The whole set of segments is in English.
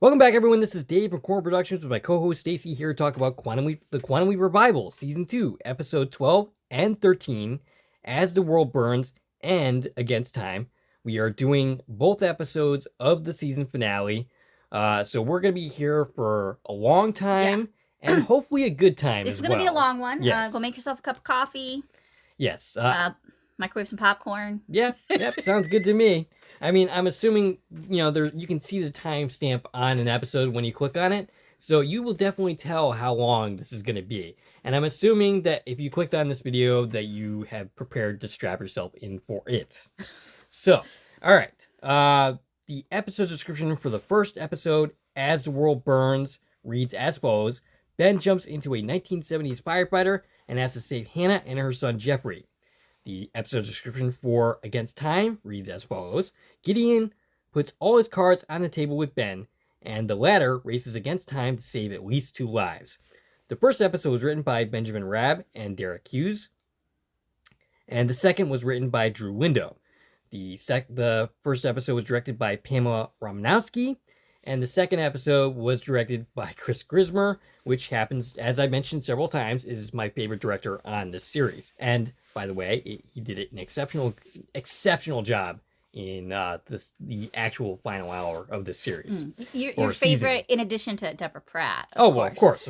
Welcome back, everyone. This is Dave from Core Productions with my co-host Stacie here to talk about the Quantum Leap Revival, Season 2, Episode 12 and 13, As the World Burns and Against Time. We are doing both episodes of the season finale, so we're going to be here for a long time and hopefully a good time This as is going to be a long one. Yes. Go make yourself a cup of coffee. Yes. Microwave some popcorn. Yep, sounds good to me. I mean, I'm assuming, you can see the timestamp on an episode when you click on it, so you will definitely tell how long this is going to be. And I'm assuming that if you clicked on this video, that you have prepared to strap yourself in for it. So, all right. The episode description for the first episode, As the World Burns, reads as follows. Ben jumps into a 1970s firefighter and has to save Hannah and her son Jeffrey. The episode description for Against Time reads as follows. Gideon puts all his cards on the table with Ben, and the latter races against time to save at least 2 lives. The first episode was written by Benjamin Rabb and Derek Hughes, and the second was written by Drew Lindo. The first episode was directed by Pamela Romanowski, and the second episode was directed by Chris Grismer, which happens, as I mentioned several times, is my favorite director on this series. And, by the way, he did an exceptional job in the actual final hour of this series. Your favorite, in addition to Deborah Pratt. Of course.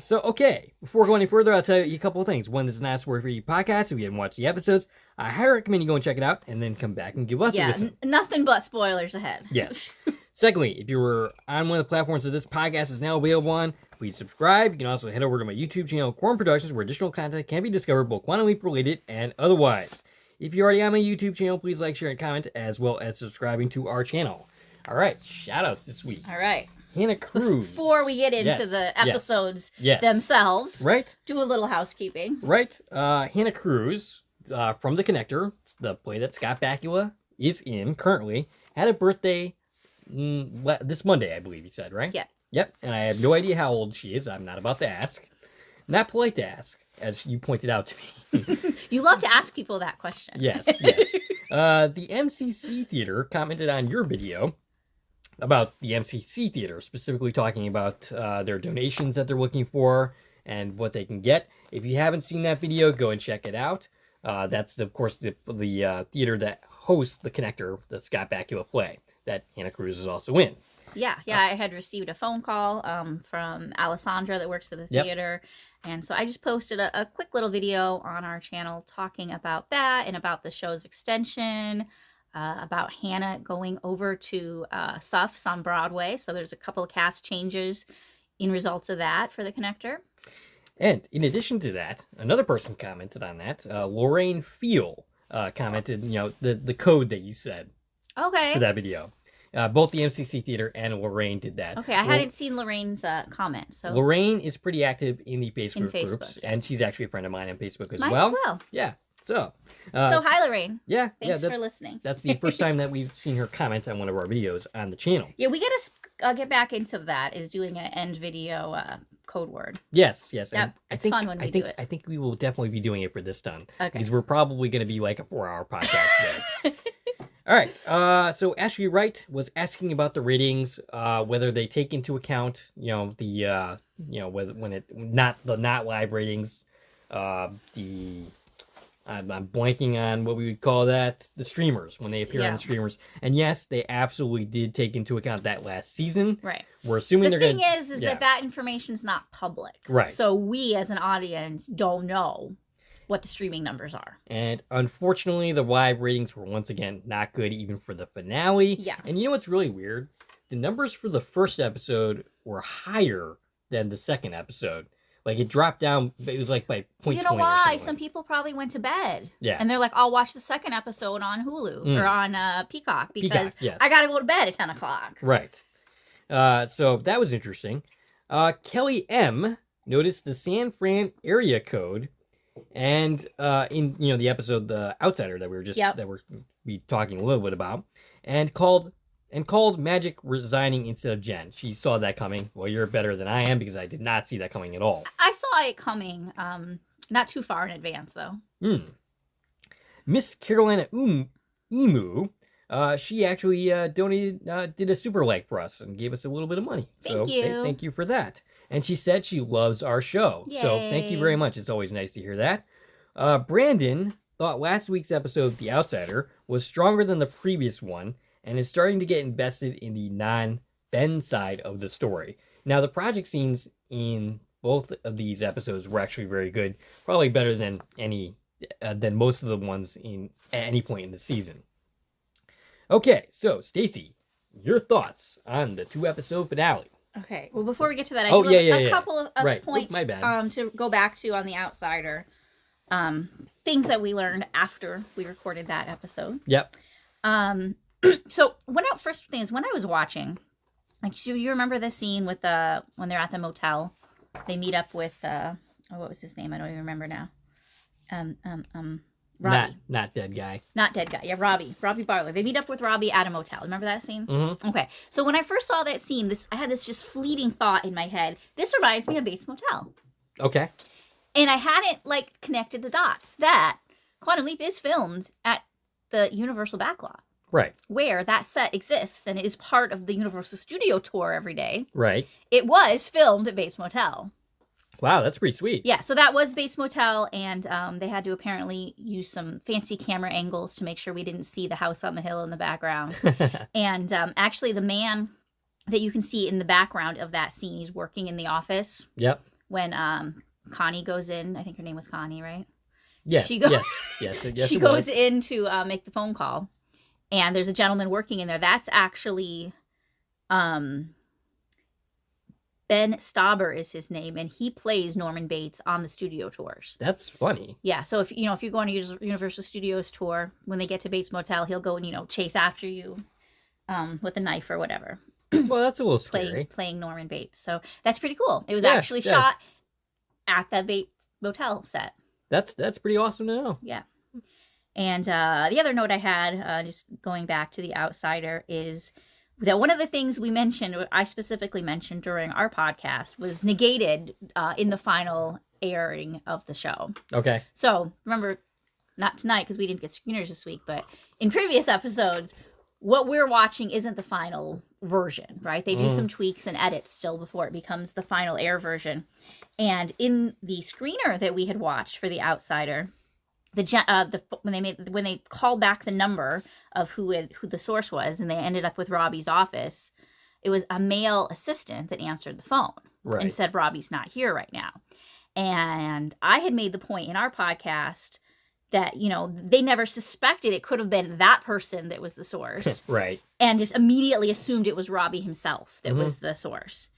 So, okay, before going any further, I'll tell you a couple of things. One, this is not a spoiler-free podcast. If you haven't watched the episodes, I highly recommend you go and check it out, and then come back and give us a listen. Nothing but spoilers ahead. Yes. Secondly, if you were on one of the platforms that this podcast is now available on, please subscribe. You can also head over to my YouTube channel, Quorum Productions, where additional content can be discovered, both Quantum Leap related and otherwise. If you're already on my YouTube channel, please like, share, and comment, as well as subscribing to our channel. All right, shout-outs this week. All right. Hannah Cruz. Before we get into the episodes themselves, do a little housekeeping. Right. Hannah Cruz, from The Connector, the play that Scott Bakula is in currently, had a birthday this Monday, I believe you said, right? Yeah. Yep, and I have no idea how old she is. I'm not about to ask. Not polite to ask, as you pointed out to me. You love to ask people that question. Yes. The MCC Theater commented on your video about the MCC Theater, specifically talking about their donations that they're looking for and what they can get. If you haven't seen that video, go and check it out. That's, of course, the theater that hosts The Connector, the Scott Bakula play, that Hannah Cruz is also in. Yeah, I had received a phone call from Alessandra that works at the theater, and so I just posted a quick little video on our channel talking about that and about the show's extension, about Hannah going over to Suffs on Broadway. So there's a couple of cast changes in results of that for The Connector. And in addition to that, another person commented on that. Lorraine Feel commented, the code that you said for that video. Both the MCC Theater and Lorraine did that. Okay, I hadn't seen Lorraine's comment. So Lorraine is pretty active in the Facebook groups, and she's actually a friend of mine on Facebook as well. Mine as well. Yeah. So hi, Lorraine. Yeah. Thanks for listening. That's the first time that we've seen her comment on one of our videos on the channel. Yeah, we gotta get back into that. Is doing an end video code word. Yes. Yep, it's fun when we do it. I think we will definitely be doing it for this time. Okay. Because we're probably going to be like a 4-hour podcast today. All right. So Ashley Wright was asking about the ratings, whether they take into account, not live ratings, I'm blanking on what we would call that, the streamers, when they appear on the streamers. And yes, they absolutely did take into account that last season. Right. We're assuming the thing is that information's not public. Right. So we as an audience don't know what the streaming numbers are. And unfortunately, the live ratings were once again not good even for the finale. Yeah. And you know what's really weird? The numbers for the first episode were higher than the second episode. Like, it dropped down, it was like by 0.20 You know why? or Some people probably went to bed. Yeah. And they're like, I'll watch the second episode on Hulu or on Peacock because I got to go to bed at 10 o'clock. Right. So that was interesting. Kelly M. noticed the San Fran area code, and in the episode The Outsider that we were just that we're talking a little bit about, and called Magic resigning instead of Jen. She saw that coming. Well, you're better than I am because I did not see that coming at all. I saw it coming, not too far in advance though. Miss Carolina Emu she actually donated, did a super like for us and gave us a little bit of money. Thank you. Thank you for that. And she said she loves our show. Yay. So thank you very much. It's always nice to hear that. Brandon thought last week's episode, The Outsider, was stronger than the previous one and is starting to get invested in the non-Ben side of the story. Now, the project scenes in both of these episodes were actually very good, probably better than than most of the ones at any point in the season. Okay, so Stacie, your thoughts on the 2-episode finale? Okay. Well, before we get to that, I Oh, do have a couple of right. points my bad. to go back to on The Outsider. Things that we learned after we recorded that episode. Yep. So first thing is when I was watching, like, do you remember the scene with when they're at the motel? They meet up with what was his name? I don't even remember now. Robbie. Not dead guy. Not dead guy. Yeah, Robbie Barlow. They meet up with Robbie at a motel. Remember that scene? Mm-hmm. Okay. So when I first saw that scene, I had this just fleeting thought in my head. This reminds me of Bates Motel. Okay. And I hadn't connected the dots that Quantum Leap is filmed at the Universal Backlot. Right. Where that set exists and is part of the Universal Studio Tour every day. Right. It was filmed at Bates Motel. Wow, that's pretty sweet. Yeah, so that was Bates Motel, and they had to apparently use some fancy camera angles to make sure we didn't see the house on the hill in the background. And actually, the man that you can see in the background of that scene, he's working in the office. Yep. When Connie goes in, I think her name was Connie, right? Yes. She goes, yes. She goes in to make the phone call, and there's a gentleman working in there. That's actually Ben Stauber is his name, and he plays Norman Bates on the studio tours. That's funny. Yeah, so if you go on a Universal Studios tour, when they get to Bates Motel, he'll go and chase after you with a knife or whatever. Well, that's a little scary. Playing Norman Bates, so that's pretty cool. It was actually shot at that Bates Motel set. That's pretty awesome to know. Yeah. And the other note I had, just going back to The Outsider, is that one of the things I specifically mentioned during our podcast, was negated in the final airing of the show. Okay. So, remember, not tonight because we didn't get screeners this week, but in previous episodes, what we're watching isn't the final version, right? They do some tweaks and edits still before it becomes the final air version. And in the screener that we had watched for The Outsider, when they called back the number of who the source was, and they ended up with Robbie's office, it was a male assistant that answered the phone and said Robbie's not here right now. And I had made the point in our podcast that they never suspected it could have been that person that was the source, right? And just immediately assumed it was Robbie himself that was the source.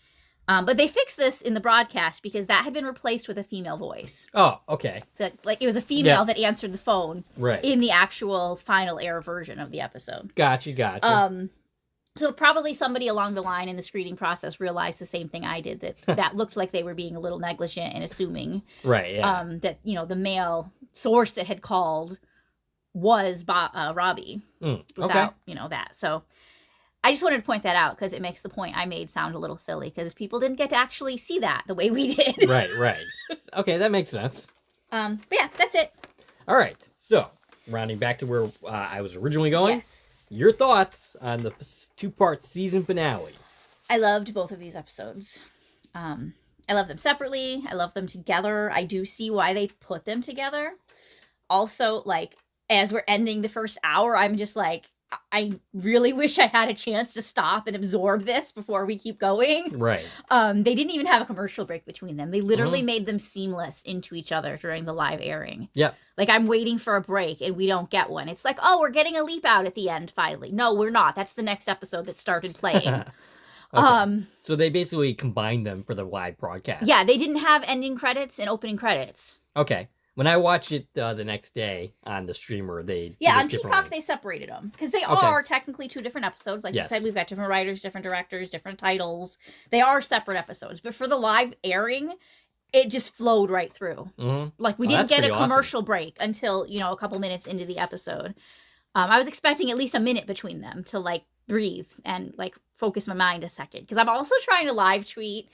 But they fixed this in the broadcast because that had been replaced with a female voice. Oh, okay. That it was a female that answered the phone in the actual final air version of the episode. Gotcha. So probably somebody along the line in the screening process realized the same thing I did, that looked like they were being a little negligent and assuming that the male source that had called was Robbie without that. So I just wanted to point that out because it makes the point I made sound a little silly because people didn't get to actually see that the way we did. Right. Okay, that makes sense. But yeah, that's it. All right. So, rounding back to where I was originally going. Yes. Your thoughts on the 2-part season finale? I loved both of these episodes. I love them separately. I love them together. I do see why they put them together. Also, as we're ending the first hour, I'm just I really wish I had a chance to stop and absorb this before we keep going. Right. They didn't even have a commercial break between them. They literally made them seamless into each other during the live airing. Yep. I'm waiting for a break and we don't get one. It's we're getting a leap out at the end finally. No, we're not. That's the next episode that started playing. Okay. So they basically combined them for the live broadcast. Yeah, they didn't have ending credits and opening credits. Okay. When I watched it the next day on the streamer, they on Peacock they separated them because they are technically 2 different episodes. Like you said, we've got different writers, different directors, different titles. They are separate episodes, but for the live airing, it just flowed right through. Mm-hmm. We didn't get a commercial break until a couple minutes into the episode. I was expecting at least a minute between them to breathe and focus my mind a second because I'm also trying to live tweet.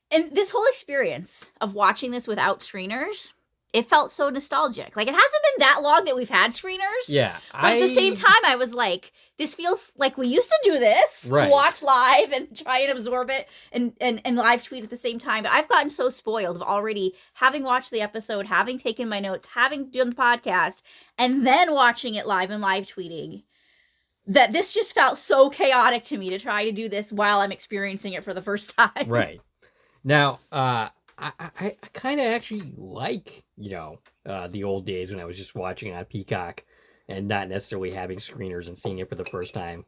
And this whole experience of watching this without screeners it felt so nostalgic. Like, it hasn't been that long that we've had screeners. Yeah. But at the same time, I was like, this feels like we used to do this. Right. Watch live and try and absorb it and live tweet at the same time. But I've gotten so spoiled of already having watched the episode, having taken my notes, having done the podcast, and then watching it live and live tweeting, that this just felt so chaotic to me to try to do this while I'm experiencing it for the first time. Right. Now, I kind of actually like, the old days when I was just watching on Peacock and not necessarily having screeners and seeing it for the first time,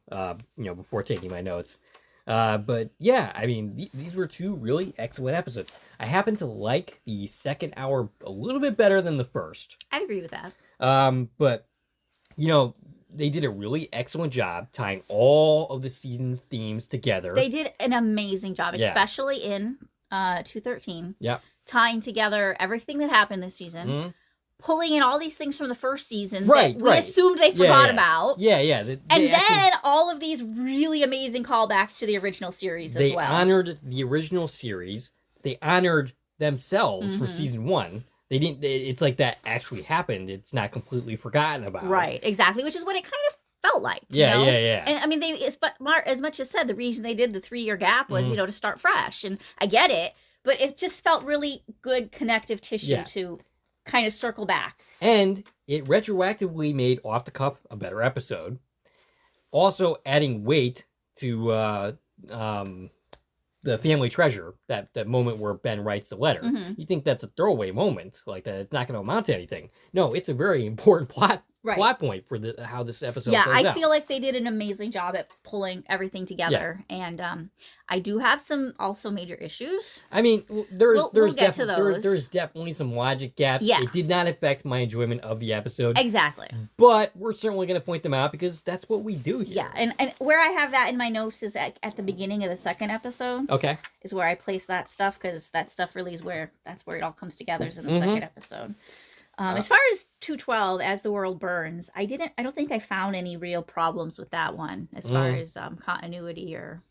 before taking my notes. But yeah, I mean, these were two really excellent episodes. I happen to like the second hour a little bit better than the first. I'd agree with that. But, they did a really excellent job tying all of the season's themes together. They did an amazing job, especially in 213. Yeah. Tying together everything that happened this season. Mm-hmm. Pulling in all these things from the first season that we assumed they forgot about. Yeah. And then all of these really amazing callbacks to the original series as well. They honored the original series. They honored themselves from season 1. They didn't. It's like that actually happened. It's not completely forgotten about. Right, exactly, which is what it kind of felt like. Yeah. And I mean, as much as said, the reason they did the 3-year gap was, to start fresh. And I get it, but it just felt really good connective tissue to kind of circle back. And it retroactively made Off the Cuff a better episode. Also adding weight to the family treasure, that moment where Ben writes the letter. Mm-hmm. You think that's a throwaway moment, like that it's not going to amount to anything. No, it's a very important plot point for how this episode plays out. I feel like they did an amazing job at pulling everything together. Yeah. And I do have some also major issues. I mean, we'll get to those. There's definitely some logic gaps. Yeah. It did not affect my enjoyment of the episode. Exactly. But we're certainly going to point them out because that's what we do here. Yeah, and where I have that in my notes is at the beginning of the second episode. Okay. Is where I place that stuff, because that stuff really is that's where it all comes together, is in the second episode. As far as 212, As the World Burns, I don't think I found any real problems with that one as far as continuity or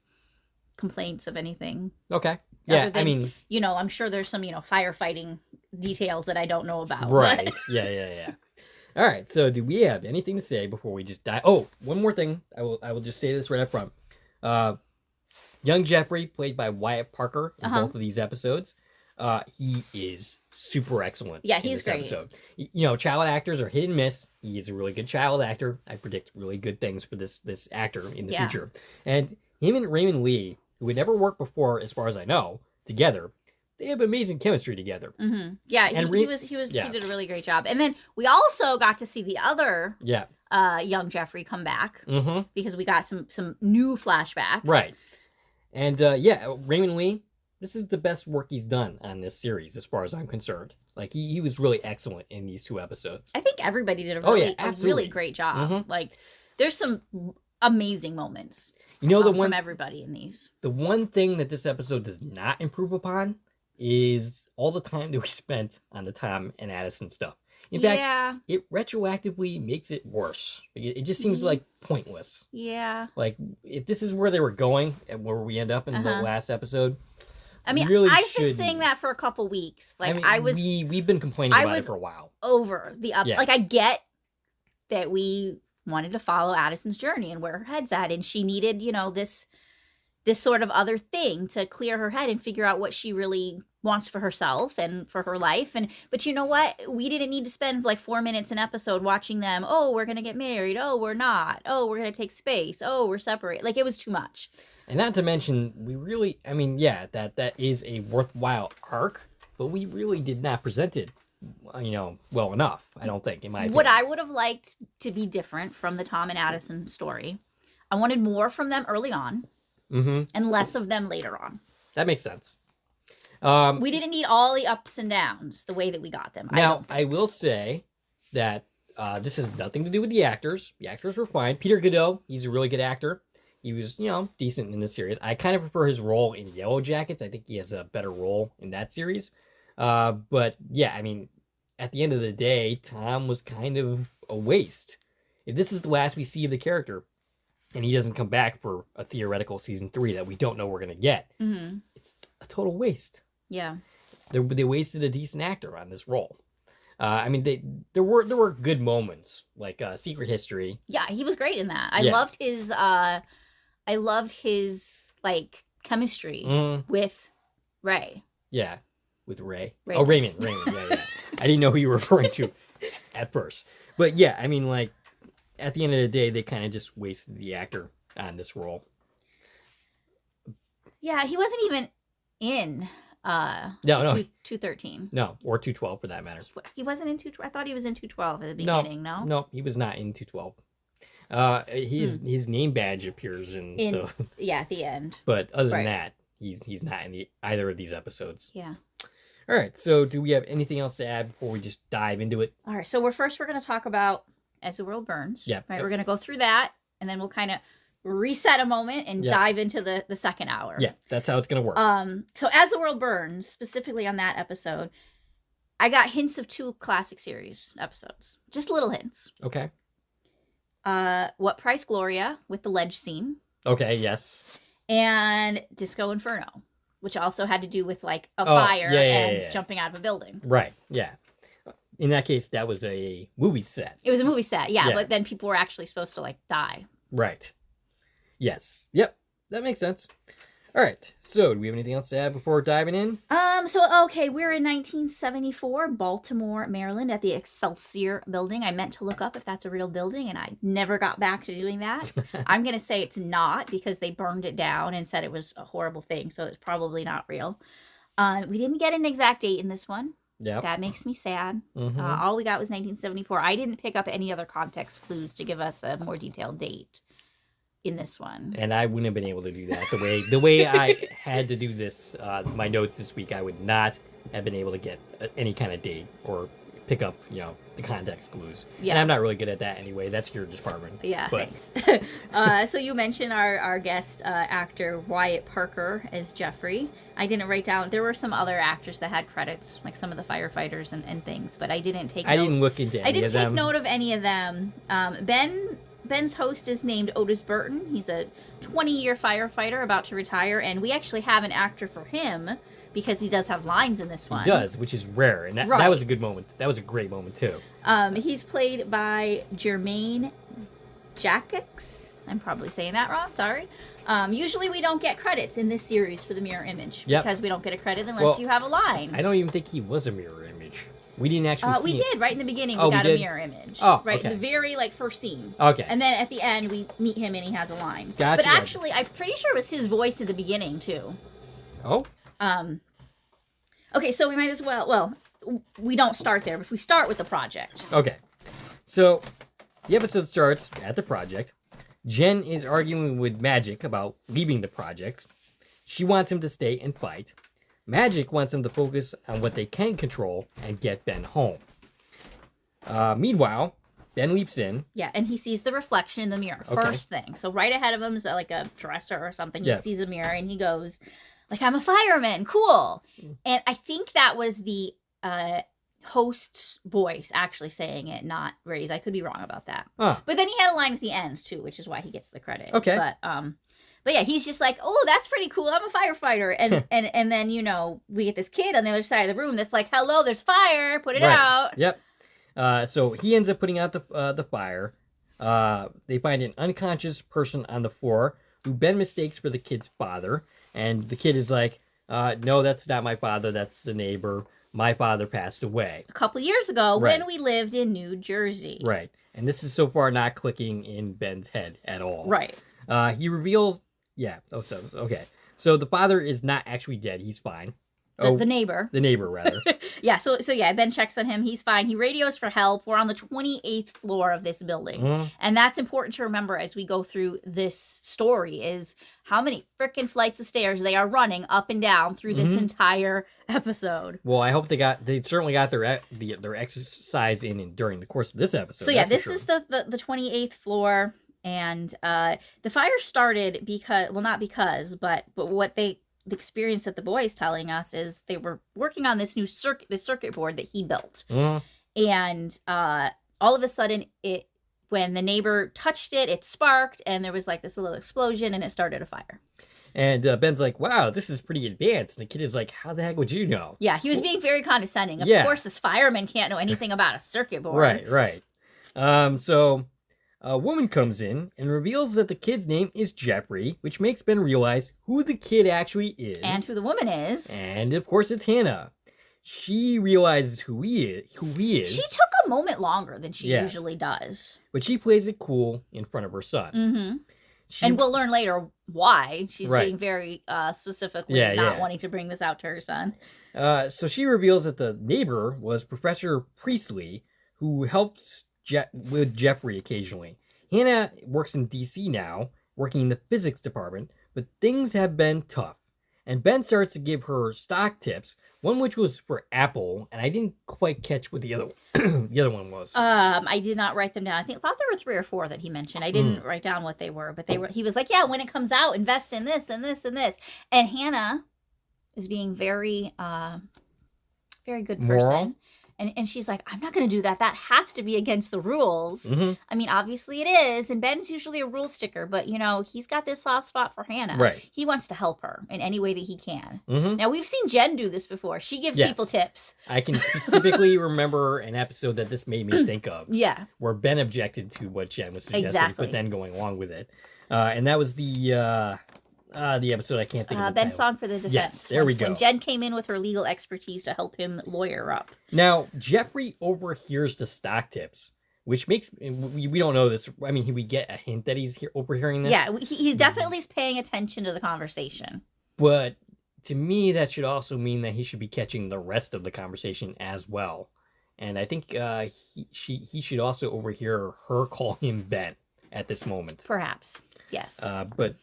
complaints of anything. Okay. Yeah, than, I mean, I'm sure there's some, firefighting details that I don't know about. Right. But... Yeah. All right. So, do we have anything to say before we just die? Oh, one more thing. I will just say this right up front. Young Jeffrey, played by Wyatt Parker in both of these episodes. He is super excellent. Yeah, he's in this great. Episode. Child actors are hit and miss. He is a really good child actor. I predict really good things for this actor in the future. And him and Raymond Lee, who had never worked before, as far as I know, together, they have amazing chemistry together. Mm-hmm. Yeah, he did a really great job. And then we also got to see the other young Jeffrey come back because we got some new flashbacks. Right. And Raymond Lee. This is the best work he's done on this series, as far as I'm concerned. Like, he was really excellent in these 2 episodes. I think everybody did a really great job. Mm-hmm. Like, there's some amazing moments from everybody in these. The one thing that this episode does not improve upon is all the time that we spent on the Tom and Addison stuff. In fact, it retroactively makes it worse. It just seems like pointless. Yeah. Like, if this is where they were going and where we end up in the last episode... I mean, really I've been saying that for a couple weeks. Like, we've been complaining about it for a while. Over the ups. Yeah. Like, I get that we wanted to follow Addison's journey and where her head's at, and she needed, this sort of other thing to clear her head and figure out what she really wants for herself and for her life. But you know what? We didn't need to spend like 4 minutes an episode watching them. Oh, we're gonna get married. Oh, we're not. Oh, we're gonna take space. Oh, we're separate. Like, it was too much. And not to mention, that is a worthwhile arc, but we really did not present it, well enough, I don't think, in my opinion. What I would have liked to be different from the Tom and Addison story, I wanted more from them early on, and less of them later on. That makes sense. We didn't need all the ups and downs the way that we got them. Now, I will say that this has nothing to do with the actors. The actors were fine. Peter Godot, he's a really good actor. He was, decent in this series. I kind of prefer his role in Yellow Jackets. I think he has a better role in that series. But, yeah, I mean, at the end of the day, Tom was kind of a waste. If this is the last we see of the character, and he doesn't come back for a theoretical season 3 that we don't know we're going to get, it's a total waste. Yeah. They wasted a decent actor on this role. I mean, there were good moments, like Secret History. Yeah, he was great in that. Yeah. I loved his like chemistry with Ray. Yeah, with Ray. Raymond. Oh, Raymond. Yeah. I didn't know who you were referring to at first. But yeah, I mean, like, at the end of the day, they kind of just wasted the actor on this role. Yeah, he wasn't even in No. 213. No, or 212 for that matter. He wasn't in 212. I thought he was in 212 at the beginning, no? No, he was not in 212. His name badge appears in at the end. But other than that, he's not in either of these episodes. Yeah. All right, so do we have anything else to add before we just dive into it? All right, so we're going to talk about As the World Burns. Yeah. Right, we're going to go through that, and then we'll kind of reset a moment and dive into the second hour. Yeah, that's how it's going to work. So As the World Burns, specifically on that episode, I got hints of 2 classic series episodes. Just little hints. Okay. What Price Gloria with the ledge scene. Okay, yes. And Disco Inferno, which also had to do with like a fire and jumping out of a building. Right, yeah. In that case, that was a movie set. It was a movie set, yeah. But then people were actually supposed to like die. Right. Yes. Yep. That makes sense. All right. So, do we have anything else to add before diving in? Okay, we're in 1974, Baltimore, Maryland, at the Excelsior building. I meant to look up if that's a real building, and I never got back to doing that. I'm going to say it's not, because they burned it down and said it was a horrible thing, so it's probably not real. We didn't get an exact date in this one. Yeah. That makes me sad. Mm-hmm. All we got was 1974. I didn't pick up any other context clues to give us a more detailed date in this one. And I wouldn't have been able to do that. The way I had to do this, my notes this week, I would not have been able to get any kind of date or pick up, the context clues. Yeah. And I'm not really good at that anyway. That's your department. Yeah, thanks. So you mentioned our guest actor, Wyatt Parker, as Jeffrey. I didn't write down, there were some other actors that had credits, like some of the firefighters and things, but I didn't take note. I didn't look into any of them. I didn't take note of any of them. Ben's host is named Otis Burton. He's a 20-year firefighter about to retire, and we actually have an actor for him because he does have lines in this one. He does, which is rare, and that was a good moment. That was a great moment, too. He's played by Jermaine Jacques. I'm probably saying that wrong, sorry. Usually we don't get credits in this series for the mirror image because we don't get a credit unless you have a line. I don't even think he was a mirror image. We didn't actually see We did, right in the beginning, we got a mirror image. Oh, right, the very, first scene. Okay. And then at the end, we meet him and he has a line. Gotcha. But actually, I'm pretty sure it was his voice at the beginning, too. Oh? Okay, so we might as well, we don't start there, but we start with the project. Okay. So, the episode starts at the project. Jen is arguing with Magic about leaving the project. She wants him to stay and fight. Magic wants them to focus on what they can control and get Ben home. Meanwhile, Ben leaps in. Yeah, and he sees the reflection in the mirror. First thing. So right ahead of him is like a dresser or something. He sees a mirror and he goes, I'm a fireman. Cool. And I think that was the host voice actually saying it, not Ray's. I could be wrong about that. But then he had a line at the end, too, which is why he gets the credit. Okay. But yeah, he's just like, oh, that's pretty cool. I'm a firefighter. And and then, we get this kid on the other side of the room that's like, hello, there's fire. Put it out. Yep. So he ends up putting out the fire. They find an unconscious person on the floor who Ben mistakes for the kid's father. And the kid is like, no, that's not my father. That's the neighbor. My father passed away a couple years ago when we lived in New Jersey. Right. And this is so far not clicking in Ben's head at all. Right. He reveals... Yeah. Oh, so, okay. So the father is not actually dead. He's fine. The neighbor. The neighbor, rather. Yeah, so yeah, Ben checks on him. He's fine. He radios for help. We're on the 28th floor of this building. Mm-hmm. And that's important to remember as we go through this story is how many freaking flights of stairs they are running up and down through this entire episode. Well, I hope they certainly got their exercise in during the course of this episode. So yeah, this is the 28th floor. And the fire started but what the experience that the boy is telling us is they were working on this new circuit board that he built. And all of a sudden, when the neighbor touched it, it sparked, and there was this little explosion, and it started a fire. And Ben's like, wow, this is pretty advanced. And the kid is like, how the heck would you know? Yeah, he was being very condescending. Of course, this fireman can't know anything about a circuit board. Right. So a woman comes in and reveals that the kid's name is Jeffrey, which makes Ben realize who the kid actually is. And who the woman is. And, of course, it's Hannah. She realizes who he is. She took a moment longer than she usually does. But she plays it cool in front of her son. Mm-hmm. And we'll learn later why she's being very specifically not wanting to bring this out to her son. So she reveals that the neighbor was Professor Priestley, who helps with Jeffrey occasionally. Hannah works in D.C. now, working in the physics department, but things have been tough. And Ben starts to give her stock tips, one which was for Apple, and I didn't quite catch what the other one was. I did not write them down. Thought there were 3 or 4 that he mentioned. I didn't write down what they were, but they were. He was like, "Yeah, when it comes out, invest in this and this and this." And Hannah is being very, very good person. Moral? And she's like, I'm not going to do that. That has to be against the rules. Mm-hmm. I mean, obviously it is. And Ben's usually a rule sticker. But, he's got this soft spot for Hannah. Right. He wants to help her in any way that he can. Mm-hmm. Now, we've seen Jen do this before. She gives people tips. I can specifically remember an episode that this made me think of. Yeah. Where Ben objected to what Jen was suggesting, but then going along with it. And that was the episode I can't think of the Ben's title. Song for the Defense. Yes, there we go. When Jen came in with her legal expertise to help him lawyer up. Now, Jeffrey overhears the stock tips, which makes... We don't know this. I mean, we get a hint that he's overhearing this. Yeah, he definitely is paying attention to the conversation. But to me, that should also mean that he should be catching the rest of the conversation as well. And I think he should also overhear her call him Ben at this moment. Perhaps. Yes. But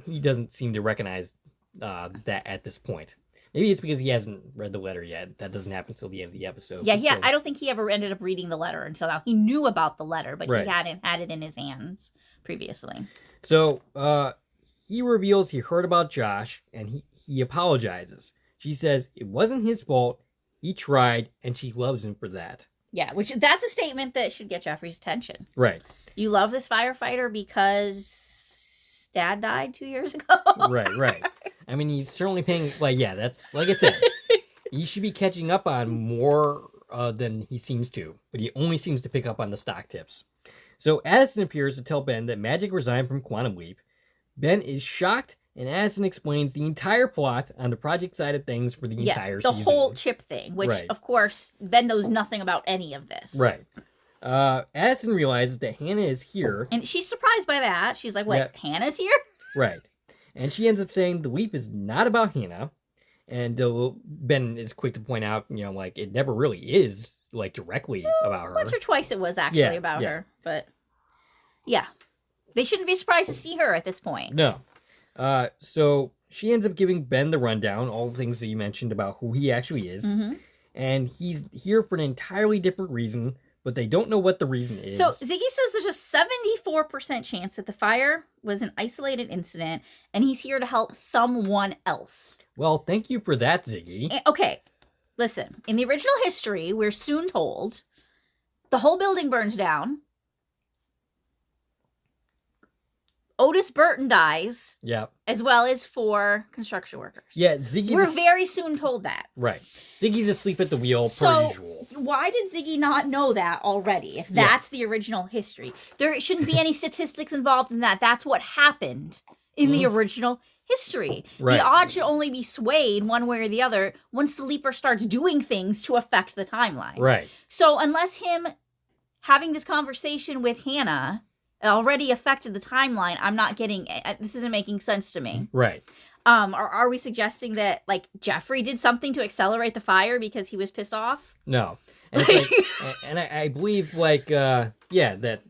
he doesn't seem to recognize that at this point. Maybe it's because he hasn't read the letter yet. That doesn't happen until the end of the episode. Yeah. I don't think he ever ended up reading the letter until now. He knew about the letter, but he hadn't had it in his hands previously. So he reveals he heard about Josh, and he apologizes. She says it wasn't his fault. He tried, and she loves him for that. Yeah, which that's a statement that should get Jeffrey's attention. Right. You love this firefighter because Dad died 2 years ago. Right. I mean, he's certainly paying, that's, like I said, he should be catching up on more than he seems to, but he only seems to pick up on the stock tips. So Addison appears to tell Ben that Magic resigned from Quantum Leap. Ben is shocked, and Addison explains the entire plot on the project side of things for the entire season. The whole chip thing, which, of course, Ben knows nothing about any of this. Right. Addison realizes that Hannah is here. And she's surprised by that. She's like, what, Hannah's here? Right. And she ends up saying the leap is not about Hannah. And Ben is quick to point out, it never really is, directly about her. Once or twice it was actually about her. But, they shouldn't be surprised to see her at this point. No. So she ends up giving Ben the rundown, all the things that you mentioned about who he actually is. Mm-hmm. And he's here for an entirely different reason, but they don't know what the reason is. So Ziggy says there's a 74% chance that the fire was an isolated incident, and he's here to help someone else. Well, thank you for that, Ziggy. Okay, listen. In the original history, we're soon told the whole building burns down. Otis Burton dies. Yeah. As well as 4 construction workers. Yeah, Ziggy's... We're very soon told that. Right. Ziggy's asleep at the wheel, per usual. Why did Ziggy not know that already, if that's the original history? There shouldn't be any statistics involved in that. That's what happened in the original history. Right. The odds should only be swayed one way or the other once the Leaper starts doing things to affect the timeline. Right. So unless him having this conversation with Hannah... it already affected the timeline. I'm not getting... this isn't making sense to me. Right. Are we suggesting that, Jeffrey did something to accelerate the fire because he was pissed off? No. And, it's and I believe, that...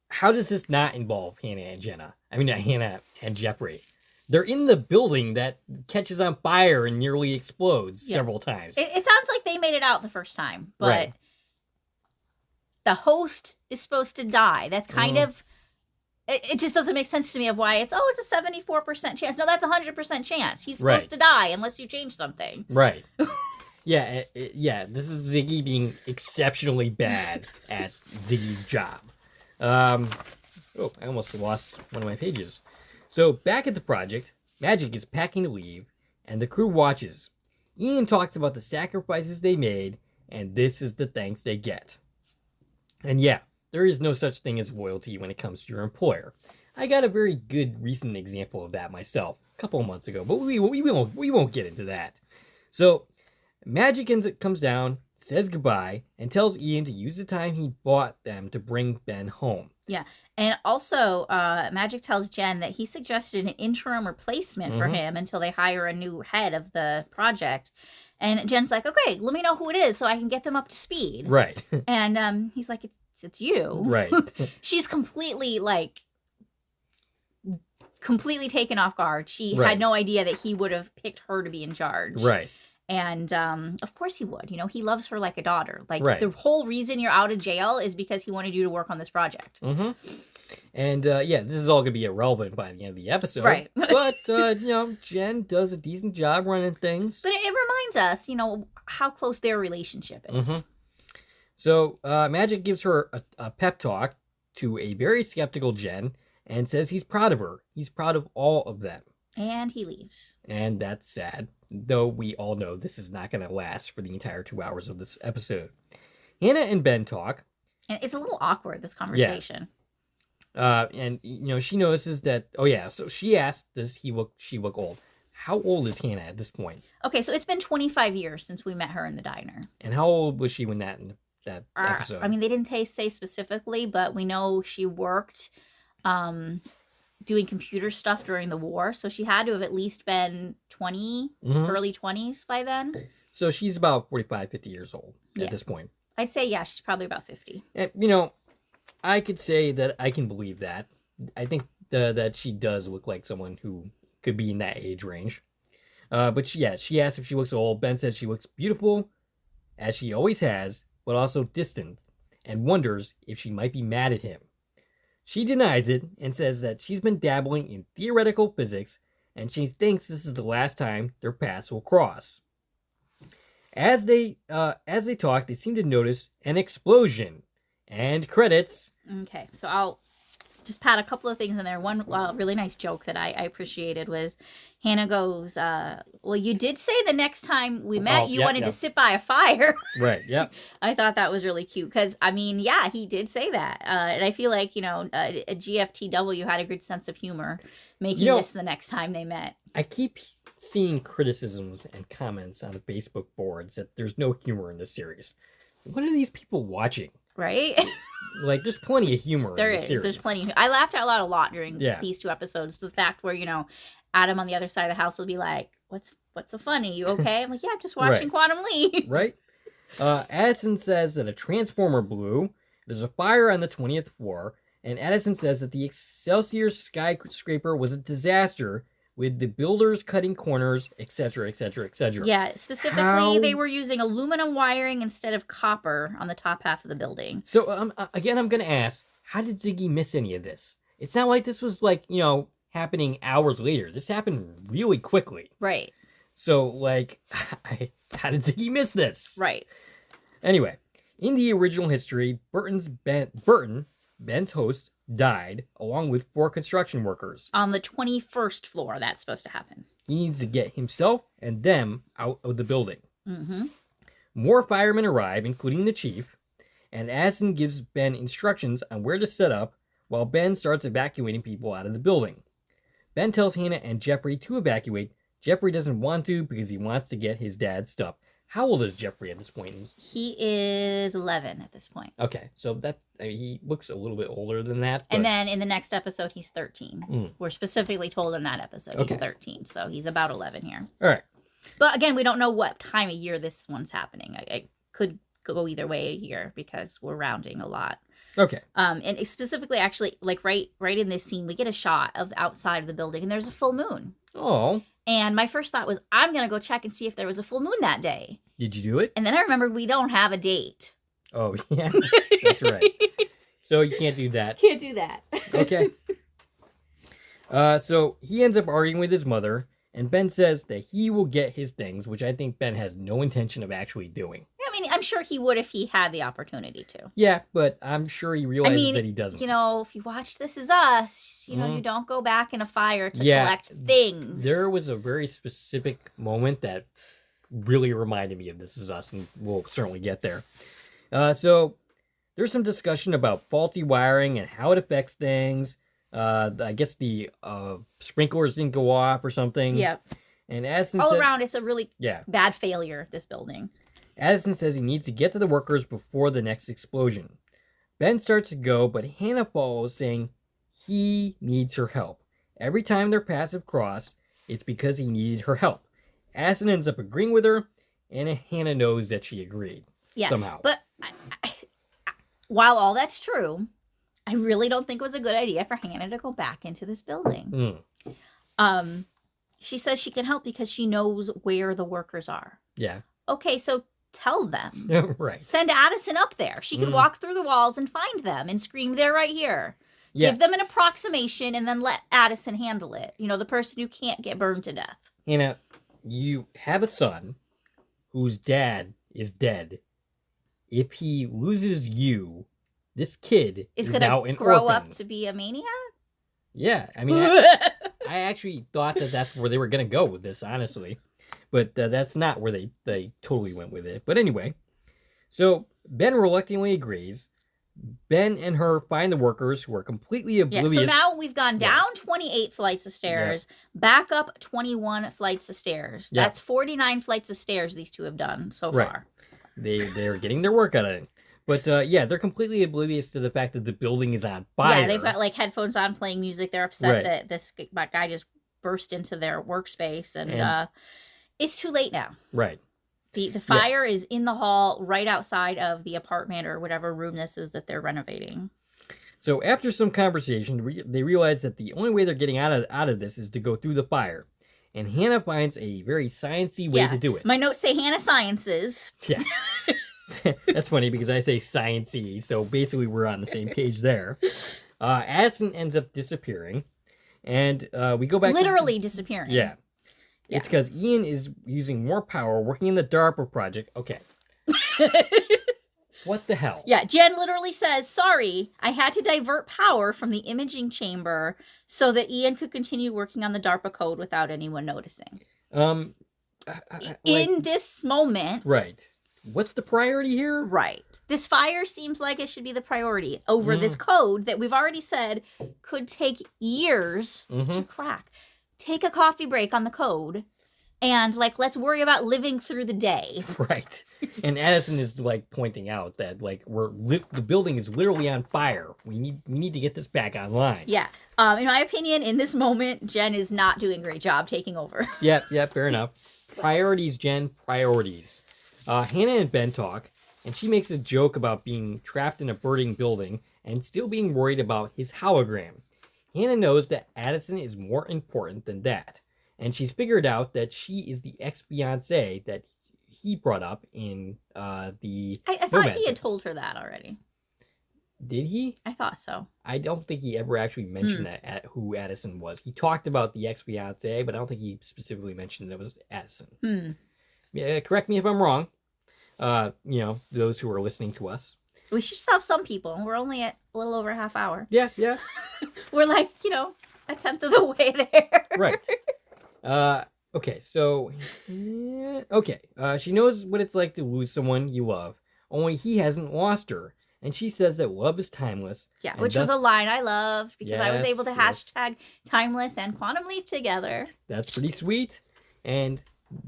How does this not involve Hannah and Jenna? I mean, Hannah and Jeffrey. They're in the building that catches on fire and nearly explodes several times. It sounds like they made it out the first time, but... the host is supposed to die. That's kind of... It just doesn't make sense to me of why it's a 74% chance. No, that's 100% chance. He's supposed to die unless you change something. Right. This is Ziggy being exceptionally bad at Ziggy's job. I almost lost one of my pages. So back at the project, Magic is packing to leave, and the crew watches. Ian talks about the sacrifices they made, and this is the thanks they get. And yeah, there is no such thing as loyalty when it comes to your employer. I got a very good recent example of that myself a couple of months ago, but we won't get into that. So, Magic comes down, says goodbye, and tells Ian to use the time he bought them to bring Ben home. Yeah, and also Magic tells Jen that he suggested an interim replacement for him until they hire a new head of the project. And Jen's like, okay, let me know who it is so I can get them up to speed. Right. And he's like, it's you. Right. She's completely taken off guard. She had no idea that he would have picked her to be in charge. Right. And of course he would. You know, he loves her like a daughter. Like, the whole reason you're out of jail is because he wanted you to work on this project. Mm-hmm. And, yeah, this is all going to be irrelevant by the end of the episode. Right. But, you know, Jen does a decent job running things. But it reminds us, you know, how close their relationship is. Mm-hmm. So, Magic gives her a pep talk to a very skeptical Jen and says he's proud of her. He's proud of all of them. And he leaves. And that's sad. Though we all know this is not going to last for the entire 2 hours of this episode. Hannah and Ben talk. And it's a little awkward, this conversation. Yeah. And, you know, she notices that, oh yeah, so she asked, does she look old? How old is Hannah at this point? Okay, so it's been 25 years since we met her in the diner. And how old was she when that episode? I mean, they didn't say specifically, but we know she worked doing computer stuff during the war, so she had to have at least been 20, early 20s by then. So she's about 45, 50 years old at this point. I'd say, yeah, she's probably about 50. And, you know, I could say that I can believe that. I think that she does look like someone who could be in that age range. But she asks if she looks old. Ben says she looks beautiful, as she always has, but also distant, and wonders if she might be mad at him. She denies it and says that she's been dabbling in theoretical physics, and she thinks this is the last time their paths will cross. As they talk, they seem to notice an explosion and credits. Okay, so I'll just pat a couple of things in there. One really nice joke that I appreciated was Hannah goes, well, you did say the next time we met you wanted to sit by a fire. Right, yep. I thought that was really cute because, I mean, yeah, he did say that. And I feel like, you know, a GFTW had a good sense of humor making this the next time they met. I keep seeing criticisms and comments on the Facebook boards that there's no humor in this series. What are these people watching? Right? Like, there's plenty of humor in the series. There's plenty. I laughed out loud a lot during these 2 episodes. The fact where, you know, Adam on the other side of the house will be like, what's so funny? You okay? I'm like, yeah, I'm just watching Quantum Leap. Right? Addison says that a transformer blew. There's a fire on the 20th floor. And Addison says that the Excelsior skyscraper was a disaster with the builders cutting corners, etc., etc., etc. Yeah, specifically, they were using aluminum wiring instead of copper on the top half of the building. So, again, I'm going to ask, how did Ziggy miss any of this? It's not like this was, like, you know, happening hours later. This happened really quickly. Right. So, like, how did Ziggy miss this? Right. Anyway, in the original history, Ben's host, died, along with 4 construction workers. On the 21st floor, that's supposed to happen. He needs to get himself and them out of the building. Mm-hmm. More firemen arrive, including the chief, and Addison gives Ben instructions on where to set up, while Ben starts evacuating people out of the building. Ben tells Hannah and Jeffrey to evacuate. Jeffrey doesn't want to because he wants to get his dad's stuff. How old is Jeffrey at this point? He is 11 at this point. Okay, so he looks a little bit older than that. But... And then in the next episode, he's 13. We're specifically told in that episode he's 13, so he's about 11 here. All right. But again, we don't know what time of year this one's happening. It could go either way here because we're rounding a lot. Okay. And specifically, actually, like right in this scene, we get a shot of the outside of the building, and there's a full moon. Oh. And my first thought was, I'm going to go check and see if there was a full moon that day. Did you do it? And then I remembered we don't have a date. Oh, yeah. That's right. So you can't do that. Can't do that. Okay. So he ends up arguing with his mother, and Ben says that he will get his things, which I think Ben has no intention of actually doing. I I'm sure he would if he had the opportunity to. Yeah, but I'm sure he realizes that he doesn't. You know, if you watch This Is Us, you know, you don't go back in a fire to collect things. There was a very specific moment that really reminded me of This Is Us, and we'll certainly get there. So there's some discussion about faulty wiring and how it affects things. I guess the sprinklers didn't go off or something. Yeah. And Addison all around, it's a really bad failure, this building. Addison says he needs to get to the workers before the next explosion. Ben starts to go, but Hannah follows, saying he needs her help. Every time their paths have crossed, it's because he needed her help. Addison ends up agreeing with her, and Hannah knows that she agreed. Yeah, somehow. But while all that's true, I really don't think it was a good idea for Hannah to go back into this building. She says she can help because she knows where the workers are. Yeah. Okay, so tell them. Right. Send Addison up there. She can walk through the walls and find them and scream, "They're right here." Yeah. Give them an approximation and then let Addison handle it. You know, the person who can't get burned to death. Hannah, you have a son whose dad is dead. If he loses you, this kid is now an grow orphan. Up to be a maniac? Yeah, I mean, I actually thought that that's where they were going to go with this, honestly. But that's not where they totally went with it. But anyway, so Ben reluctantly agrees. Ben and her find the workers who are completely oblivious. Yeah, so now we've gone down 28 flights of stairs, back up 21 flights of stairs. That's 49 flights of stairs these two have done so far. They're getting their work out of it. But they're completely oblivious to the fact that the building is on fire. Yeah, they've got like headphones on playing music. They're upset that this guy just burst into their workspace, and it's too late now. Right. The fire is in the hall right outside of the apartment or whatever room this is that they're renovating. So after some conversation, they realize that the only way they're getting out of this is to go through the fire. And Hannah finds a very sciencey way to do it. My notes say Hannah Sciences. Yeah. That's funny because I say sciencey, so basically we're on the same page there. Addison ends up disappearing, and we go back literally disappearing. Yeah. It's because Ian is using more power working in the DARPA project. Okay. What the hell? Yeah, Jen literally says, "Sorry, I had to divert power from the imaging chamber so that Ian could continue working on the DARPA code without anyone noticing." In this moment. Right. What's the priority here? Right. This fire seems like it should be the priority over this code that we've already said could take years to crack. Take a coffee break on the code and let's worry about living through the day. Right. And Addison is pointing out that the building is literally on fire. We need to get this back online. Yeah. In my opinion, in this moment, Jen is not doing a great job taking over. Yeah, fair enough. Priorities, Jen, priorities. Hannah and Ben talk, and she makes a joke about being trapped in a burning building and still being worried about his hologram. Hannah knows that Addison is more important than that, and she's figured out that she is the ex-fiancée that he brought up in the... I thought he had told her that already. Did he? I thought so. I don't think he ever actually mentioned who Addison was. He talked about the ex-fiancée, but I don't think he specifically mentioned it was Addison. Yeah, correct me if I'm wrong. Those who are listening to us. We should still have some people. We're only at a little over a half hour. Yeah. We're a tenth of the way there. Right. Okay, so... she knows what it's like to lose someone you love, only he hasn't lost her. And she says that love is timeless. Yeah, which was a line I loved because I was able to hashtag timeless and Quantum Leap together. That's pretty sweet. And...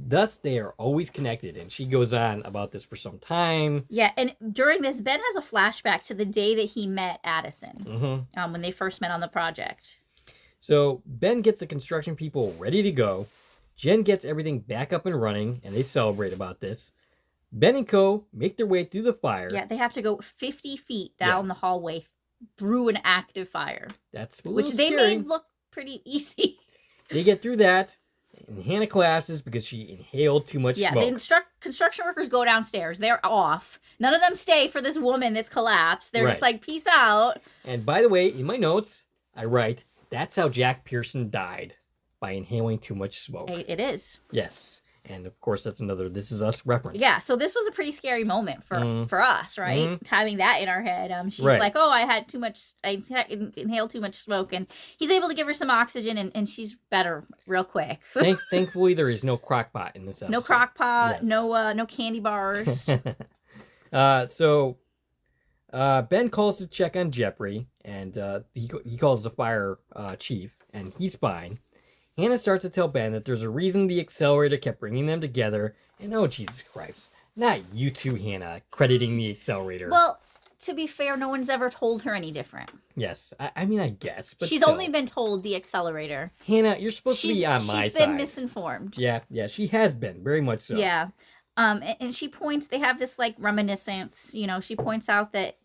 thus, they are always connected, and she goes on about this for some time. Yeah, and during this, Ben has a flashback to the day that he met Addison, when they first met on the project. So, Ben gets the construction people ready to go. Jen gets everything back up and running, and they celebrate about this. Ben and Co. make their way through the fire. Yeah, they have to go 50 feet down the hallway through an active fire. That's a little scary. They made look pretty easy. They get through that. And Hannah collapses because she inhaled too much smoke. Yeah, the construction workers go downstairs. They're off. None of them stay for this woman that's collapsed. They're just peace out. And by the way, in my notes, I write, that's how Jack Pearson died, by inhaling too much smoke. It is. Yes. And of course, that's another This Is Us reference. Yeah, so this was a pretty scary moment for us, right? Having that in our head. She's like, oh, I inhaled too much smoke, and he's able to give her some oxygen, and she's better real quick. Thankfully, there is no crock pot in this episode. No crock pot, yes. No candy bars. So Ben calls to check on Jeffrey, and he calls the fire chief, and he's fine. Hannah starts to tell Ben that there's a reason the accelerator kept bringing them together, and oh, Jesus Christ. Not you two, Hannah, crediting the accelerator. Well, to be fair, no one's ever told her any different. Yes, I mean, I guess, but she's still. only been told the accelerator. Hannah, you're supposed to be on my side. She's been misinformed. Yeah, she has been, very much so. Yeah, and she points, they have this, like, reminiscence, she points out that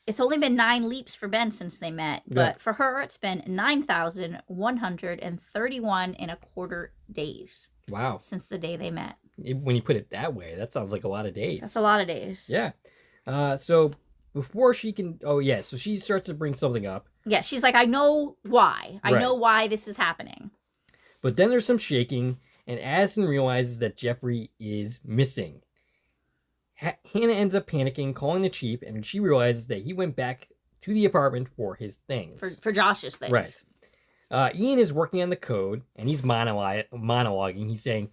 it's only been 9 leaps for Ben since they met, but for her, it's been 9,131 and a quarter days. Wow. Since the day they met. When you put it that way, that sounds like a lot of days. That's a lot of days. Yeah. So before she can, so she starts to bring something up. Yeah, she's like, I know why. I know why this is happening. But then there's some shaking, and Addison realizes that Jeffrey is missing. Hannah ends up panicking, calling the chief, and she realizes that he went back to the apartment for his things. For Josh's things. Right. Ian is working on the code, and he's monologuing. He's saying,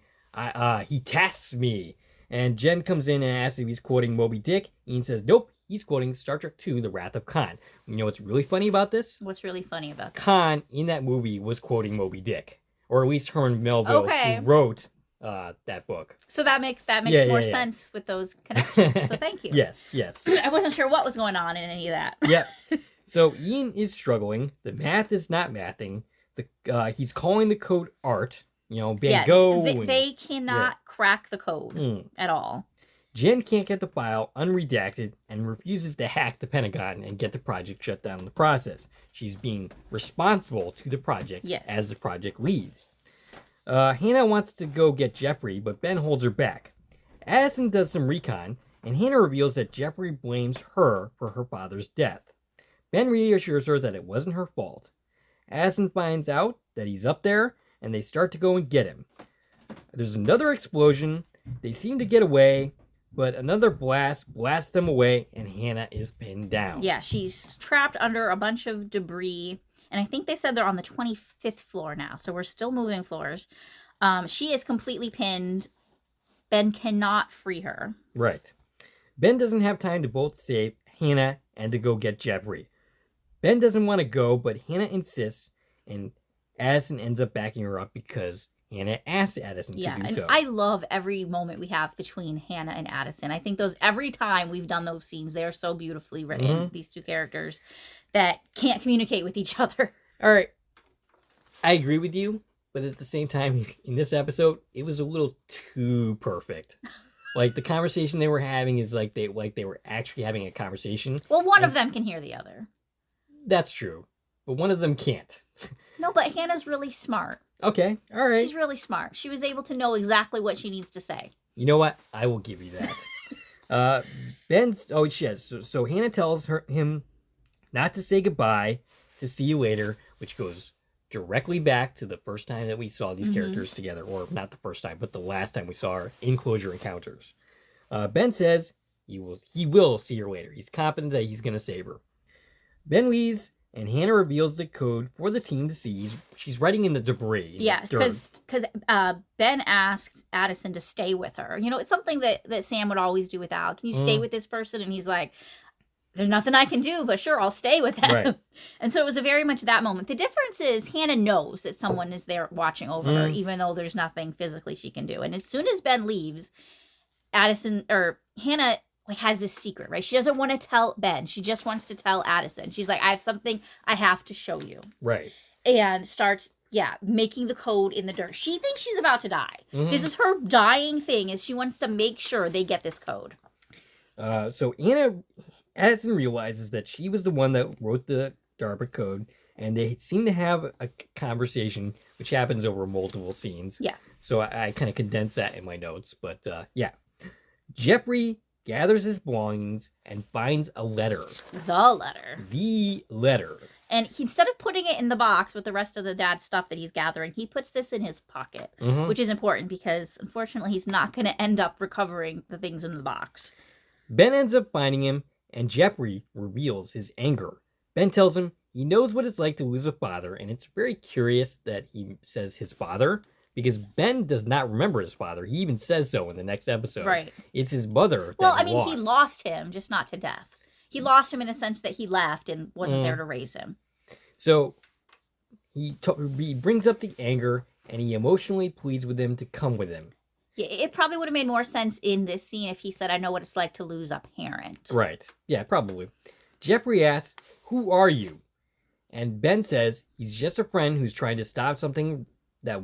he tasks me. And Jen comes in and asks if he's quoting Moby Dick. Ian says, nope, he's quoting Star Trek II, The Wrath of Khan. You know what's really funny about this? What's really funny about that? Khan, in that movie, was quoting Moby Dick. Or at least Herman Melville, who wrote that book. So that makes more sense with those connections. So thank you. Yes. I wasn't sure what was going on in any of that. Yeah. So Ian is struggling. The math is not mathing. He's calling the code art. Van Gogh. They cannot crack the code at all. Jen can't get the file unredacted and refuses to hack the Pentagon and get the project shut down in the process. She's being responsible to the project as the project lead. Hannah wants to go get Jeffrey, but Ben holds her back. Addison does some recon, and Hannah reveals that Jeffrey blames her for her father's death. Ben reassures her that it wasn't her fault. Addison finds out that he's up there, and they start to go and get him. There's another explosion. They seem to get away, but another blast blasts them away, and Hannah is pinned down. Yeah, she's trapped under a bunch of debris. And I think they said they're on the 25th floor now, so we're still moving floors. She is completely pinned. Ben cannot free her. Right. Ben doesn't have time to both save Hannah and to go get Jeffrey. Ben doesn't want to go, but Hannah insists, and Addison ends up backing her up because Hannah asked Addison to do so. And I love every moment we have between Hannah and Addison. I think every time we've done those scenes, they are so beautifully written, these two characters that can't communicate with each other. All right. I agree with you, but at the same time, in this episode, it was a little too perfect. Like, the conversation they were having is like they were actually having a conversation. Well, one of them can hear the other. That's true. But one of them can't. No, but Hannah's really smart. Okay, all right. She's really smart. She was able to know exactly what she needs to say. You know what? I will give you that. So Hannah tells him not to say goodbye, to see you later, which goes directly back to the first time that we saw these characters together, or not the first time, but the last time we saw our in-closure encounters. Ben says he will see her later. He's confident that he's going to save her. Ben leaves, and Hannah reveals the code for the team to see. She's writing in the debris. Yeah, because Ben asked Addison to stay with her. It's something that Sam would always do with Al. Can you stay with this person? And he's like, there's nothing I can do, but sure, I'll stay with them. Right. And so it was very much that moment. The difference is Hannah knows that someone is there watching over her, even though there's nothing physically she can do. And as soon as Ben leaves, Hannah has this secret, right? She doesn't want to tell Ben. She just wants to tell Addison. She's like, I have something I have to show you. Right. And starts, making the code in the dirt. She thinks she's about to die. This is her dying thing, is she wants to make sure they get this code. So Addison realizes that she was the one that wrote the DARPA code, and they seem to have a conversation, which happens over multiple scenes. Yeah. So I kind of condensed that in my notes, but Jeffrey gathers his belongings and finds a letter. The letter. And instead of putting it in the box with the rest of the dad's stuff that he's gathering, he puts this in his pocket, which is important because, unfortunately, he's not going to end up recovering the things in the box. Ben ends up finding him, and Jeffrey reveals his anger. Ben tells him he knows what it's like to lose a father, and it's very curious that he says his father, because Ben does not remember his father. He even says so in the next episode. Right. It's his mother that Well, I he mean, lost. he lost him, just not to death. He lost him in the sense that he left and wasn't there to raise him. So he brings up the anger, and he emotionally pleads with him to come with him. Yeah, it probably would have made more sense in this scene if he said, I know what it's like to lose a parent. Right. Yeah, probably. Jeffrey asks, "Who are you?" And Ben says he's just a friend who's trying to stop something that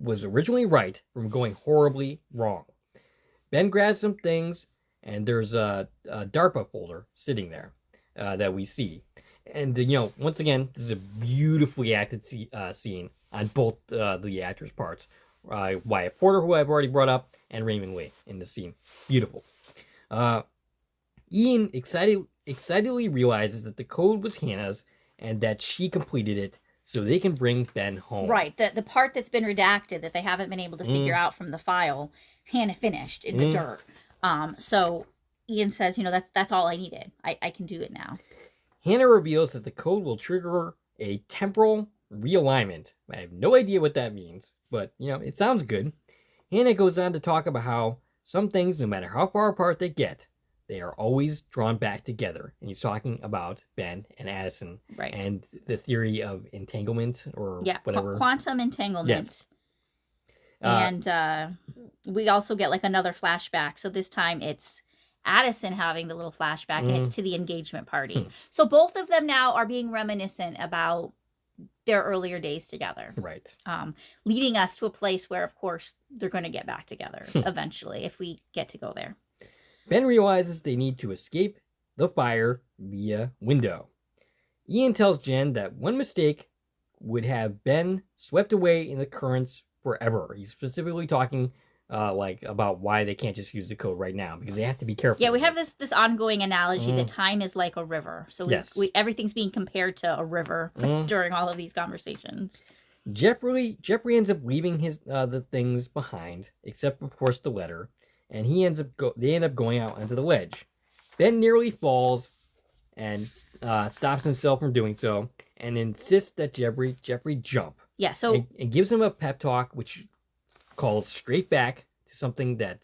was originally right from going horribly wrong. Ben grabs some things, and there's a DARPA folder sitting there that we see. And, once again, this is a beautifully acted scene on both the actors' parts. Wyatt Porter, who I've already brought up, and Raymond Lee in the scene. Beautiful. Ian excitedly realizes that the code was Hannah's and that she completed it so they can bring Ben home. Right. The part that's been redacted that they haven't been able to figure out from the file, Hannah finished in the dirt. So Ian says, that's all I needed. I can do it now. Hannah reveals that the code will trigger a temporal realignment. I have no idea what that means, but, it sounds good. Hannah goes on to talk about how some things, no matter how far apart they get, they are always drawn back together. And he's talking about Ben and Addison. Right. And the theory of entanglement or whatever. Quantum entanglement. Yes. And we also get like another flashback. So this time it's Addison having the little flashback, and it's to the engagement party. So both of them now are being reminiscent about their earlier days together. Right. Leading us to a place where, of course, they're going to get back together eventually if we get to go there. Ben realizes they need to escape the fire via window. Ian tells Jen that one mistake would have Ben swept away in the currents forever. He's specifically talking about why they can't just use the code right now, because they have to be careful. Yeah, we have this ongoing analogy that time is like a river. So everything's being compared to a river during all of these conversations. Jeffrey ends up leaving his the things behind, except of course the letter, and they end up going out onto the ledge. Ben nearly falls and stops himself from doing so, and insists that Jeffrey jump. Yeah, so and gives him a pep talk, which calls straight back to something that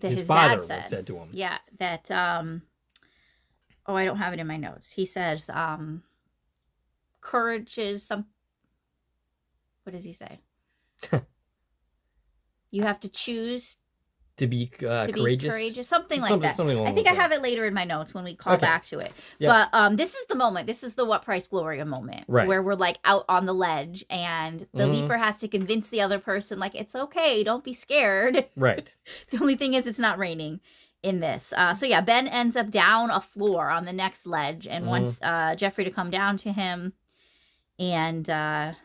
his father had said to him. Yeah, that I don't have it in my notes. He says courage is some. What does he say? You have to choose to be courageous. Something like that. I think I have it later in my notes when we call back to it. Yep. But this is the moment. This is the What Price Gloria moment, right, where we're like out on the ledge and the leaper has to convince the other person, like, it's okay, don't be scared. Right. The only thing is it's not raining in this. So yeah, Ben ends up down a floor on the next ledge and wants Jeffrey to come down to him, and it's a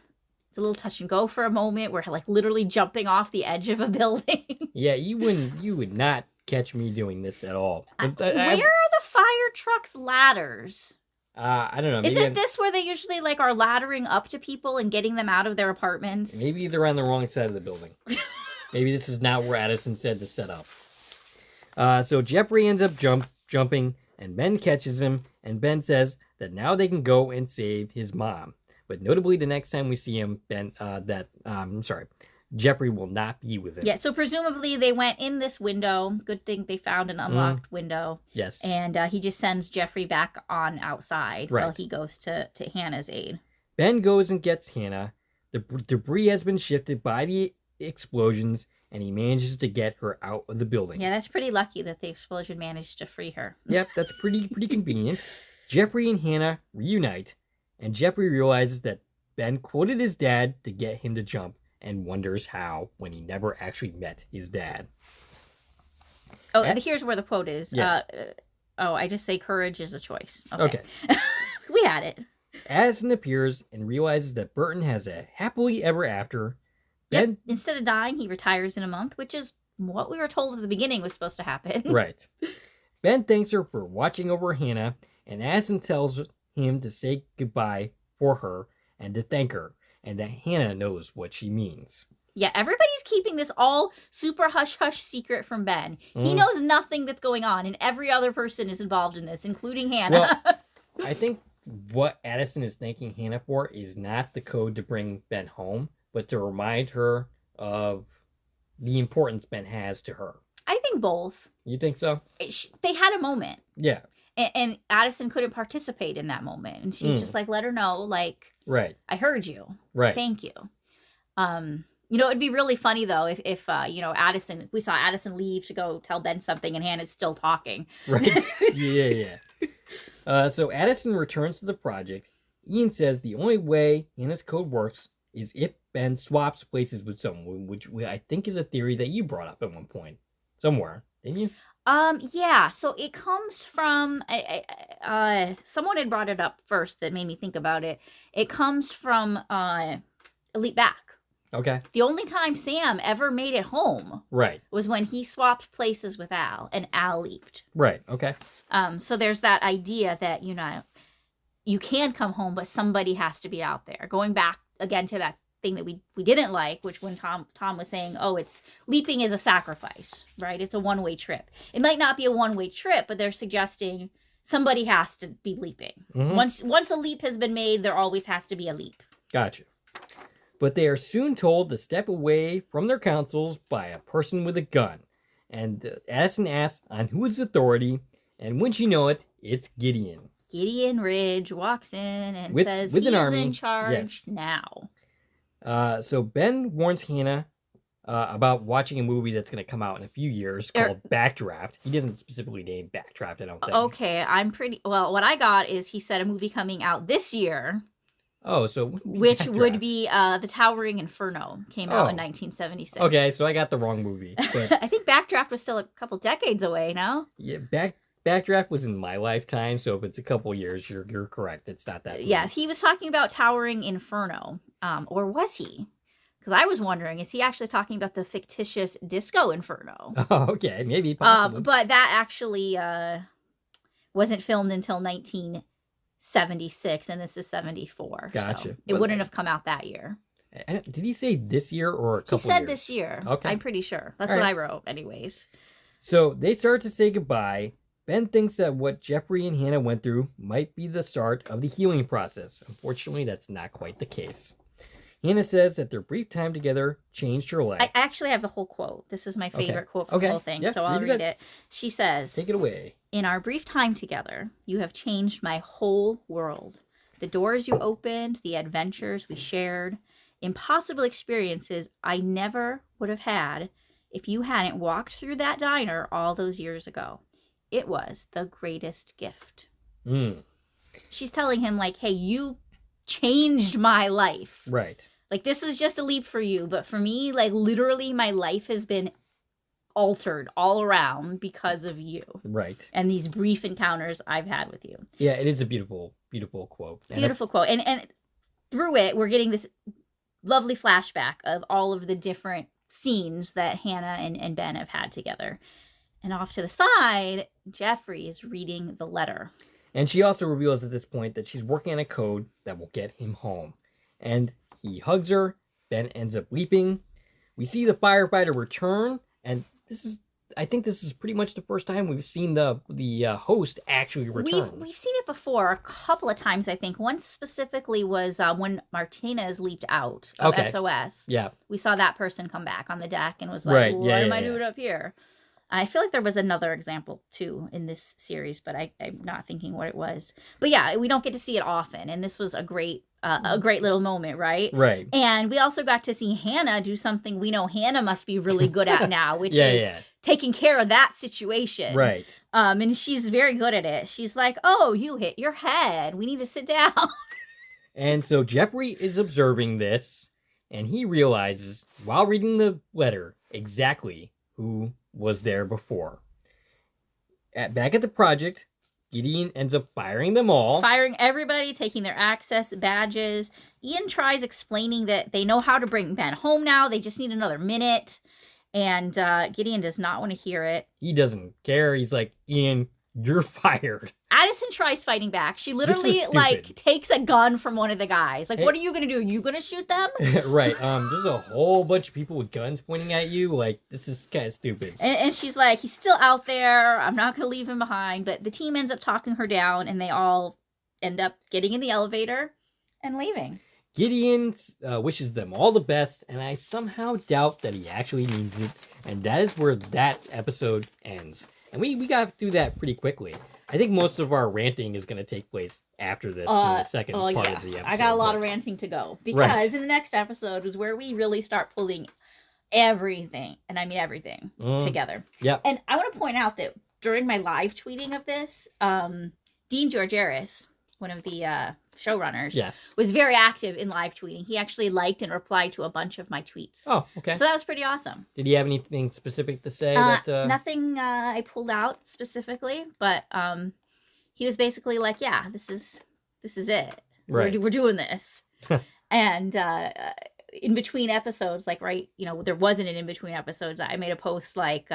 little touch and go for a moment. We're like literally jumping off the edge of a building. Yeah, you would not catch me doing this at all. Where are the fire truck's ladders? I don't know. Isn't this where they usually are laddering up to people and getting them out of their apartments? Maybe they're on the wrong side of the building. Maybe this is not where Addison said to set up. So Jeffrey ends up jumping, and Ben catches him, and Ben says that now they can go and save his mom. But notably, the next time we see him, Jeffrey will not be with him. Yeah, so presumably they went in this window. Good thing they found an unlocked window. Yes. And he just sends Jeffrey back on outside while he goes to Hannah's aid. Ben goes and gets Hannah. The debris has been shifted by the explosions, and he manages to get her out of the building. Yeah, that's pretty lucky that the explosion managed to free her. Yep, that's pretty convenient. Jeffrey and Hannah reunite, and Jeffrey realizes that Ben quoted his dad to get him to jump, and wonders how when he never actually met his dad. Oh, and here's where the quote is. Yeah. I just say courage is a choice. Okay. We had it. Addison appears and realizes that Burton has a happily ever after. Ben, instead of dying, he retires in a month, which is what we were told at the beginning was supposed to happen. Right. Ben thanks her for watching over Hannah, and Addison tells him to say goodbye for her and to thank her, and that Hannah knows what she means. Yeah, everybody's keeping this all super hush-hush secret from Ben. He knows nothing that's going on, and every other person is involved in this, including Hannah. Well, I think what Addison is thanking Hannah for is not the code to bring Ben home, but to remind her of the importance Ben has to her. I think both. You think so? They had a moment. Yeah. And Addison couldn't participate in that moment. And she's just like, let her know, like, right. I heard you. Right. Thank you. You know, it'd be really funny, though, if you know, we saw Addison leave to go tell Ben something and Hannah's still talking. Right. Yeah. So Addison returns to the project. Ian says the only way Hannah's code works is if Ben swaps places with someone, which I think is a theory that you brought up at one point. Somewhere, didn't you? Yeah, so it comes from, someone had brought it up first that made me think about it. It comes from, Elite Back. Okay. The only time Sam ever made it home was when he swapped places with Al, and Al leaped. Right, okay. So there's that idea that, you know, you can come home, but somebody has to be out there. Going back again to that thing that we didn't like, which when Tom was saying, oh, it's leaping is a sacrifice, right? It's a one-way trip. It might not be a one-way trip, but they're suggesting somebody has to be leaping. Mm-hmm. Once a leap has been made, there always has to be a leap. Gotcha. But they are soon told to step away from their councils by a person with a gun. And Addison asks on whose authority, and when you know it, it's Gideon. Gideon Ridge walks in and says he's in charge now. So Ben warns Hannah about watching a movie that's going to come out in a few years called Backdraft. He doesn't specifically name Backdraft, I don't think. Okay, what I got is he said a movie coming out this year. Oh, so which would be The Towering Inferno, came out in 1976. Okay, so I got the wrong movie. But I think Backdraft was still a couple decades away, no? Yeah, Backdraft was in my lifetime, so if it's a couple years, you're correct. It's not that movie. Yes, he was talking about Towering Inferno. Or was he? Because I was wondering, is he actually talking about the fictitious Disco Inferno? Oh, okay, maybe, possibly. But that actually wasn't filmed until 1976, and this is 74. Gotcha. So it wouldn't have come out that year. Did he say this year or a couple years? He said this year. Okay. I'm pretty sure. That's what I wrote, anyways. So they start to say goodbye. Ben thinks that what Jeffrey and Hannah went through might be the start of the healing process. Unfortunately, that's not quite the case. Hannah says that their brief time together changed her life. I actually have the whole quote. This is my favorite quote from the whole thing, so I'll read it. She says, take it away. In our brief time together, you have changed my whole world. The doors you opened, the adventures we shared, impossible experiences I never would have had if you hadn't walked through that diner all those years ago. It was the greatest gift. She's telling him, like, hey, you changed my life. Right. Like, this was just a leap for you, but for me, like, literally my life has been altered all around because of you. Right. And these brief encounters I've had with you. Yeah, it is a beautiful, beautiful quote. Beautiful quote. And through it, we're getting this lovely flashback of all of the different scenes that Hannah and Ben have had together. And off to the side, Jeffrey is reading the letter. And she also reveals at this point that she's working on a code that will get him home. And he hugs her. Ben ends up leaping. We see the firefighter return. And I think this is pretty much the first time we've seen the host actually return. We've seen it before a couple of times, I think. One specifically was when Martinez leaped out of SOS. Yeah. We saw that person come back on the deck and was like, what am I doing up here? I feel like there was another example, too, in this series, but I'm not thinking what it was. But yeah, we don't get to see it often, and this was a great little moment, right? Right. And we also got to see Hannah do something we know Hannah must be really good at now, which is taking care of that situation. Right. And she's very good at it. She's like, oh, you hit your head. We need to sit down. And so Jeffrey is observing this, and he realizes, while reading the letter, exactly who was there before. Back at the project, Gideon ends up firing them all. Firing everybody, taking their access badges. Ian tries explaining that they know how to bring Ben home now. They just need another minute. And Gideon does not want to hear it. He doesn't care. He's like, Ian, you're fired. Addison tries fighting back. She literally, stupid. like, takes a gun from one of the guys. Like, what are you going to do? Are you going to shoot them? Right. There's a whole bunch of people with guns pointing at you. Like, this is kind of stupid. And she's like, he's still out there. I'm not going to leave him behind. But the team ends up talking her down, and they all end up getting in the elevator and leaving. Gideon wishes them all the best, and I somehow doubt that he actually means it. And that is where that episode ends. And we got through that pretty quickly. I think most of our ranting is going to take place after this in the second part of the episode. I got a lot of ranting to go. Because in the next episode is where we really start pulling everything, and I mean everything, together. Yep. And I want to point out that during my live tweeting of this, Dean Georgeris, one of the showrunners, was very active in live tweeting. He actually liked and replied to a bunch of my tweets. Oh, okay. So that was pretty awesome. Did he have anything specific to say? Nothing I pulled out specifically, but he was basically like, "Yeah, this is it. Right. We're doing this." And in between episodes, like there wasn't an in between episodes. I made a post like,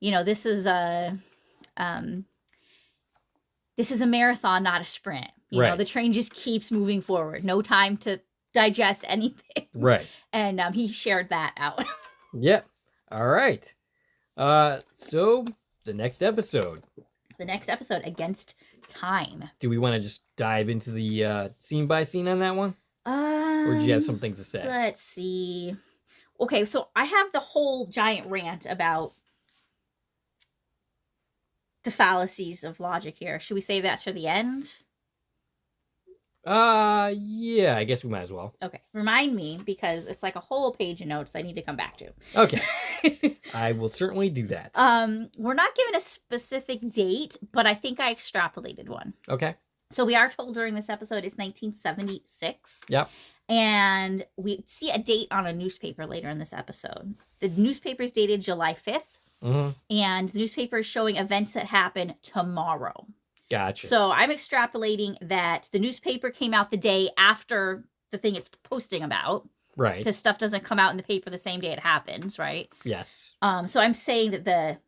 this is a marathon, not a sprint. You know, the train just keeps moving forward. No time to digest anything. Right. And he shared that out. Yep. All right. So the next episode. Against Time. Do we want to just dive into the scene by scene on that one? Or do you have some things to say? Let's see. Okay, so I have the whole giant rant about the fallacies of logic here. Should we save that for the end? Yeah, I guess we might as well. Okay, remind me, because it's like a whole page of notes I need to come back to. Okay. I will certainly do that. We're not given a specific date, but I think I extrapolated one. Okay. So we are told during this episode it's 1976. Yep. And we see a date on a newspaper later in this episode. The newspaper is dated July 5th. Mm-hmm. And the newspaper is showing events that happen tomorrow. Gotcha. So I'm extrapolating that the newspaper came out the day after the thing it's posting about. Right. Because stuff doesn't come out in the paper the same day it happens, right? Yes. So I'm saying that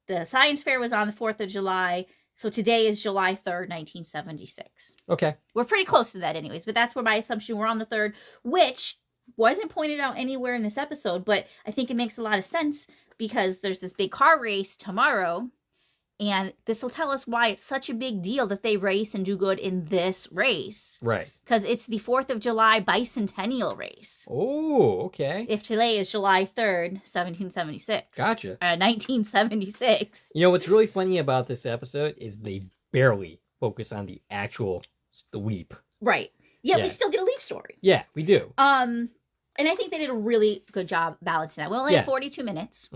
the science fair was on the 4th of July. So today is July 3rd, 1976. Okay. We're pretty close to that anyways, but that's where my assumption we're on the 3rd, which wasn't pointed out anywhere in this episode, but I think it makes a lot of sense because there's this big car race tomorrow, and this will tell us why it's such a big deal that they race and do good in this race. Right. Because it's the 4th of July bicentennial race. Oh, okay. If today is July 3rd, 1776. Gotcha. 1976. You know, what's really funny about this episode is they barely focus on the leap. Right. Yeah, we still get a leap story. Yeah, we do. And I think they did a really good job balancing that. We only had 42 minutes.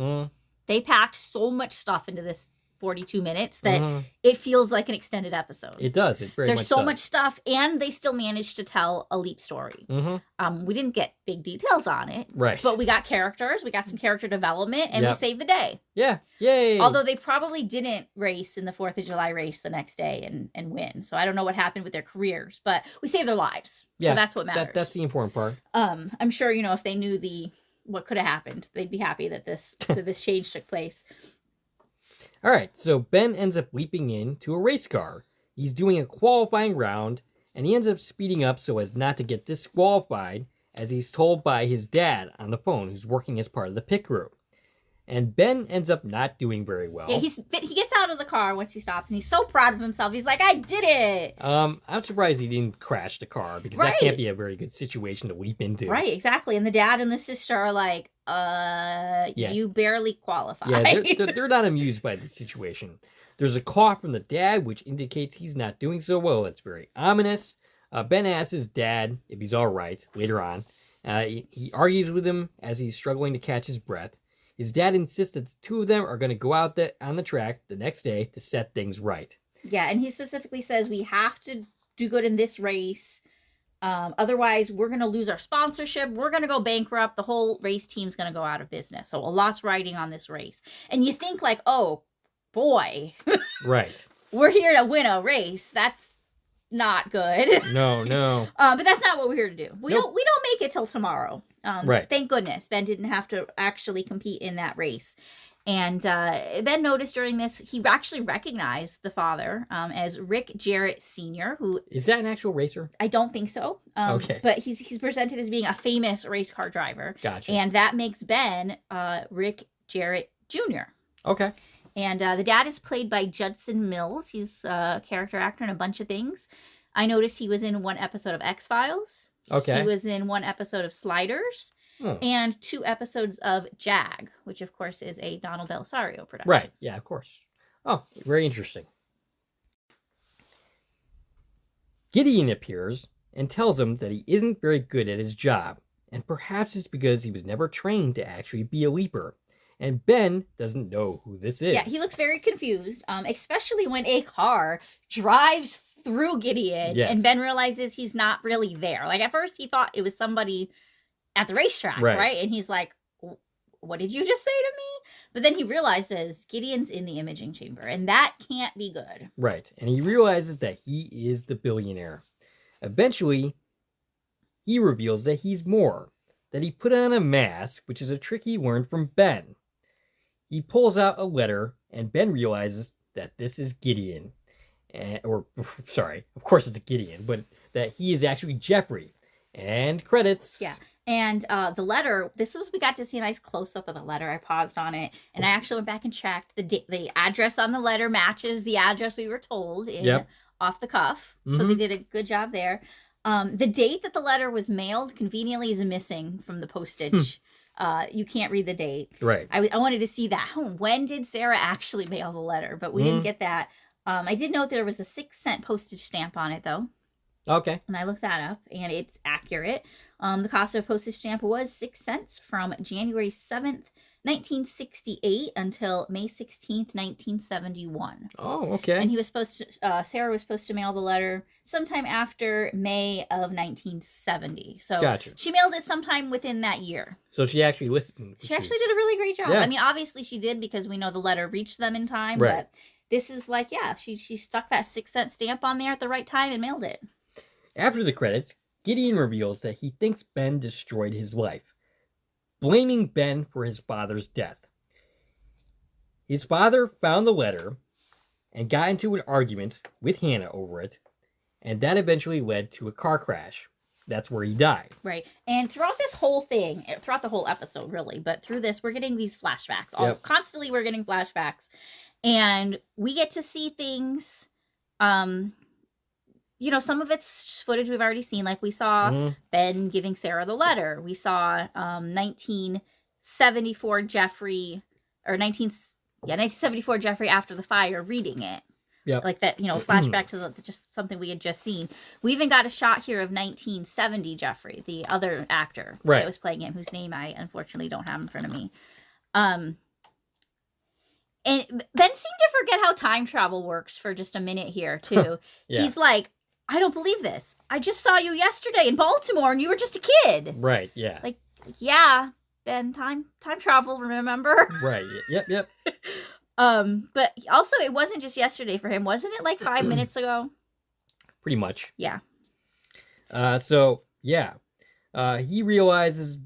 They packed so much stuff into this 42 minutes that it feels like an extended episode. It does. It very much does. There's so much stuff, and they still managed to tell a leap story. We didn't get big details on it. Right. But we got characters. We got some character development, and we saved the day. Yeah. Yay. Although they probably didn't race in the 4th of July race the next day and win. So I don't know what happened with their careers, but we saved their lives. Yeah. So that's what matters. That's the important part. I'm sure, if they knew what could have happened, they'd be happy that this change took place. All right, so Ben ends up leaping into a race car. He's doing a qualifying round, and he ends up speeding up so as not to get disqualified, as he's told by his dad on the phone, who's working as part of the pit crew. And Ben ends up not doing very well. Yeah, he gets out of the car once he stops, and he's so proud of himself. He's like, I did it! I'm surprised he didn't crash the car, because that can't be a very good situation to leap into. Right, exactly. And the dad and the sister are like, you barely qualify. Yeah, they're not amused by the situation. There's a cough from the dad, which indicates he's not doing so well. It's very ominous. Ben asks his dad if he's all right later on. He argues with him as he's struggling to catch his breath. His dad insists that the two of them are going to go out on the track the next day to set things right. Yeah, and he specifically says we have to do good in this race. Otherwise, we're going to lose our sponsorship. We're going to go bankrupt. The whole race team's going to go out of business. So a lot's riding on this race. And you think like, oh, boy. Right. We're here to win a race. That's not good. No. But that's not what we're here to do. We don't make it till tomorrow. Right. Thank goodness Ben didn't have to actually compete in that race. And Ben noticed during this, he actually recognized the father as Rick Jarrett Sr., who... Is that an actual racer? I don't think so. Okay. But he's presented as being a famous race car driver. Gotcha. And that makes Ben Rick Jarrett Jr. Okay. And the dad is played by Judson Mills. He's a character actor in a bunch of things. I noticed he was in one episode of X-Files. Okay. He was in one episode of Sliders. And 2 episodes of Jag, which of course is a Donald Belisario production. Right, yeah, of course. Oh, very interesting. Gideon appears and tells him that he isn't very good at his job, and perhaps it's because he was never trained to actually be a leaper. And Ben doesn't know who this is. Yeah, he looks very confused, especially when a car drives through Gideon, yes. and Ben realizes he's not really there. Like, at first he thought it was somebody at the racetrack, right? And he's like, what did you just say to me? But then he realizes Gideon's in the imaging chamber, and that can't be good. Right, and he realizes that he is the billionaire. Eventually, he reveals that he's more, that he put on a mask, which is a trick he learned from Ben. He pulls out a letter, and Ben realizes that this is Gideon. Sorry, of course it's a Gideon, but that he is actually Jeffrey. And credits. Yeah. And the letter, we got to see a nice close-up of the letter. I paused on it, and I actually went back and checked. The address on the letter matches the address we were told off the cuff. Mm-hmm. So they did a good job there. The date that the letter was mailed conveniently is missing from the postage. You can't read the date. Right. I wanted to see that. When did Sarah actually mail the letter? But we didn't get that. I did note there was a 6-cent postage stamp on it, though. Okay. And I looked that up, and it's accurate. The cost of a postage stamp was 6 cents from January 7th, 1968 until May 16th, 1971. Oh, okay. And Sarah was supposed to mail the letter sometime after May of 1970. So gotcha. She mailed it sometime within that year. So she actually listened. She actually did a really great job. Yeah. I mean, obviously she did because we know the letter reached them in time. Right. But this is like, she stuck that 6-cent stamp on there at the right time and mailed it. After the credits, Gideon reveals that he thinks Ben destroyed his life, blaming Ben for his father's death. His father found the letter and got into an argument with Hannah over it, and that eventually led to a car crash. That's where he died. Right. And throughout this whole thing, throughout the whole episode, really, but through this, we're getting these flashbacks. Constantly we're getting flashbacks. And we get to see things... some of it's footage we've already seen. Like we saw Ben giving Sarah the letter. We saw 1974 Jeffrey, 1974 Jeffrey after the fire reading it. Yeah. Like that, flashback to just something we had just seen. We even got a shot here of 1970 Jeffrey, the other actor that was playing him, whose name I unfortunately don't have in front of me. And Ben seemed to forget how time travel works for just a minute here, too. He's like, I don't believe this. I just saw you yesterday in Baltimore and you were just a kid. Right, yeah. Like, yeah, Ben, time travel, remember? Right, yep. But also it wasn't just yesterday for him. Wasn't it like 5 minutes ago? Pretty much. Yeah. He realized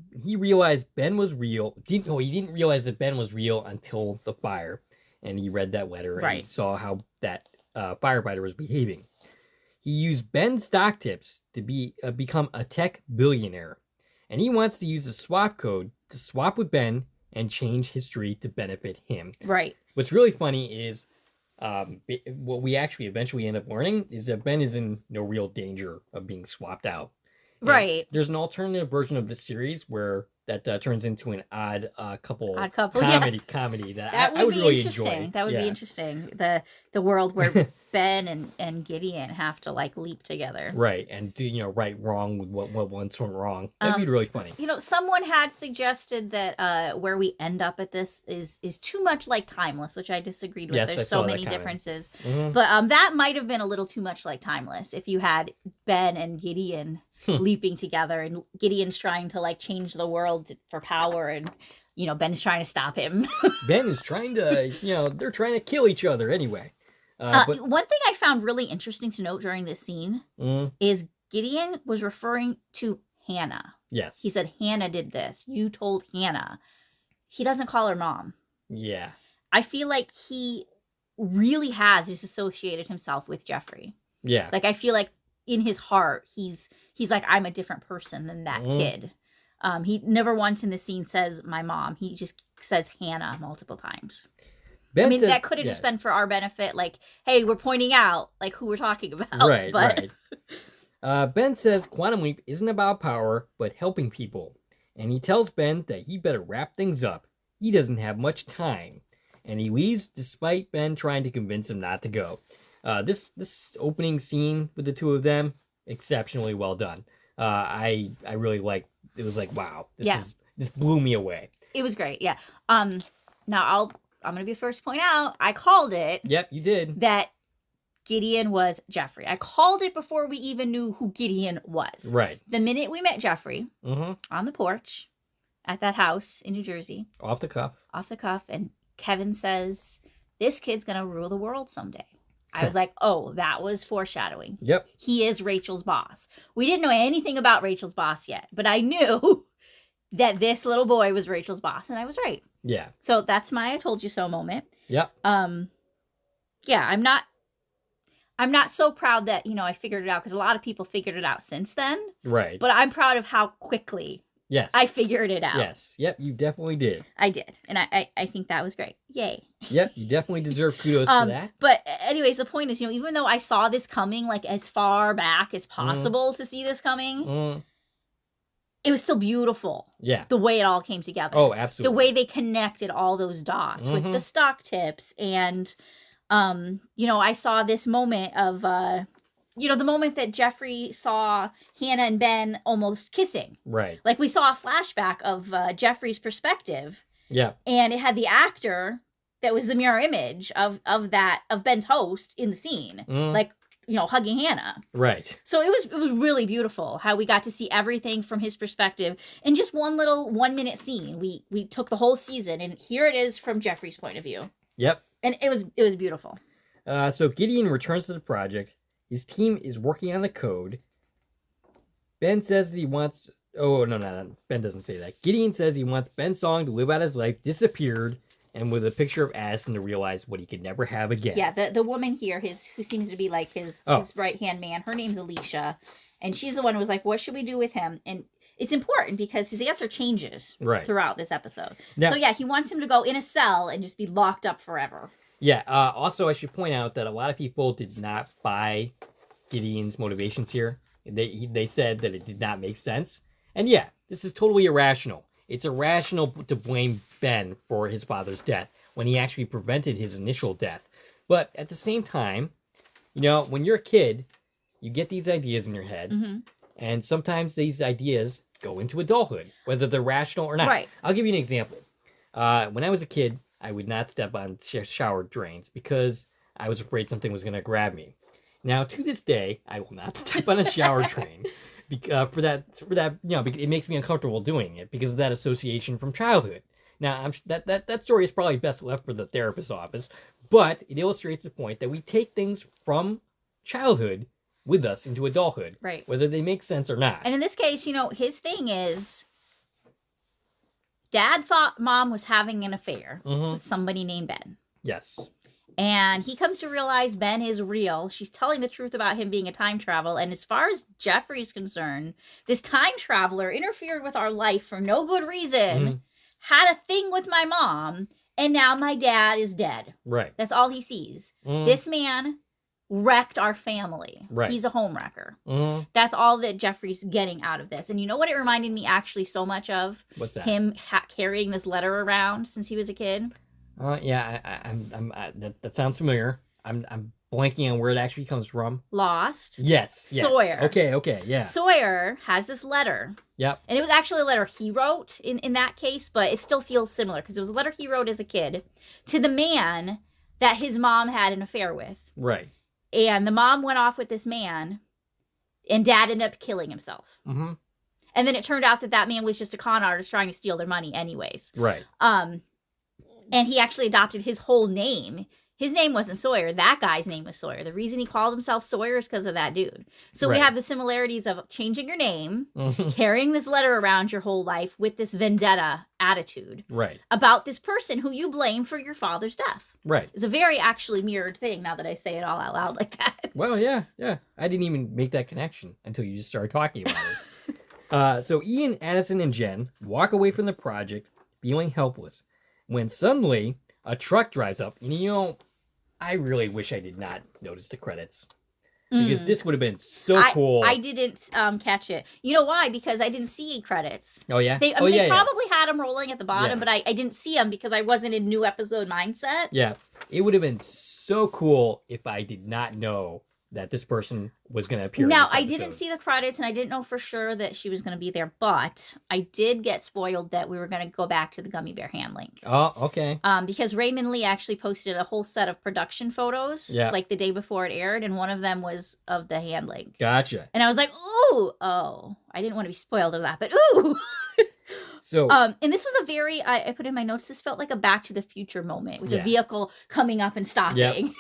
Ben was real. He didn't realize that Ben was real until the fire. And he read that letter and he saw how that firefighter was behaving. He used Ben's stock tips to become a tech billionaire. And he wants to use the swap code to swap with Ben and change history to benefit him. Right. What's really funny is what we actually eventually end up learning is that Ben is in no real danger of being swapped out. And there's an alternative version of this series where that turns into an odd couple comedy that I would really enjoy. That would be interesting. The world where Ben and Gideon have to like leap together. Right, and do right wrong with what once went wrong. That'd be really funny. Someone had suggested that where we end up at this is too much like Timeless, which I disagreed with. Yes, there's so many differences. Mm-hmm. But that might have been a little too much like Timeless if you had Ben and Gideon leaping together and Gideon's trying to like change the world for power and Ben's trying to stop him. Ben is trying to they're trying to kill each other anyway. But one thing I found really interesting to note during this scene is Gideon was referring to Hannah. Yes. He said Hannah did this. You told Hannah. He doesn't call her mom. Yeah. I feel like he really has disassociated himself with Jeffrey. Yeah. Like, I feel like in his heart, he's like, I'm a different person than that kid. He never once in the scene says my mom. He just says Hannah multiple times. Ben I mean, said, that could have just been for our benefit. Like, hey, we're pointing out like who we're talking about. Right, but... right. Ben says Quantum Leap isn't about power, but helping people. And he tells Ben that he better wrap things up. He doesn't have much time. And he leaves despite Ben trying to convince him not to go. This opening scene with the two of them, exceptionally well done. I really like. It was like, wow, this blew me away. It was great, yeah. Now I'm gonna be the first to point out I called it. Yep, you did. That Gideon was Jeffrey. I called it before we even knew who Gideon was. Right. The minute we met Jeffrey on the porch at that house in New Jersey, off the cuff, and Kevin says, "This kid's gonna rule the world someday." I was like, oh, that was foreshadowing. Yep. He is Rachel's boss. We didn't know anything about Rachel's boss yet, but I knew that this little boy was Rachel's boss, and I was right. Yeah. So that's my I told you so moment. Yep. Yeah, I'm not so proud that, I figured it out, because a lot of people figured it out since then. Right. But I'm proud of how quickly I figured it out. Yes. Yep, you definitely did. I did. And I think that was great. Yay. Yep, you definitely deserve kudos for that. But anyways, the point is, even though I saw this coming like as far back as possible to see this coming, it was still beautiful. Yeah. The way it all came together. Oh, absolutely. The way they connected all those dots with the stock tips. And, I saw this moment of, the moment that Jeffrey saw Hannah and Ben almost kissing. Right. Like, we saw a flashback of Jeffrey's perspective. Yeah. And it had the actor that was the mirror image of Ben's host in the scene. Like, hugging Hannah. Right. So it was really beautiful how we got to see everything from his perspective in just one little 1 minute scene. We took the whole season, and here it is from Jeffrey's point of view. Yep. And it was beautiful. So Gideon returns to the project. His team is working on the code. Ben says that he wants... Oh, no. Ben doesn't say that. Gideon says he wants Ben's song to live out his life disappeared, and with a picture of Addison to realize what he could never have again. Yeah, the woman here, who seems to be like his right-hand man, her name's Alicia, and she's the one who was like, what should we do with him? And it's important because his answer changes throughout this episode. Now, so yeah, he wants him to go in a cell and just be locked up forever. Yeah, also I should point out that a lot of people did not buy Gideon's motivations here. They said that it did not make sense. And yeah, this is totally irrational. It's irrational to blame Ben for his father's death when he actually prevented his initial death. But at the same time, when you're a kid, you get these ideas in your head, and sometimes these ideas go into adulthood, whether they're rational or not. Right. I'll give you an example. When I was a kid, I would not step on shower drains because I was afraid something was going to grab me. Now, to this day, I will not step on a shower drain for that. It makes me uncomfortable doing it because of that association from childhood. Now, that story is probably best left for the therapist's office, but it illustrates the point that we take things from childhood with us into adulthood, right? Whether they make sense or not. And in this case, his thing is, Dad thought Mom was having an affair with somebody named Ben. Yes. And he comes to realize Ben is real. She's telling the truth about him being a time traveler. And as far as Jeffrey's concerned, this time traveler interfered with our life for no good reason, had a thing with my mom, and now my dad is dead. Right. That's all he sees. This man wrecked our family. Right. He's a home wrecker. That's all that Jeffrey's getting out of this. And you know what it reminded me actually so much of? What's that? Him carrying this letter around since he was a kid. Yeah, that sounds familiar. I'm blanking on where it actually comes from. Lost. Yes. Sawyer. Okay, yeah. Sawyer has this letter. Yep. And it was actually a letter he wrote in that case, but it still feels similar because it was a letter he wrote as a kid to the man that his mom had an affair with. Right. And the mom went off with this man, and Dad ended up killing himself. And then it turned out that man was just a con artist trying to steal their money anyways. Right. And he actually adopted his whole name. his name wasn't Sawyer. That guy's name was Sawyer. The reason he called himself Sawyer is because of that dude. So we have the similarities of changing your name, carrying this letter around your whole life with this vendetta attitude about this person who you blame for your father's death. It's a very actually mirrored thing now that I say it all out loud like that. Well, yeah. I didn't even make that connection until you just started talking about it. So Ian, Addison, and Jen walk away from the project feeling helpless when suddenly a truck drives up. And you know, I really wish I did not notice the credits. Because this would have been so cool. I didn't catch it. You know why? Because I didn't see credits. Oh, yeah? They probably had them rolling at the bottom, but I didn't see them because I wasn't in new episode mindset. Yeah. It would have been so cool if I did not know that this person was going to appear now, in this I episode. didn't see the credits, and I didn't know for sure that she was going to be there, but I did get spoiled that we were going to go back to the gummy bear hand link. Oh, okay. Because Raymond Lee actually posted a whole set of production photos, like the day before it aired, and one of them was of the hand link. Gotcha. And I was like, ooh, I didn't want to be spoiled of that, but ooh. So, and this was a very, I put in my notes, this felt like a Back to the Future moment with the vehicle coming up and stopping. Yep.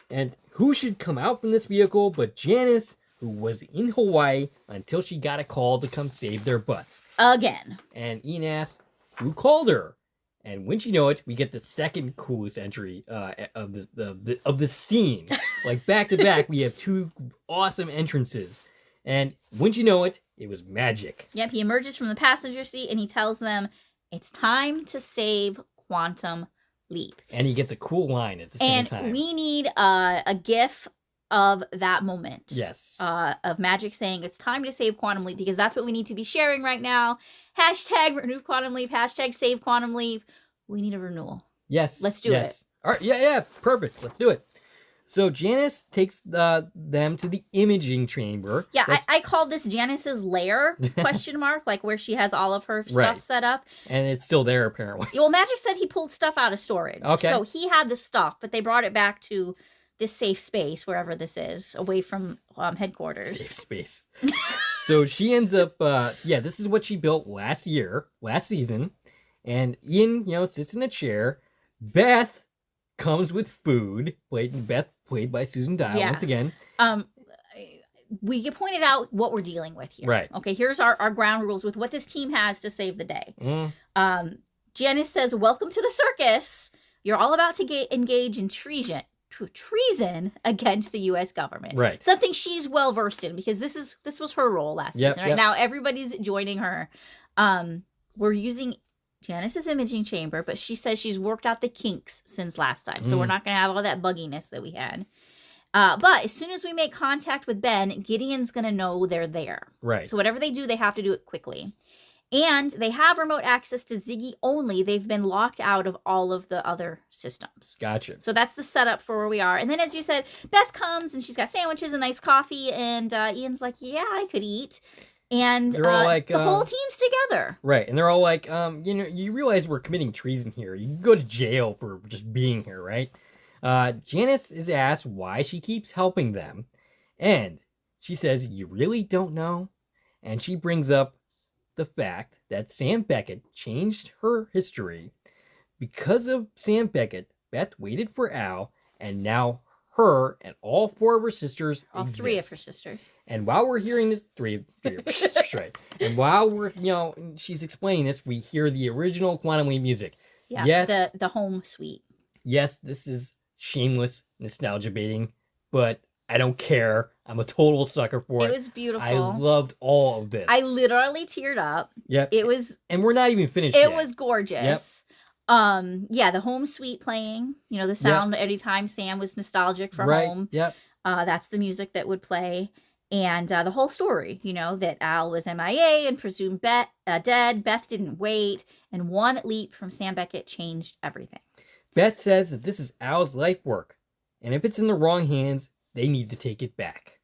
And who should come out from this vehicle but Janice, who was in Hawaii until she got a call to come save their butts. Again. And Ian asks, who called her? And wouldn't you know it, we get the second coolest entry of the scene. Like back to back, we have two awesome entrances. And wouldn't you know it, it was magic. Yep, he emerges from the passenger seat and he tells them, it's time to save Quantum Leap. And he gets a cool line at the same time. And we need a gif of that moment. Yes. Of Magic saying it's time to save Quantum Leap, because that's what we need to be sharing right now. Hashtag renew Quantum Leap. Hashtag save Quantum Leap. We need a renewal. Yes. Let's do it. All right. Yeah. Perfect. Let's do it. So Janice takes them to the imaging chamber. Yeah, I called this Janice's lair, ? Like where she has all of her stuff set up. And it's still there, apparently. Well, Magic said he pulled stuff out of storage. Okay. So he had the stuff, but they brought it back to this safe space, wherever this is, away from headquarters. Safe space. So she ends up, this is what she built last season. And Ian, sits in a chair. Beth comes with food. Beth played by Susan Dial once again. We pointed out what we're dealing with here. Right. Okay, here's our ground rules with what this team has to save the day. Janice says, welcome to the circus. You're all about to engage in treason against the U.S. government. Right. Something she's well versed in, because this was her role last season. Right now, everybody's joining her. We're using Janice's imaging chamber, but she says she's worked out the kinks since last time, so we're not going to have all that bugginess that we had. But as soon as we make contact with Ben, Gideon's going to know they're there. Right. So whatever they do, they have to do it quickly. And they have remote access to Ziggy only. They've been locked out of all of the other systems. Gotcha. So that's the setup for where we are. And then, as you said, Beth comes and she's got sandwiches and nice coffee. And Ian's like, yeah, I could eat. And they're all like, the whole team's together. Right. And they're all like, you realize we're committing treason here. You can go to jail for just being here, right? Janice is asked why she keeps helping them. And she says, you really don't know? And she brings up the fact that Sam Beckett changed her history. Because of Sam Beckett, Beth waited for Al, and now her and all four of her sisters exist. 3 of her sisters. And while we're hearing this, 3 of her sisters, right? And while we're, she's explaining this, we hear the original Quantum Leap music. Yeah, yes, the home suite. Yes, this is shameless nostalgia baiting, but I don't care. I'm a total sucker for it. It was beautiful. I loved all of this. I literally teared up. Yep. It was... And we're not even finished yet. It was gorgeous. Yep. The home suite playing. The sound every time Sam was nostalgic for home. Yep. That's the music that would play. And the whole story, that Al was MIA and presumed dead. Beth didn't wait. And one leap from Sam Beckett changed everything. Beth says that this is Al's life work. And if it's in the wrong hands, they need to take it back.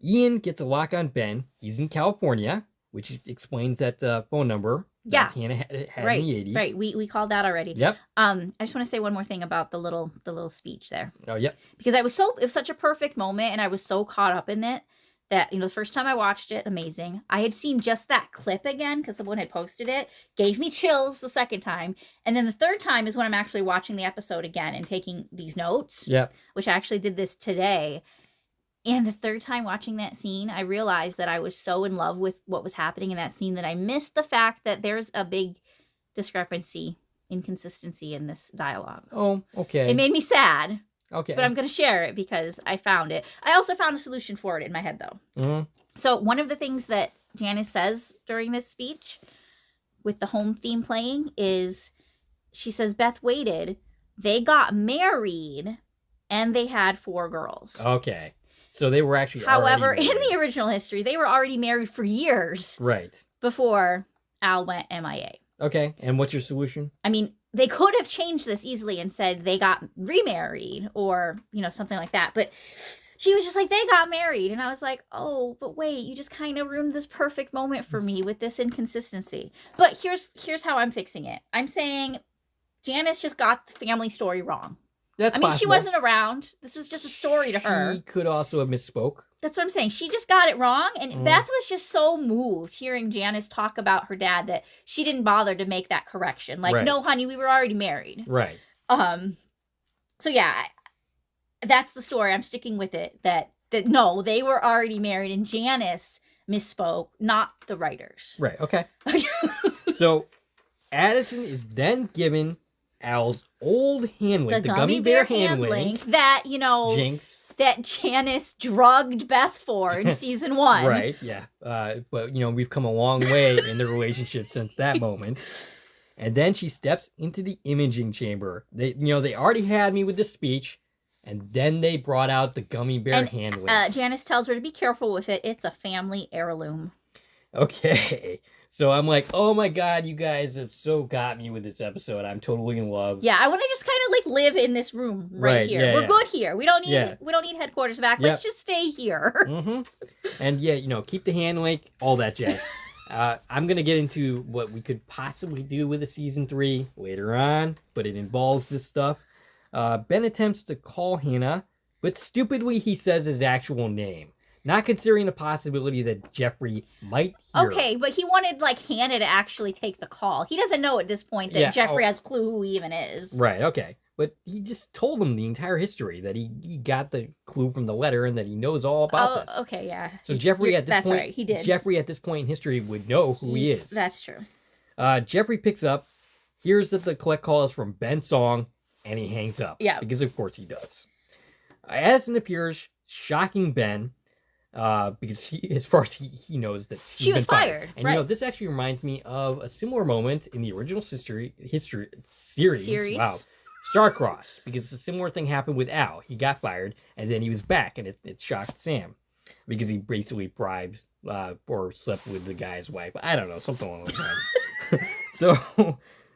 Ian gets a lock on Ben. He's in California, which explains that phone number that Hannah had in the 80s. Right, we called that already. Yep. I just want to say one more thing about the little speech there. Oh, yep. Because it was such a perfect moment, and I was so caught up in it that, the first time I watched it, amazing. I had seen just that clip again because someone had posted it. Gave me chills the second time. And then the third time is when I'm actually watching the episode again and taking these notes. Yeah. Which I actually did this today. And the third time watching that scene, I realized that I was so in love with what was happening in that scene that I missed the fact that there's a big discrepancy, inconsistency in this dialogue. Oh, okay. It made me sad. Okay. But I'm going to share it because I found it. I also found a solution for it in my head, though. Mm-hmm. So one of the things that Janice says during this speech with the home theme playing is, she says, Beth waited. They got married and they had 4 girls. Okay. So they were actually However, already in the original history, they were already married for years. Right. Before Al went MIA. Okay. And what's your solution? I mean, they could have changed this easily and said they got remarried or, something like that. But she was just like, they got married. And I was like, oh, but wait, you just kind of ruined this perfect moment for me with this inconsistency. But here's how I'm fixing it. I'm saying Janice just got the family story wrong. That's possible. She wasn't around. This is just a story to her. She could also have misspoke. That's what I'm saying. She just got it wrong. And Beth was just so moved hearing Janice talk about her dad that she didn't bother to make that correction. Like, no, honey, we were already married. Right. So yeah, that's the story. I'm sticking with it. That no, they were already married and Janice misspoke, not the writers. Right. Okay. So Addison is then given Al's old hand link, the gummy bear hand link that, Jinx. That Janice drugged Beth for in season 1. Right, yeah. But, we've come a long way in the relationship since that moment. And then she steps into the imaging chamber. They already had me with the speech, and then they brought out the gummy bear hand link. Janice tells her to be careful with it. It's a family heirloom. Okay. So I'm like, oh my god, you guys have so got me with this episode. I'm totally in love. Yeah, I want to just kind of live in this room right here. Yeah, We're good here. We don't need headquarters back. Let's just stay here. Mm-hmm. And keep the hand link, all that jazz. I'm gonna get into what we could possibly do with a season 3 later on, but it involves this stuff. Ben attempts to call Hannah, but stupidly he says his actual name. Not considering the possibility that Jeffrey might hear. Okay, but he wanted, Hannah to actually take the call. He doesn't know at this point that Jeffrey has a clue who he even is. Right, okay. But he just told him the entire history, that he got the clue from the letter and that he knows all about this. Okay, yeah. So Jeffrey at this point... That's right, he did. Jeffrey at this point in history would know who he is. That's true. Jeffrey picks up, hears that the collect call is from Ben Song, and he hangs up. Yeah. Because of course he does. Addison appears, shocking Ben... because as far as he knows that she was fired. And this actually reminds me of a similar moment in the original series. Wow. Starcross, because a similar thing happened with Al. He got fired and then he was back, and it shocked Sam because he basically bribed or slept with the guy's wife. I don't know, something along those lines. So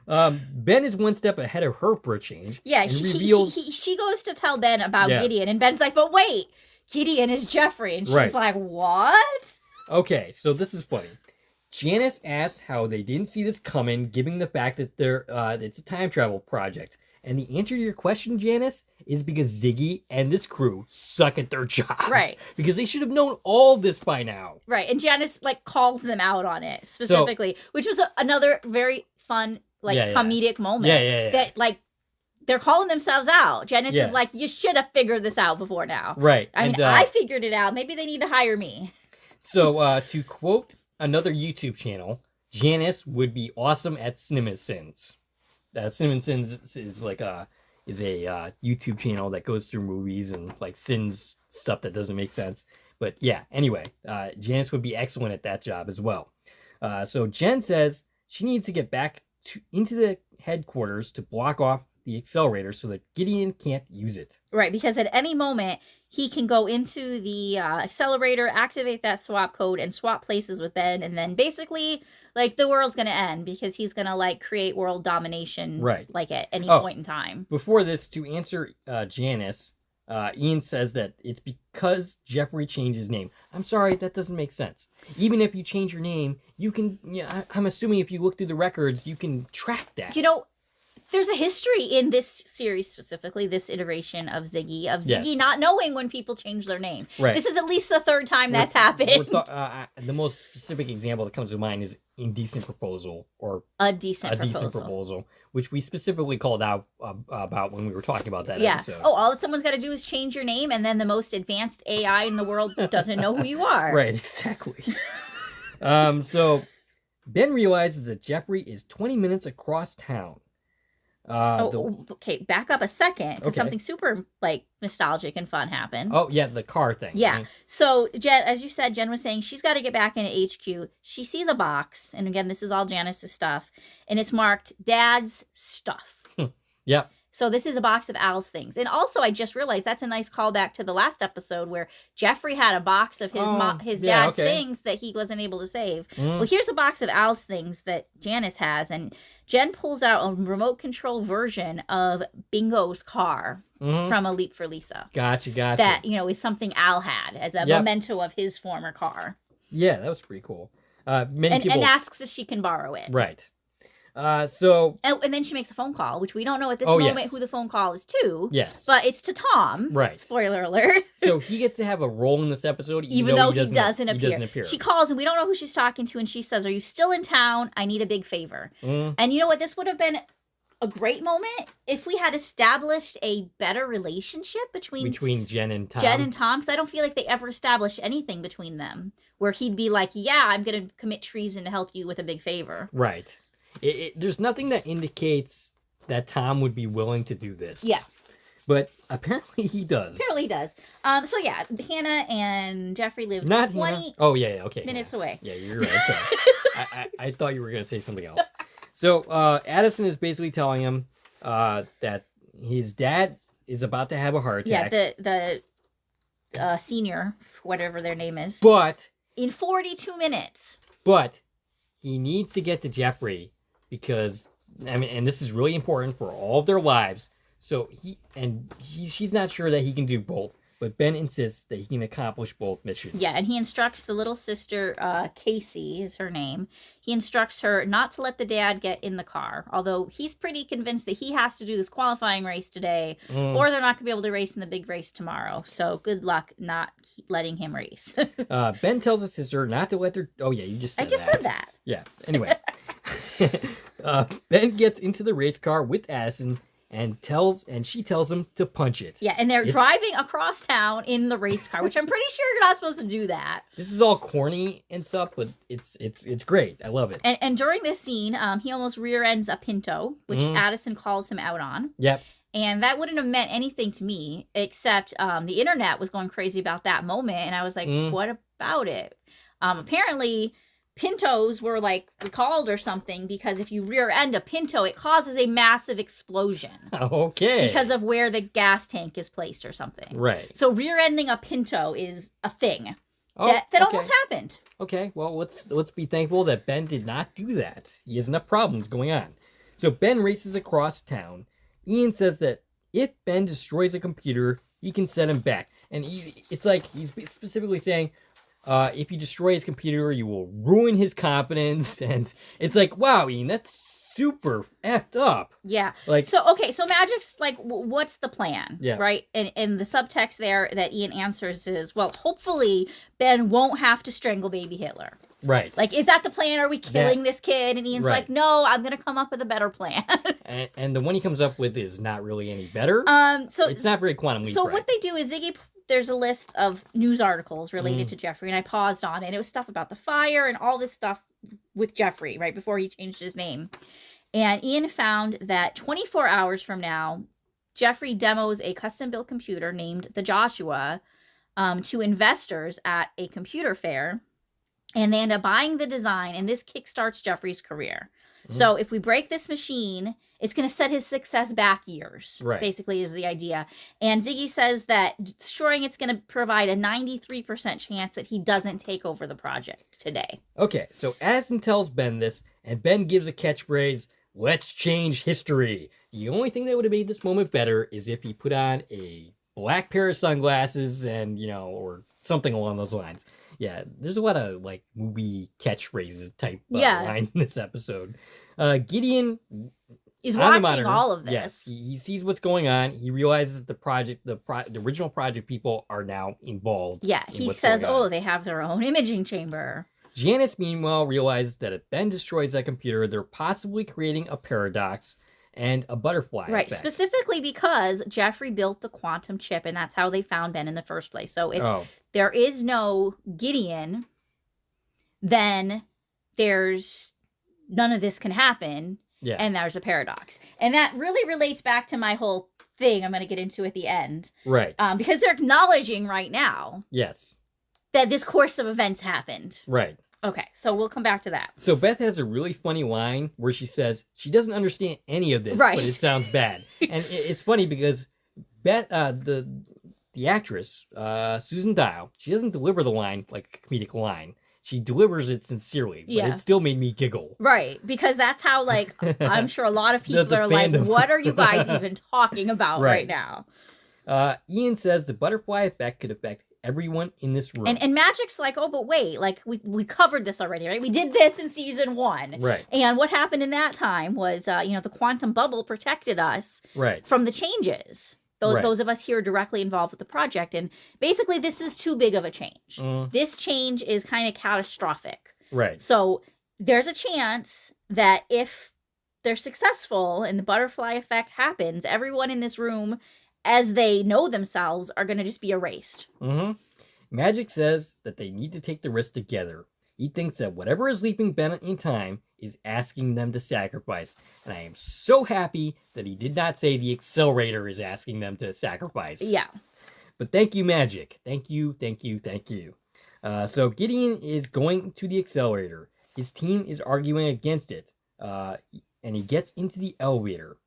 Ben is one step ahead of her for a change. Yeah, she goes to tell Ben about Gideon, and Ben's like, but wait, Gideon is Jeffrey. And she's like, what? Okay, so this is funny. Janice asked how they didn't see this coming, given the fact that it's a time travel project. And the answer to your question, Janice, is because Ziggy and this crew suck at their jobs. Right. Because they should have known all this by now. Right, and Janice, calls them out on it, specifically. Which was another very fun, comedic moment. Yeah. That, they're calling themselves out. Janice is like, you should have figured this out before now. Right. I figured it out. Maybe they need to hire me. So, to quote another YouTube channel, Janice would be awesome at CinemaSins. CinemaSins is a YouTube channel that goes through movies and sins stuff that doesn't make sense. But yeah, anyway, Janice would be excellent at that job as well. So Jen says she needs to get back into the headquarters to block off the accelerator so that Gideon can't use it. Right, because at any moment he can go into the accelerator, activate that swap code, and swap places with Ben, and then basically, the world's going to end because he's going to, create world domination, at any point in time. Before this, to answer Janice, Ian says that it's because Jeffrey changed his name. I'm sorry, that doesn't make sense. Even if you change your name, you can, I'm assuming if you look through the records, you can track that. there's a history in this series, specifically this iteration of Ziggy, Yes. not knowing when people change their name. Right. This is at least the third time that's happened. The most specific example that comes to mind is Indecent Proposal, or A Decent Decent Proposal, which we specifically called out about when we were talking about that episode. Oh, all that someone's got to do is change your name, and then the most advanced AI in the world doesn't know who you are. Right, exactly. So Ben realizes that Jeffrey is 20 minutes across town. Okay, back up a second. Okay. Something super, nostalgic and fun happened. Oh, yeah, the car thing. Yeah. Right? So, Jen, as you said, Jen was saying she's got to get back into HQ. She sees a box, and again, this is all Janice's stuff, and it's marked Dad's Stuff. Yep. So this is a box of Al's things. And also, I just realized that's a nice callback to the last episode where Jeffrey had a box of his dad's things that he wasn't able to save. Well, here's a box of Al's things that Janice has, and Jen pulls out a remote control version of Bingo's car from A Leap for Lisa. Gotcha. That, is something Al had as a memento of his former car. Yeah, that was pretty cool. And asks if she can borrow it. Right. And then she makes a phone call, which we don't know at this moment who the phone call is to. Yes. But it's to Tom. Right. Spoiler alert. So he gets to have a role in this episode, even though he doesn't appear. She calls and we don't know who she's talking to, and she says, "Are you still in town? I need a big favor." And you know what? This would have been a great moment if we had established a better relationship between Jen and Tom. Because I don't feel like they ever established anything between them where he'd be like, "Yeah, I'm going to commit treason to help you with a big favor." Right. There's nothing that indicates that Tom would be willing to do this. Yeah. But apparently he does. So yeah, Hannah and Jeffrey live 20 minutes away. Yeah, you're right. Sorry. I thought you were going to say something else. So Addison is basically telling him that his dad is about to have a heart attack. Yeah, the senior, whatever their name is. But in 42 minutes. But he needs to get to Jeffrey because, and this is really important for all of their lives. So she's not sure that he can do both, but Ben insists that he can accomplish both missions. Yeah, and he instructs the little sister, Casey is her name. He instructs her not to let the dad get in the car, although he's pretty convinced that he has to do this qualifying race today, or they're not going to be able to race in the big race tomorrow. So good luck not letting him race. Ben tells his sister not to let her... Oh, yeah, you just said that. I just said that. Yeah, anyway. Ben gets into the race car with Addison and she tells him to punch it. Yeah, and they're driving across town in the race car, which I'm pretty sure you're not supposed to do that. This is all corny and stuff, but it's great. I love it. And during this scene, he almost rear ends a Pinto, which Addison calls him out on. Yep. And that wouldn't have meant anything to me, except the internet was going crazy about that moment, and I was like, what about it? Apparently, Pintos were recalled or something because if you rear end a Pinto, it causes a massive explosion. Okay. Because of where the gas tank is placed or something. Right. So rear ending a Pinto is a thing that almost happened. Okay. Well, let's be thankful that Ben did not do that. He has enough problems going on. So Ben races across town. Ian says that if Ben destroys a computer, he can set him back. And it's like he's specifically saying, if you destroy his computer, you will ruin his confidence. And it's like, wow, Ian, that's super effed up. Yeah. So Magic's what's the plan? Yeah. Right? And the subtext there that Ian answers is, well, hopefully Ben won't have to strangle baby Hitler. Right. Is that the plan? Are we killing this kid? And Ian's like, no, I'm going to come up with a better plan. and the one he comes up with is not really any better. So it's not very quantum leap. So what they do is there's a list of news articles related to Jeffrey, and I paused on it. And it was stuff about the fire and all this stuff with Jeffrey, right before he changed his name. And Ian found that 24 hours from now, Jeffrey demos a custom-built computer named the Joshua to investors at a computer fair. And they end up buying the design, and this kickstarts Jeffrey's career. So if we break this machine, it's going to set his success back years, basically is the idea. And Ziggy says that destroying it's going to provide a 93% chance that he doesn't take over the project today. Okay, so Addison tells Ben this, and Ben gives a catchphrase, "Let's change history." The only thing that would have made this moment better is if he put on a black pair of sunglasses and, or something along those lines. Yeah, there's a lot of movie catchphrases type lines in this episode. Gideon is on the watching monitor. all of this. Yes, he sees what's going on. He realizes the original project people are now involved. Yeah, he says, oh, they have their own imaging chamber. Janice, meanwhile, realizes that if Ben destroys that computer, they're possibly creating a paradox and a butterfly right, effect. Specifically because Jeffrey built the quantum chip, and that's how they found Ben in the first place. So if there is no Gideon, then there's none of this can happen. Yeah. And there's a paradox. And that really relates back to my whole thing I'm going to get into at the end. Right. Because they're acknowledging right now. Yes. That this course of events happened. Right. Okay, so we'll come back to that. So Beth has a really funny line where she says she doesn't understand any of this, right. but it sounds bad. And it's funny because Beth, the actress, Susan Dial, she doesn't deliver the line like a comedic line. She delivers it sincerely, but it still made me giggle. Right, because that's how, like, I'm sure a lot of people are like, what are you guys even talking about right now? Ian says the butterfly effect could affect everyone in this room. And Magic's like, oh, but wait, like, we covered this already, right? We did this in season 1. Right. And what happened in that time was, the quantum bubble protected us from the changes. Those of us here directly involved with the project. And basically, this is too big of a change. This change is kind of catastrophic. Right. So there's a chance that if they're successful and the butterfly effect happens, everyone in this room, as they know themselves, are going to just be erased. Magic says that they need to take the risk together. He thinks that whatever is leaping Ben in time is asking them to sacrifice. And I am so happy that he did not say the accelerator is asking them to sacrifice. Yeah. But thank you, Magic. Thank you, thank you, thank you. So Gideon is going to the accelerator. His team is arguing against it. And he gets into the elevator.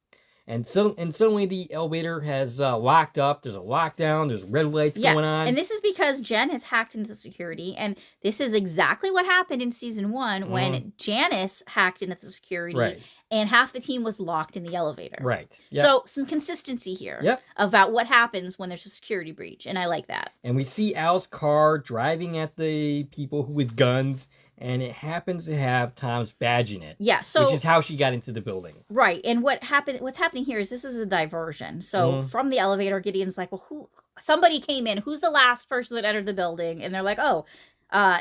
And suddenly the elevator has locked up. There's a lockdown. There's red lights going on. And this is because Jen has hacked into security. And this is exactly what happened in season 1 when Janice hacked into the security. Right. And half the team was locked in the elevator. Right. Yep. So some consistency here about what happens when there's a security breach. And I like that. And we see Al's car driving at the people with guns. And it happens to have Tom's badge in it. Yeah, so which is how she got into the building. Right. And what's happening here is this is a diversion. So from the elevator, Gideon's like, well, somebody came in. Who's the last person that entered the building? And they're like, oh,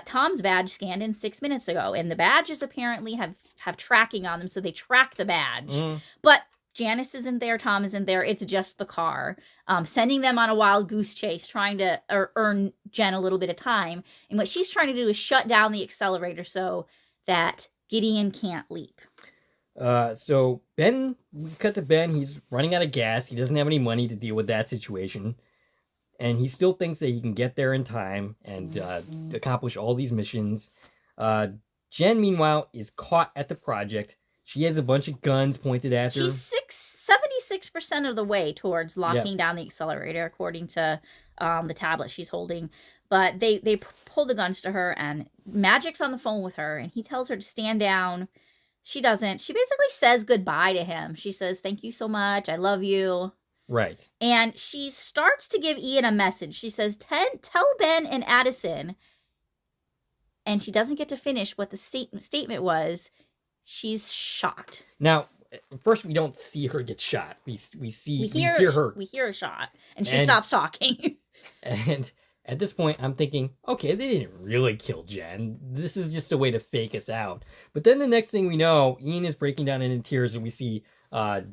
Tom's badge scanned in 6 minutes ago. And the badges apparently have tracking on them, so they track the badge. But Janice isn't there, Tom isn't there, it's just the car. Sending them on a wild goose chase, trying to earn Jen a little bit of time. And what she's trying to do is shut down the accelerator so that Gideon can't leap. So Ben, we cut to Ben, he's running out of gas, he doesn't have any money to deal with that situation. And he still thinks that he can get there in time and accomplish all these missions. Jen, meanwhile, is caught at the project. She has a bunch of guns pointed at her. She's 76% of the way towards locking down the accelerator, according to the tablet she's holding. But they pull the guns to her, and Magic's on the phone with her, and he tells her to stand down. She doesn't. She basically says goodbye to him. She says, thank you so much. I love you. Right. And she starts to give Ian a message. She says, tell Ben and Addison. And she doesn't get to finish what the statement was. She's shot. Now, first we don't see her get shot. We hear her. We hear a shot, and she stops talking. And at this point, I'm thinking, okay, they didn't really kill Jen. This is just a way to fake us out. But then the next thing we know, Ian is breaking down in tears, and we see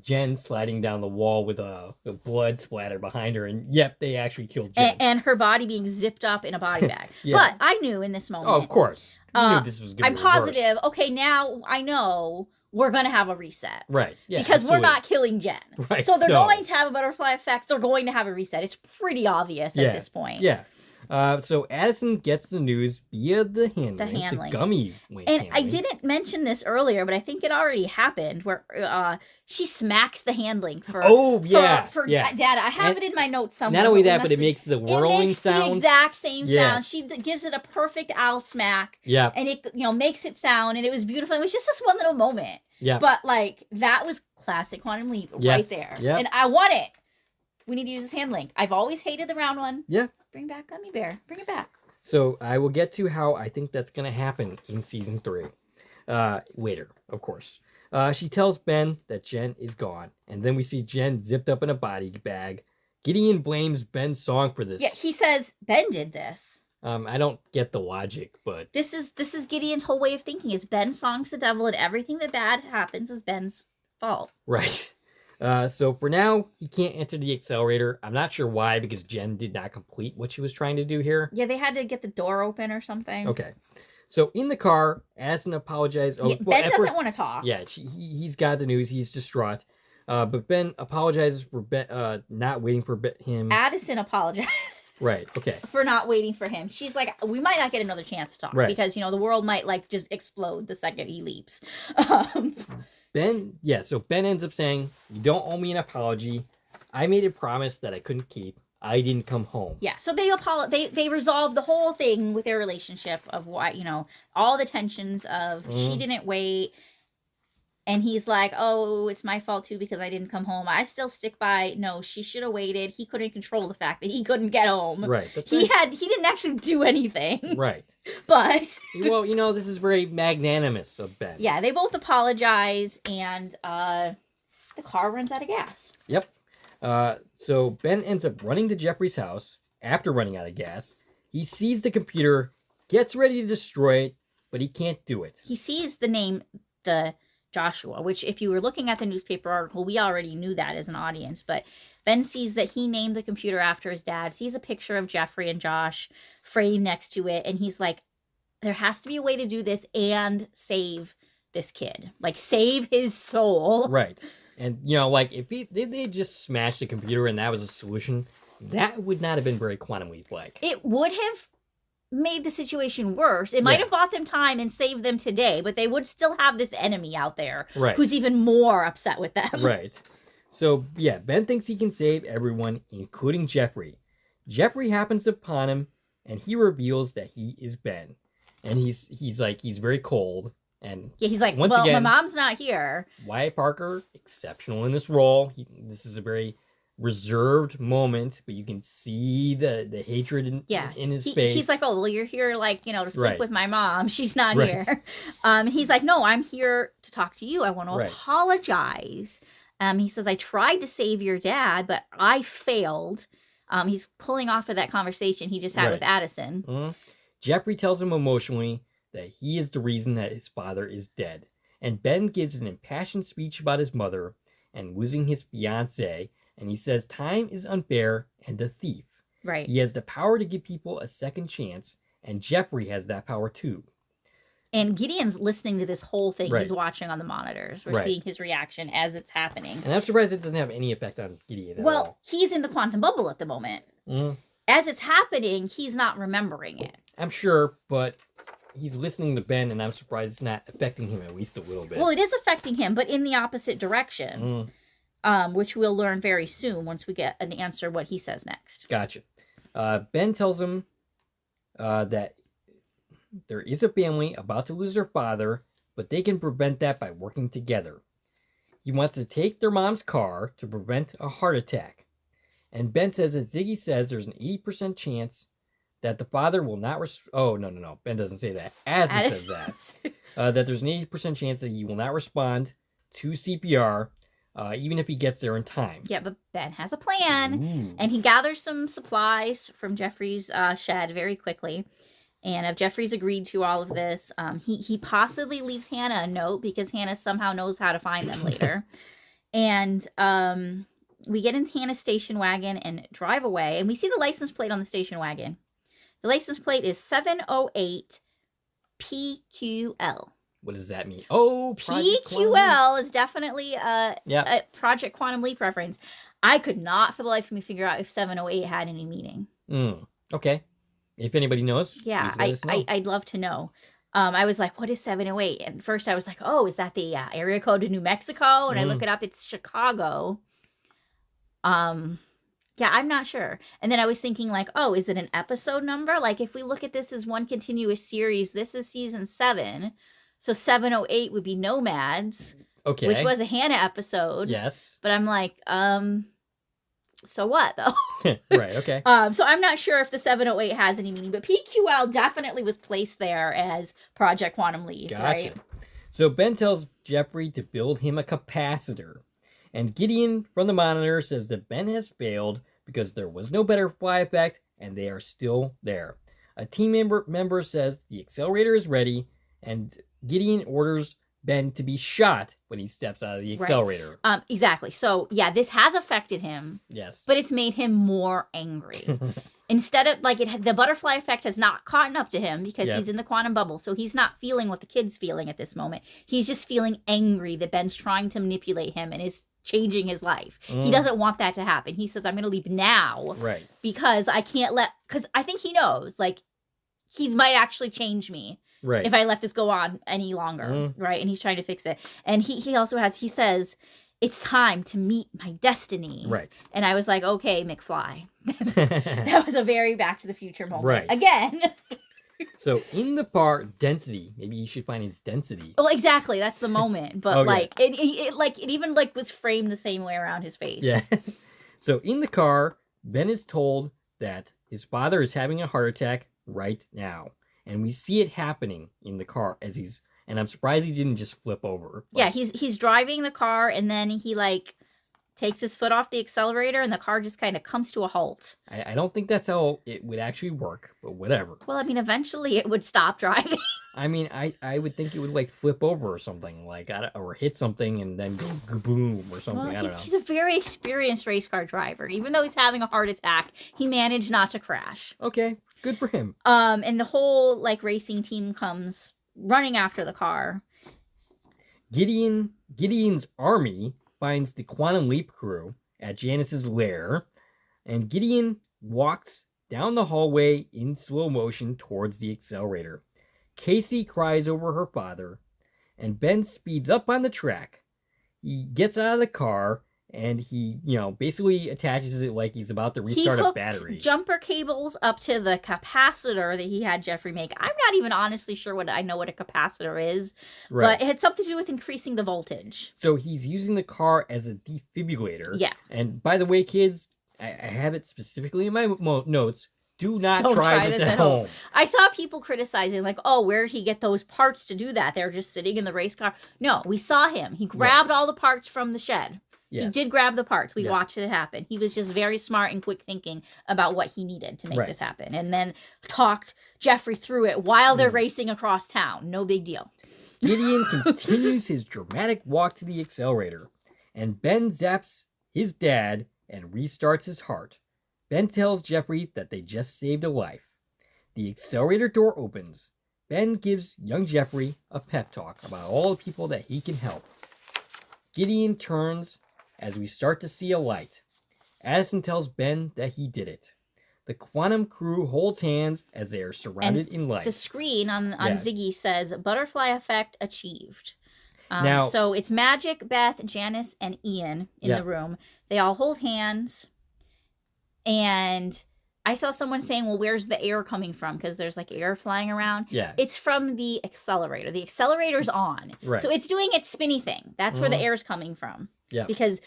Jen sliding down the wall with a blood splatter behind her, and yep, they actually killed Jen. And her body being zipped up in a body bag. But I knew in this moment. Oh, of course. You knew this was going to be reversed. I'm positive. Okay, now I know we're going to have a reset. Right. Yeah, because we're not killing Jen. Right. So they're going to have a butterfly effect. They're going to have a reset. It's pretty obvious at this point. Yeah. So Addison gets the news via the handling. The gummy and handling. I didn't mention this earlier, but I think it already happened where she smacks the handling for Dad. I have it in my notes somewhere. Not only that, but it makes the whirling sound. The exact same sound. She gives it a perfect owl smack. Yeah. And it makes it sound, and it was beautiful. It was just this one little moment. Yeah. But that was classic Quantum Leap right there. Yep. And I want it. We need to use this hand link. I've always hated the round one. Yeah. Bring back Gummy Bear. Bring it back. So I will get to how I think that's going to happen in season 3. Later, of course. She tells Ben that Jen is gone, and then we see Jen zipped up in a body bag. Gideon blames Ben's song for this. Yeah, he says Ben did this. I don't get the logic, but this is Gideon's whole way of thinking. Is Ben's song's the devil, and everything that bad happens is Ben's fault. Right. So for now, he can't enter the accelerator. I'm not sure why, because Jen did not complete what she was trying to do here. Yeah, they had to get the door open or something. Okay. So in the car, Addison apologized. Yeah, Ben doesn't want to talk. Yeah, he's got the news. He's distraught. But Ben apologizes for not waiting for him. Addison apologizes. Right, okay. For not waiting for him. She's like, we might not get another chance to talk. Right. Because, the world might, just explode the second he leaps. So Ben ends up saying, you don't owe me an apology. I made a promise that I couldn't keep. I didn't come home. Yeah, so they resolved the whole thing with their relationship of why, all the tensions of she didn't wait. And he's like, oh, it's my fault too because I didn't come home. I still stick by, no, she should have waited. He couldn't control the fact that he couldn't get home. Right. He didn't actually do anything. Right. But. Well, this is very magnanimous of Ben. Yeah, they both apologize and the car runs out of gas. Yep. So Ben ends up running to Jeffrey's house after running out of gas. He sees the computer, gets ready to destroy it, but he can't do it. He sees the name, the Joshua, which if you were looking at the newspaper article, we already knew that as an audience, but Ben sees that he named the computer after his dad, sees a picture of Jeffrey and Josh framed next to it, and he's like, there has to be a way to do this and save this kid. Save his soul. Right. And, if they just smashed the computer and that was a solution, that would not have been very Quantum Leap-like. It would have made the situation worse. It might have bought them time and saved them today, but they would still have this enemy out there who's even more upset with them. Right. So, yeah, Ben thinks he can save everyone, including Jeffrey. Jeffrey happens upon him, and he reveals that he is Ben. And he's very cold. And yeah, he's like, well, again, my mom's not here. Wyatt Parker, exceptional in this role. This is a very reserved moment, but you can see the hatred in his face. He's like, oh, well, you're here to sleep with my mom. She's not here. He's like, no, I'm here to talk to you. I want to apologize. He says, I tried to save your dad, but I failed. He's pulling off of that conversation he just had with Addison. Mm-hmm. Jeffrey tells him emotionally that he is the reason that his father is dead. And Ben gives an impassioned speech about his mother and losing his fiancée. And he says time is unfair and a thief. Right. He has the power to give people a second chance, and Jeffrey has that power too. And Gideon's listening to this whole thing. Right. He's watching on the monitors. We're seeing his reaction as it's happening. And I'm surprised it doesn't have any effect on Gideon at all. Well, he's in the quantum bubble at the moment. Mm. As it's happening, he's not remembering it. I'm sure, but he's listening to Ben, and I'm surprised it's not affecting him at least a little bit. Well, it is affecting him, but in the opposite direction. Which we'll learn very soon once we get an answer what he says next. Gotcha. Ben tells him that there is a family about to lose their father, but they can prevent that by working together. He wants to take their mom's car to prevent a heart attack. And Ben says that Ziggy says there's an 80% chance that the father will not... Oh, no. Ben doesn't say that. Addison says that. That there's an 80% chance that he will not respond to CPR, even if he gets there in time. Yeah, but Ben has a plan, and he gathers some supplies from Jeffrey's shed very quickly. And if Jeffrey's agreed to all of this, he possibly leaves Hannah a note because Hannah somehow knows how to find them later. And we get in Hannah's station wagon and drive away, and we see the license plate on the station wagon. The license plate is 708 PQL. What does that mean? Oh, PQL is definitely a Project Quantum Leap reference. I could not for the life of me figure out if 708 had any meaning. Okay. If anybody knows, yeah, I'd love to know. I was like, what is 708? And first I was like, oh, is that the area code to New Mexico? And I look it up, it's Chicago. Yeah, I'm not sure. And then I was thinking like, oh, is it an episode number? Like if we look at this as one continuous series, this is season 7. So 708 would be Nomads. Okay. Which was a Hannah episode. Yes. But I'm like, so what though? Right, okay. So I'm not sure if the 708 has any meaning, but PQL definitely was placed there as Project Quantum Leap, gotcha. right? So Ben tells Jeffrey to build him a capacitor. And Gideon from the monitor says that Ben has failed because there was no butterfly effect and they are still there. A team member says the accelerator is ready, and Gideon orders Ben to be shot when he steps out of the accelerator. Right. Exactly. So, yeah, this has affected him. Yes. But it's made him more angry. Instead of, like, the butterfly effect has not caught up to him because he's in the quantum bubble. So he's not feeling what the kid's feeling at this moment. He's just feeling angry that Ben's trying to manipulate him and is changing his life. He doesn't want that to happen. He says, I'm going to leave now. Right. Because I can't because I think he knows, like, he might actually change me. Right. If I let this go on any longer. Right. And he's trying to fix it. And he also he says, it's time to meet my destiny. Right. And I was like, okay, McFly. That was a very Back to the Future moment. Right. Again. So in the part, density. Maybe you should find its density. Well, exactly. That's the moment. But Okay. it even like was framed the same way around his face. Yeah. So in the car, Ben is told that his father is having a heart attack right now. And we see it happening in the car as and I'm surprised he didn't just flip over. Yeah, he's driving the car and then he like takes his foot off the accelerator and the car just kind of comes to a halt. I don't think that's how it would actually work, but whatever. Well, I mean, eventually it would stop driving. I mean, I would think it would like flip over or something, like or hit something and then go boom or something. Well, I don't know. He's a very experienced race car driver. Even though he's having a heart attack, he managed not to crash. Okay, good for him. And the whole like racing team comes running after the car. Gideon's army finds the Quantum Leap crew at Janice's lair, and Gideon walks down the hallway in slow motion towards the accelerator. Casey cries over her father, and Ben speeds up on the track. He gets out of the car, and he, basically attaches it like he's about to restart a battery. Jumper cables up to the capacitor that he had Jeffrey make. I'm not even honestly sure what a capacitor is, right. But it had something to do with increasing the voltage. So he's using the car as a defibrillator. Yeah. And by the way, kids, I have it specifically in my notes. Do not try this at home. I saw people criticizing, like, oh, where did he get those parts to do that? They're just sitting in the race car. No, we saw him. He grabbed all the parts from the shed. Yes. He did grab the parts. We watched it happen. He was just very smart and quick thinking about what he needed to make this happen. And then talked Jeffrey through it while they're racing across town. No big deal. Gideon continues his dramatic walk to the accelerator. And Ben zaps his dad and restarts his heart. Ben tells Jeffrey that they just saved a life. The accelerator door opens. Ben gives young Jeffrey a pep talk about all the people that he can help. Gideon turns as we start to see a light. Addison tells Ben that he did it. The quantum crew holds hands as they are surrounded in light. The screen on Ziggy says, butterfly effect achieved. Now, so it's Magic, Beth, Janice, and Ian in the room. They all hold hands. And I saw someone saying, well, where's the air coming from? Because there's like air flying around. Yeah. It's from the accelerator. The accelerator's on. Right. So it's doing its spinny thing. That's where the air's coming from. Yeah. Because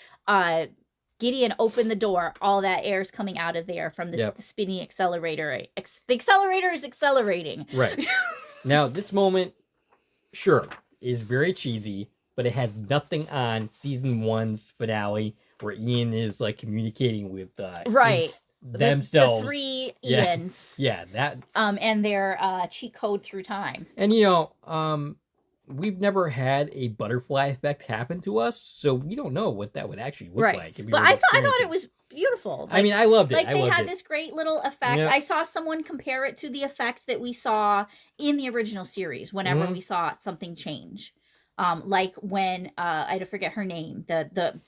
Gideon opened the door. All that air's coming out of there from the spinny accelerator. The accelerator is accelerating. Right. Now, this moment, sure, is very cheesy, but it has nothing on season 1's finale where Ian is like communicating with themselves. The three Ians. Yeah, that. And their cheat code through time. And we've never had a butterfly effect happen to us, so we don't know what that would actually look like. But I thought it was beautiful. I mean, I loved it. Like they had this great little effect. Yep. I saw someone compare it to the effect that we saw in the original series whenever we saw something change. Like when I forget her name, the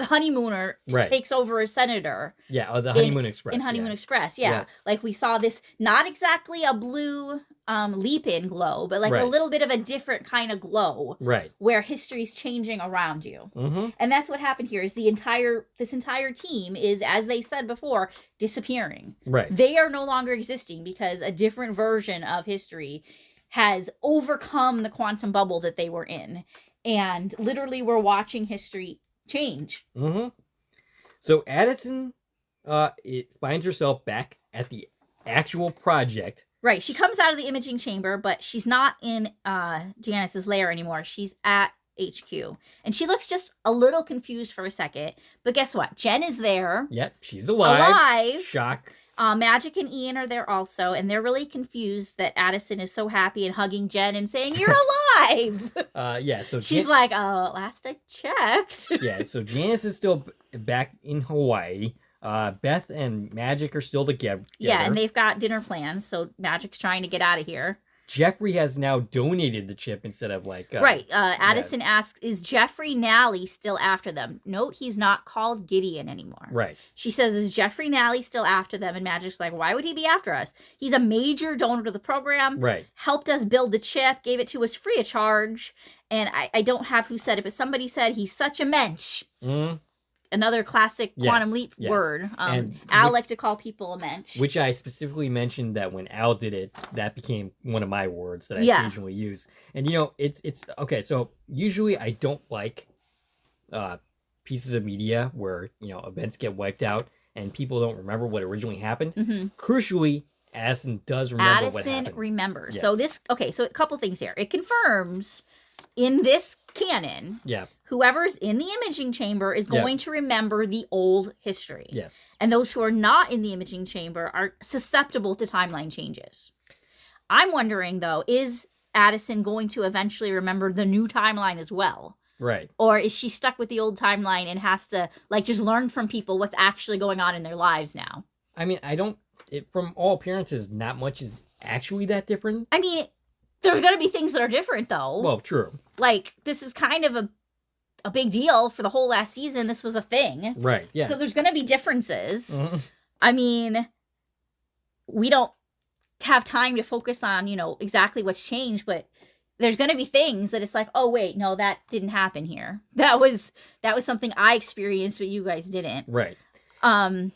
honeymooner takes over a senator. Yeah, the Honeymoon Express. In Honeymoon Express, yeah. Like we saw this, not exactly a blue leap-in glow, but like a little bit of a different kind of glow. Right. Where history's changing around you. Mm-hmm. And that's what happened here, is this entire team is, as they said before, disappearing. Right. They are no longer existing because a different version of history has overcome the quantum bubble that they were in. And literally we're watching history change. Mm-hmm. So Addison finds herself back at the actual project Right. She comes out of the imaging chamber, but she's not in Janice's lair anymore. She's at HQ. And she looks just a little confused for a second. But guess what? Jen is there. Yep, she's alive. Alive. Shock. Magic and Ian are there also, and they're really confused that Addison is so happy and hugging Jen and saying, "You're alive!" Yeah, so she's like, last I checked. Yeah, so Janice is still back in Hawaii. Beth and Magic are still together. Yeah, and they've got dinner plans, so Magic's trying to get out of here. Jeffrey has now donated the chip instead of like... right. Addison asks, is Jeffrey Nally still after them? Note he's not called Gideon anymore. Right. She says, is Jeffrey Nally still after them? And Magic's like, why would he be after us? He's a major donor to the program. Right. Helped us build the chip, gave it to us free of charge. And I don't have who said it, but somebody said he's such a mensch. Mm. Another classic Quantum Leap word. Al liked to call people a mensch. Which I specifically mentioned that when Al did it, that became one of my words that I occasionally use. And, it's okay, so usually I don't like pieces of media where, events get wiped out and people don't remember what originally happened. Mm-hmm. Crucially, Addison does remember what happened. Addison remembers. Yes. So a couple things here. It confirms in this canon, whoever's in the imaging chamber is going to remember the old history. Yes. And those who are not in the imaging chamber are susceptible to timeline changes. I'm wondering, though, is Addison going to eventually remember the new timeline as well? Right. Or is she stuck with the old timeline and has to, just learn from people what's actually going on in their lives now? I mean, from all appearances, not much is actually that different. I mean, there's going to be things that are different, though. Well, true. This is kind of a big deal for the whole last season. This was a thing. Right, yeah. So there's going to be differences. Mm-hmm. I mean, we don't have time to focus on, exactly what's changed, but there's going to be things that it's like, oh, wait, no, that didn't happen here. That was something I experienced, but you guys didn't. Right. And,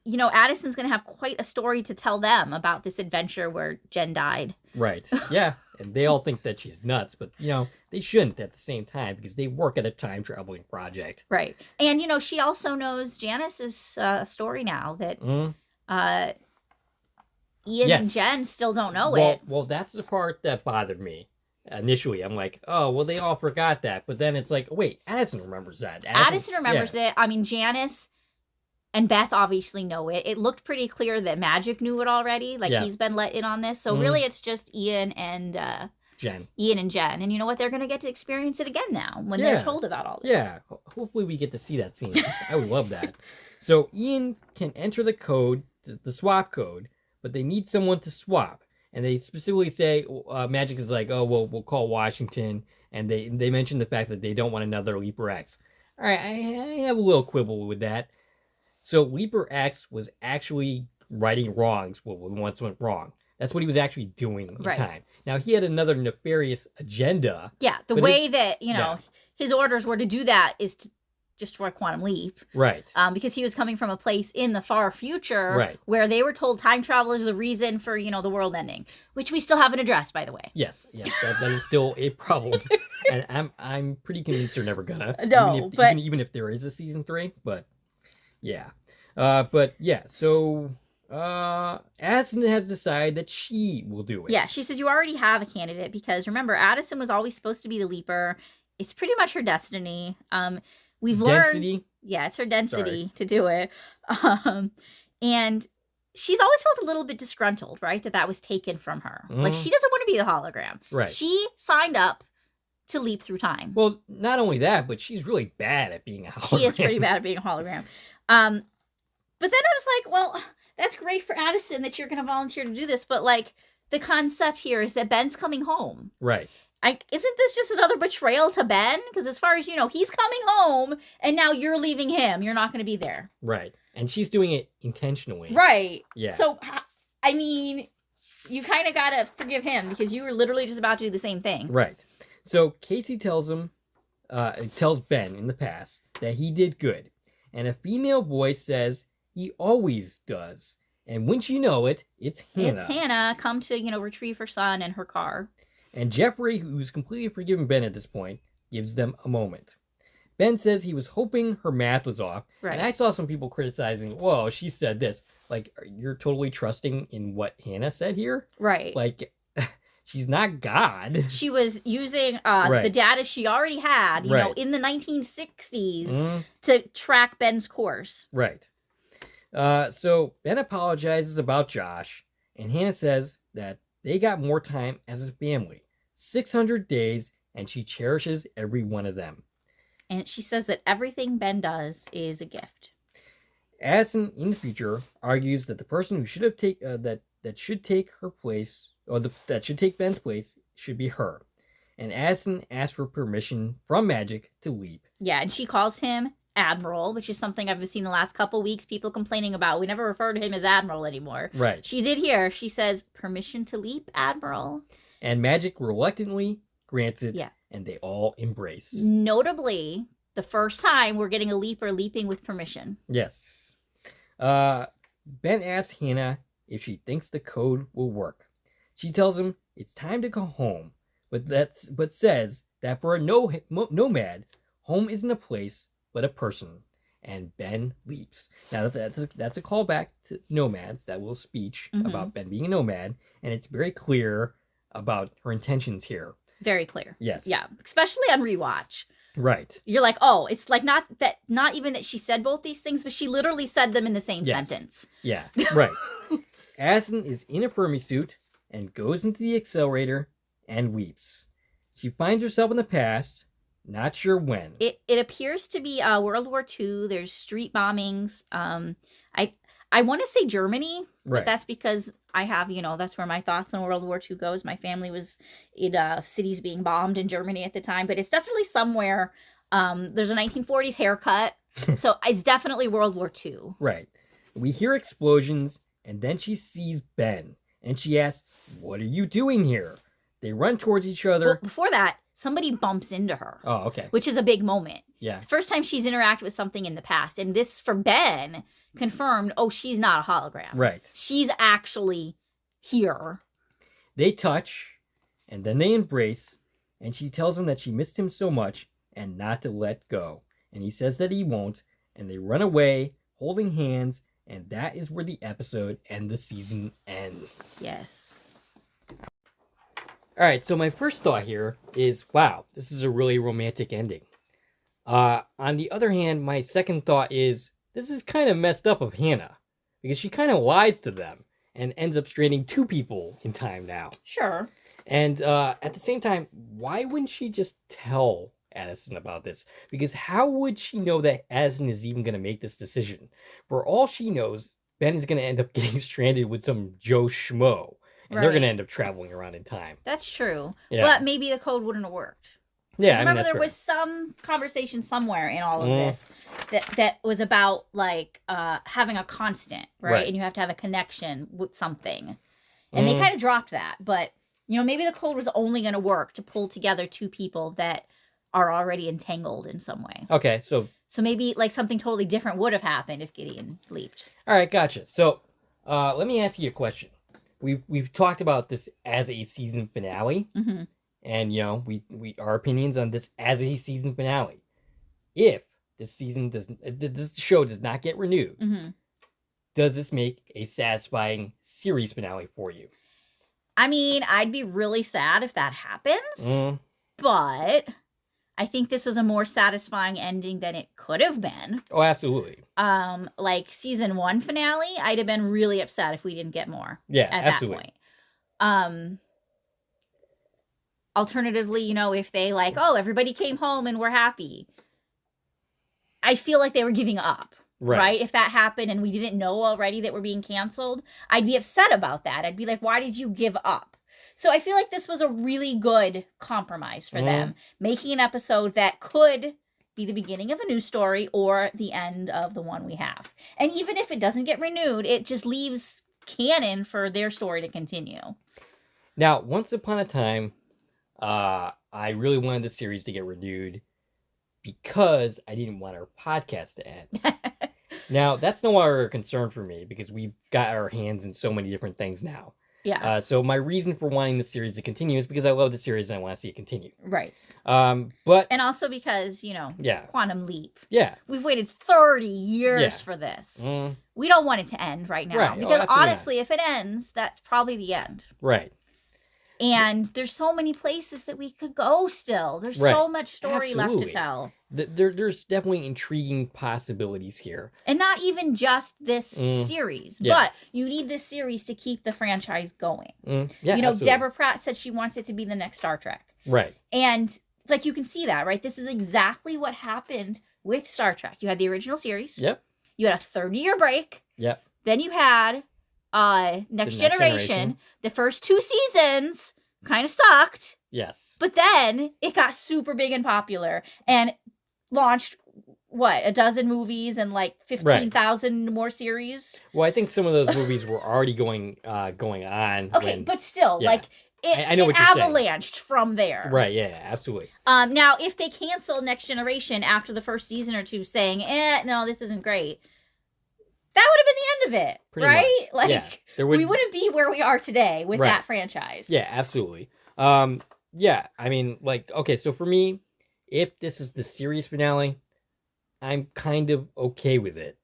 Addison's going to have quite a story to tell them about this adventure where Jen died. Right. Yeah. And they all think that she's nuts, but, they shouldn't at the same time because they work at a time traveling project. Right. And, she also knows Janice's story now that Ian and Jen still don't know it. Well, that's the part that bothered me. Initially, I'm like, oh, well, they all forgot that. But then it's like, wait, Addison remembers that. Addison remembers it. I mean, Janice and Beth obviously know it. It looked pretty clear that Magic knew it already. He's been let in on this. So really, it's just Ian and Jen. And you know what? They're going to get to experience it again now when they're told about all this. Yeah. Hopefully we get to see that scene. I would love that. So Ian can enter the code, the swap code, but they need someone to swap. And they specifically say, Magic is like, oh, well, we'll call Washington. And they mention the fact that they don't want another Leaper X. All right, I have a little quibble with that. So Leaper X was actually righting wrongs what once went wrong. That's what he was actually doing in time. Now, he had another nefarious agenda. Yeah, the way that, his orders were to do that is to destroy Quantum Leap. Right. Because he was coming from a place in the far future where they were told time travel is the reason for, the world ending, which we still haven't addressed, by the way. Yes, that is still a problem. And I'm pretty convinced they're never gonna. No, even if there is a season 3, but yeah. So Addison has decided that she will do it. Yeah, she says you already have a candidate because remember, Addison was always supposed to be the Leaper. It's pretty much her destiny. We've learned, it's her density to do it. And she's always felt a little bit disgruntled, right? That was taken from her. She doesn't want to be the hologram. Right. She signed up to leap through time. Well, not only that, but she's really bad at being a hologram. She is pretty bad at being a hologram. But then I was like, well, that's great for Addison that you're going to volunteer to do this. But the concept here is that Ben's coming home. Right. Isn't this just another betrayal to Ben? Because as far as you know, he's coming home, and now you're leaving him. You're not going to be there. Right. And she's doing it intentionally. Right. Yeah. So, I mean, you kind of got to forgive him because you were literally just about to do the same thing. Right. So Casey tells Ben in the past that he did good. And a female voice says he always does. And wouldn't you know it, it's Hannah. It's Hannah come to, retrieve her son and her car. And Jeffrey, who's completely forgiven Ben at this point, gives them a moment. Ben says he was hoping her math was off. Right. And I saw some people criticizing, whoa, she said this. Like, you're totally trusting in what Hannah said here? Right. Like, she's not God. She was using Right. the data she already had, you know, Right. in the 1960s to track Ben's course. Right. So Ben apologizes about Josh, and Hannah says that they got more time as a family. 600 days, and she cherishes every one of them. And she says that everything Ben does is a gift. Addison, in the future, argues that the person who should have that should take her place, or that should take Ben's place, should be her. And Addison asks for permission from Magic to leap. Yeah, and she calls him Admiral, which is something I've seen the last couple weeks people complaining about. We never refer to him as Admiral anymore. Right. She did here. She says, permission to leap, Admiral. And Magic reluctantly grants it, Yeah. and they all embrace. Notably, the first time we're getting a leaper leaping with permission. Yes. Ben asks Hannah if she thinks the code will work. She tells him it's time to go home, but says that for a nomad, home isn't a place, but a person. And Ben leaps. Now that's a callback to Nomad's, that little speech about Ben being a nomad, and it's very clear about her intentions here. Very clear. Yes. Yeah, especially on rewatch. Right. You're like, oh, it's like not even that she said both these things, but she literally said them in the same sentence. Yeah, right. Addison is in a Fermi suit and goes into the accelerator and weeps. She finds herself in the past, not sure when. It appears to be World War II. There's street bombings. I want to say Germany, but that's because I have, that's where my thoughts on World War II goes. My family was in cities being bombed in Germany at the time, but it's definitely somewhere. There's a 1940s haircut, so it's definitely World War II. Right. We hear explosions, and then she sees Ben, and she asks, "What are you doing here?" They run towards each other. Well, before that, somebody bumps into her. Oh, okay. Which is a big moment. Yeah. The first time she's interacted with something in the past, and this, for Ben, confirmed, oh, she's not a hologram. Right. She's actually here. They touch, and then they embrace, and she tells him that she missed him so much and not to let go. And he says that he won't, and they run away, holding hands, and that is where the episode and the season ends. Yes. All right, so my first thought here is, wow, this is a really romantic ending. On the other hand, my second thought is, this is kind of messed up of Hannah, because she kind of lies to them and ends up stranding two people in time now. Sure. And at the same time, why wouldn't she just tell Addison about this? Because how would she know that Addison is even going to make this decision? For all she knows, Ben is going to end up getting stranded with some Joe Schmo. And they're going to end up traveling around in time. That's true. Yeah. But maybe the code wouldn't have worked. Yeah, remember, that's there was some conversation somewhere in all of this that was about, like, having a constant, right? And you have to have a connection with something. And they kind of dropped that. But, maybe the code was only going to work to pull together two people that are already entangled in some way. Okay, so maybe, like, something totally different would have happened if Gideon leaped. All right, gotcha. So let me ask you a question. We've talked about this as a season finale. Mm-hmm. And, we our opinions on this as a season finale. If this show does not get renewed, does this make a satisfying series finale for you? I mean, I'd be really sad if that happens. But I think this was a more satisfying ending than it could have been. Oh, absolutely. Like season 1 finale, I'd have been really upset if we didn't get more. Yeah, at absolutely. That point. Alternatively, if they everybody came home and we're happy, I feel like they were giving up, right? If that happened and we didn't know already that we're being canceled, I'd be upset about that. I'd be like, why did you give up? So I feel like this was a really good compromise for them, making an episode that could be the beginning of a new story or the end of the one we have. And even if it doesn't get renewed, it just leaves canon for their story to continue. Now, once upon a time, I really wanted the series to get renewed because I didn't want our podcast to end. Now, that's no longer a concern for me because we've got our hands in so many different things now. Yeah. So my reason for wanting the series to continue is because I love the series and I want to see it continue. Right. But And also because, yeah, Quantum Leap. yeah, We've waited 30 years Yeah. for this. mm, We don't want it to end right now. Right. Oh, Because absolutely honestly, if it ends, that's probably the end. right. And there's so many places that we could go still. There's Right. so much story left to Absolutely. tell. There's definitely intriguing possibilities here. And not even just this Mm, series, yeah. but you need this series to keep the franchise going. Yeah, absolutely. Deborah Pratt said she wants it to be the next Star Trek. Right. And, you can see that, right? This is exactly what happened with Star Trek. You had the original series. Yep. You had a 30-year break. Yep. Then you had Next Generation. The first 2 seasons kind of sucked. Yes. But then it got super big and popular and launched, a dozen movies and 15,000 more series? Well, I think some of those movies were already going on. Okay, but still, Yeah. I know it what you're saying. avalanched from there. Right, yeah, absolutely. Now, if they cancel Next Generation after the first season or 2 saying, no, this isn't great, that would have been the end of it, Pretty right? much. Yeah, we wouldn't be where we are today with Right. that franchise. Yeah, absolutely. Yeah, I mean, okay, so for me, if this is the series finale, I'm kind of okay with it.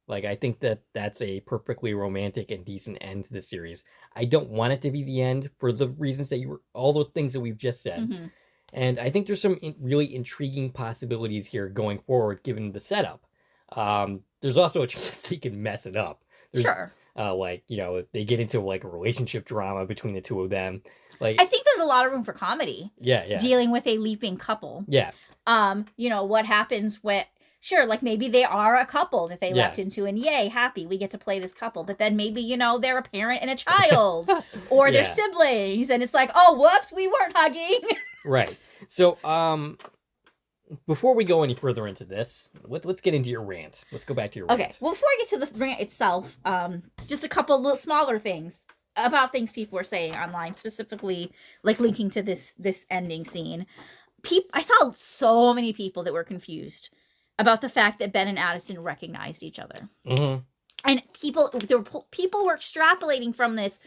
I think that's a perfectly romantic and decent end to the series. I don't want it to be the end for the reasons that all the things that we've just said. Mm-hmm. And I think there's some really intriguing possibilities here going forward, given the setup. There's also a chance they can mess it up. Sure. If they get into a relationship drama between the two of them. I think there's a lot of room for comedy. Yeah. Dealing with a leaping couple. Yeah. What happens when... Sure, maybe they are a couple that they Yeah. leapt into, and yay, happy, we get to play this couple. But then maybe, they're a parent and a child, or they're Yeah. siblings, and it's oh, whoops, we weren't hugging. Right. So, before we go any further into this, let's get into your rant. Let's go back to your rant. Okay, well, before I get to the rant itself, just a couple little smaller things about things people were saying online, specifically, linking to this ending scene. I saw so many people that were confused about the fact that Ben and Addison recognized each other. Mm-hmm. And people were extrapolating from this,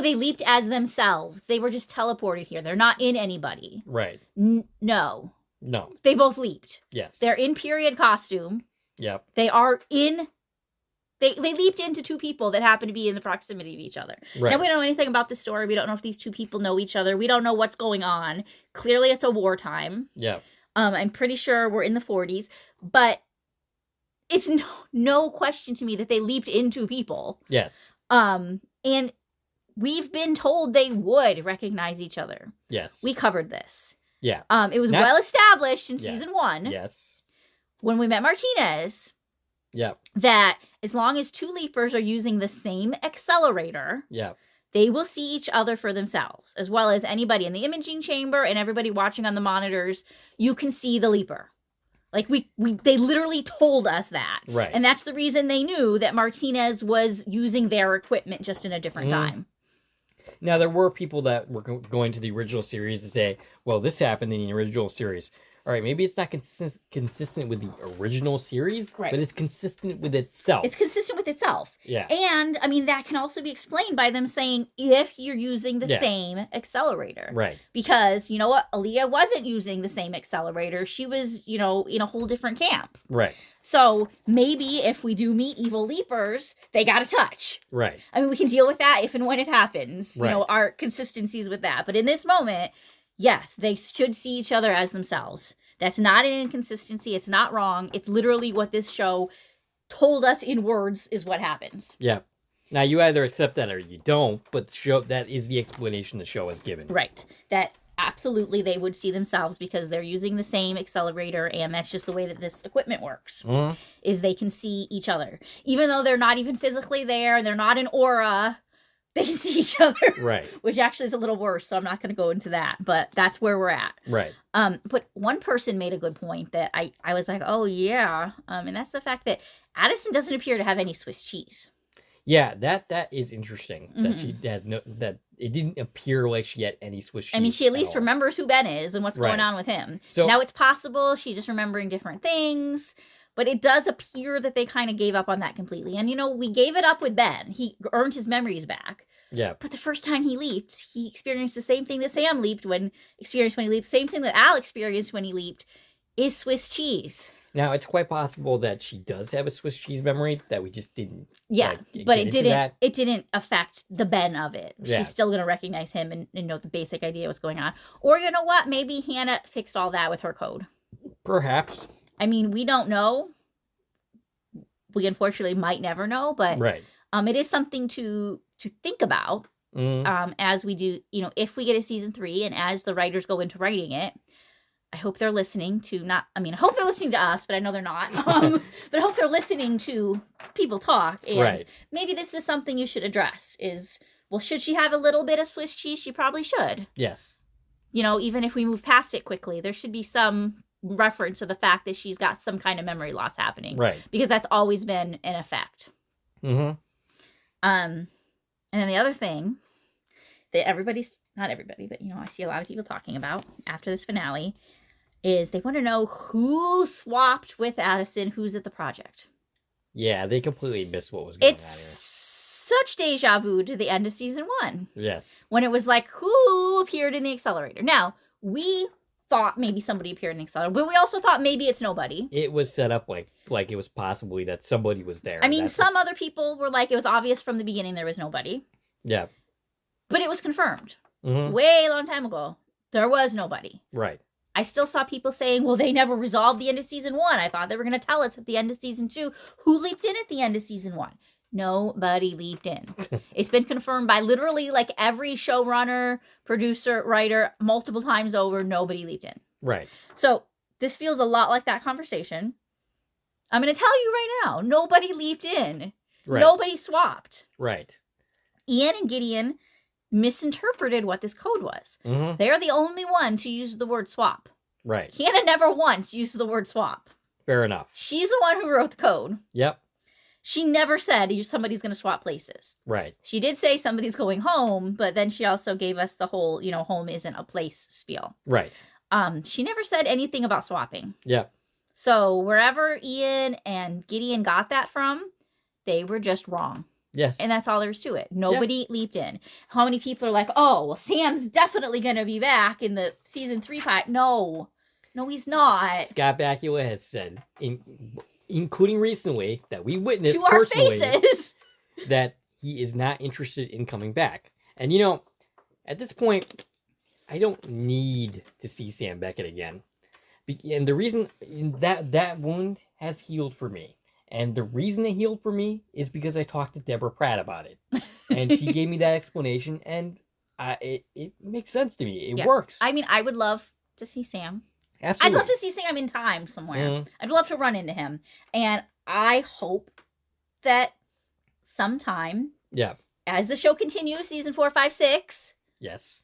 they leaped as themselves. They were just teleported here. They're not in anybody. Right. No. They both leaped. Yes. They're in period costume. Yep. They are in... They leaped into 2 people that happen to be in the proximity of each other. Right. Now, we don't know anything about this story. We don't know if these 2 people know each other. We don't know what's going on. Clearly, it's a wartime. Yeah. I'm pretty sure we're in the 40s. But it's no question to me that they leaped into people. Yes. And we've been told they would recognize each other. Yes. We covered this. Yeah. It was well established in Yeah. season 1. Yes. When we met Martinez. Yep. That as long as 2 leapers are using the same accelerator, Yep. they will see each other for themselves, as well as anybody in the imaging chamber and everybody watching on the monitors. You can see the leaper. They literally told us that. Right. And that's the reason they knew that Martinez was using their equipment just in a different time. Now, there were people that were going to the original series to say, well, this happened in the original series. All right, maybe it's not consistent with the original series, right. But it's consistent with itself. It's consistent with itself. Yeah. And, that can also be explained by them saying, if you're using the same accelerator. Right. Because, you know what? Aaliyah wasn't using the same accelerator. She was, in a whole different camp. Right. So, maybe if we do meet evil leapers, they got a touch. Right. We can deal with that if and when it happens. Right. Our consistencies with that. But in this moment... Yes, they should see each other as themselves. That's not an inconsistency. It's not wrong. It's literally what this show told us in words is what happens. Yeah. Now, you either accept that or you don't, but that is the explanation the show has given. Right. That absolutely they would see themselves because they're using the same accelerator, and that's just the way that this equipment works, is they can see each other. Even though they're not even physically there, and they're not an aura... They can see each other. Right. Which actually is a little worse, so I'm not going to go into that. But that's where we're at. Right. But one person made a good point that I was like, oh, yeah. And that's the fact that Addison doesn't appear to have any Swiss cheese. Yeah, that is interesting. That she has that it didn't appear like she had any Swiss cheese. She at least remembers who Ben is and what's going on with him. So now it's possible she's just remembering different things. But it does appear that they kind of gave up on that completely. And, we gave it up with Ben. He earned his memories back. Yeah. But the first time he leaped, he experienced the same thing that Sam experienced when he leaped. Same thing that Al experienced when he leaped is Swiss cheese. Now, it's quite possible that she does have a Swiss cheese memory that we just didn't. Yeah, but it didn't affect the Ben of it. Yeah. She's still going to recognize him and know the basic idea of what's going on. Or you know what? Maybe Hannah fixed all that with her code. Perhaps. I mean, we don't know. We unfortunately might never know, but right. It is something to think about as we do, if we get a season 3 and as the writers go into writing it. I hope they're listening to I hope they're listening to us, but I know they're not. But I hope they're listening to people talk. And maybe this is something you should address is, well, should she have a little bit of Swiss cheese? She probably should. Yes. Even if we move past it quickly, there should be some reference to the fact that she's got some kind of memory loss happening. Right. Because that's always been an effect. Mm-hmm. And then the other thing that not everybody, but, I see a lot of people talking about after this finale is they want to know who swapped with Addison, who's at the project. Yeah, they completely missed what was going on here. Such deja vu to the end of season 1. Yes. When it was like, who appeared in the accelerator? Now, we thought maybe somebody appeared in the accelerator, but we also thought maybe it's nobody. It was set up like it was possibly that somebody was there. I mean, some other people were like, it was obvious from the beginning there was nobody. Yeah. But it was confirmed. Mm-hmm. Way long time ago. There was nobody. Right. I still saw people saying, well, they never resolved the end of season 1. I thought they were going to tell us at the end of season 2 who leaped in at the end of season 1. Nobody leaped in. It's been confirmed by literally like every showrunner, producer, writer, multiple times over. Nobody leaped in. Right. So this feels a lot like that conversation. I'm going to tell you right now, nobody leaped in. Right. Nobody swapped. Right. Ian and Gideon misinterpreted what this code was. Mm-hmm. They're the only one to use the word swap. Right. Hannah never once used the word swap. Fair enough. She's the one who wrote the code. Yep. She never said somebody's going to swap places. Right. She did say somebody's going home, but then she also gave us the whole, home isn't a place spiel. Right. She never said anything about swapping. Yep. So wherever Ian and Gideon got that from, they were just wrong. Yes. And that's all there is to it. Nobody leaped in. How many people are like, oh, well, Sam's definitely going to be back in the season 3 pilot. No, he's not. Scott Bakula has said, including recently, that we witnessed to our faces, that he is not interested in coming back. And, at this point, I don't need to see Sam Beckett again. And the reason that wound has healed for me. And the reason it healed for me is because I talked to Deborah Pratt about it. And she gave me that explanation, and it makes sense to me. It works. I mean, I would love to see Sam. Absolutely. I'd love to see Sam in time somewhere. Mm-hmm. I'd love to run into him. And I hope that sometime, as the show continues, season 4, 5, 6, yes,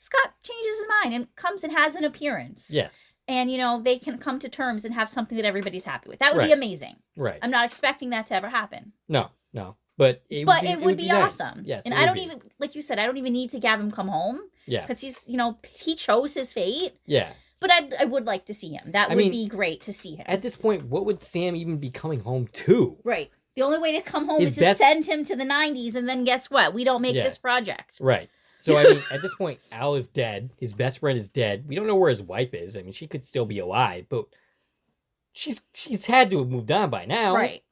Scott changes his mind and comes and has an appearance. Yes. And, they can come to terms and have something that everybody's happy with. That would be amazing. Right. I'm not expecting that to ever happen. No. But it would be awesome. Nice. Yes. And I don't even, like you said, I don't even need to have him come home. Yeah. Because he's, he chose his fate. Yeah. But I would like to see him. That would be great to see him. At this point, what would Sam even be coming home to? Right. The only way to come home is to send him to the 90s, and then guess what? We don't make this project. Right. So, I mean, at this point, Al is dead. His best friend is dead. We don't know where his wife is. I mean, she could still be alive, but she's had to have moved on by now. Right.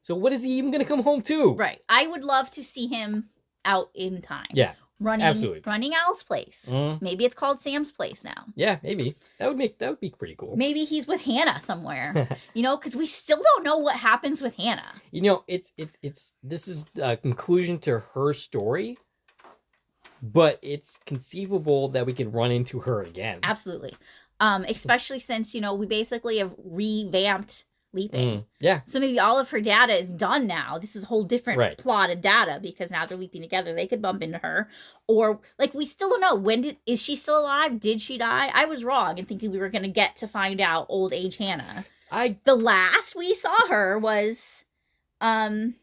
So what is he even going to come home to? Right. I would love to see him out in time. Yeah. Absolutely. Running Al's place. Mm. Maybe it's called Sam's place now. Yeah, maybe. That would be pretty cool. Maybe he's with Hannah somewhere. Because we still don't know what happens with Hannah. This is a conclusion to her story. But it's conceivable that we could run into her again. Absolutely. Especially since, we basically have revamped leaping. Yeah. So maybe all of her data is done now. This is a whole different plot of data because now they're leaping together. They could bump into her. Or, we still don't know. Is she still alive? Did she die? I was wrong in thinking we were going to get to find out old age Hannah. The last we saw her was, the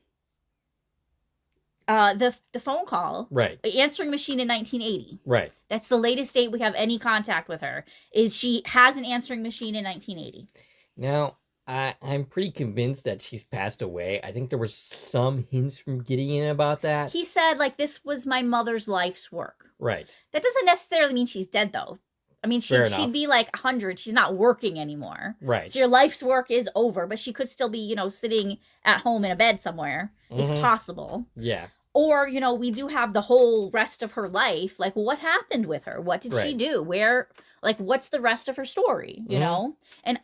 phone call. Right. Answering machine in 1980. Right. That's the latest date we have any contact with her. Is she has an answering machine in 1980. Now, I'm pretty convinced that she's passed away. I think there was some hints from Gideon about that. He said, like, this was my mother's life's work. Right. That doesn't necessarily mean she's dead, though. I mean, Fair she'd enough. be like 100. She's not working anymore. Right. So your life's work is over, but she could still be, you know, sitting at home in a bed somewhere. It's possible. Yeah. Or, you know, we do have the whole rest of her life. Like, what happened with her? What did she do? Where, like, what's the rest of her story, you know? And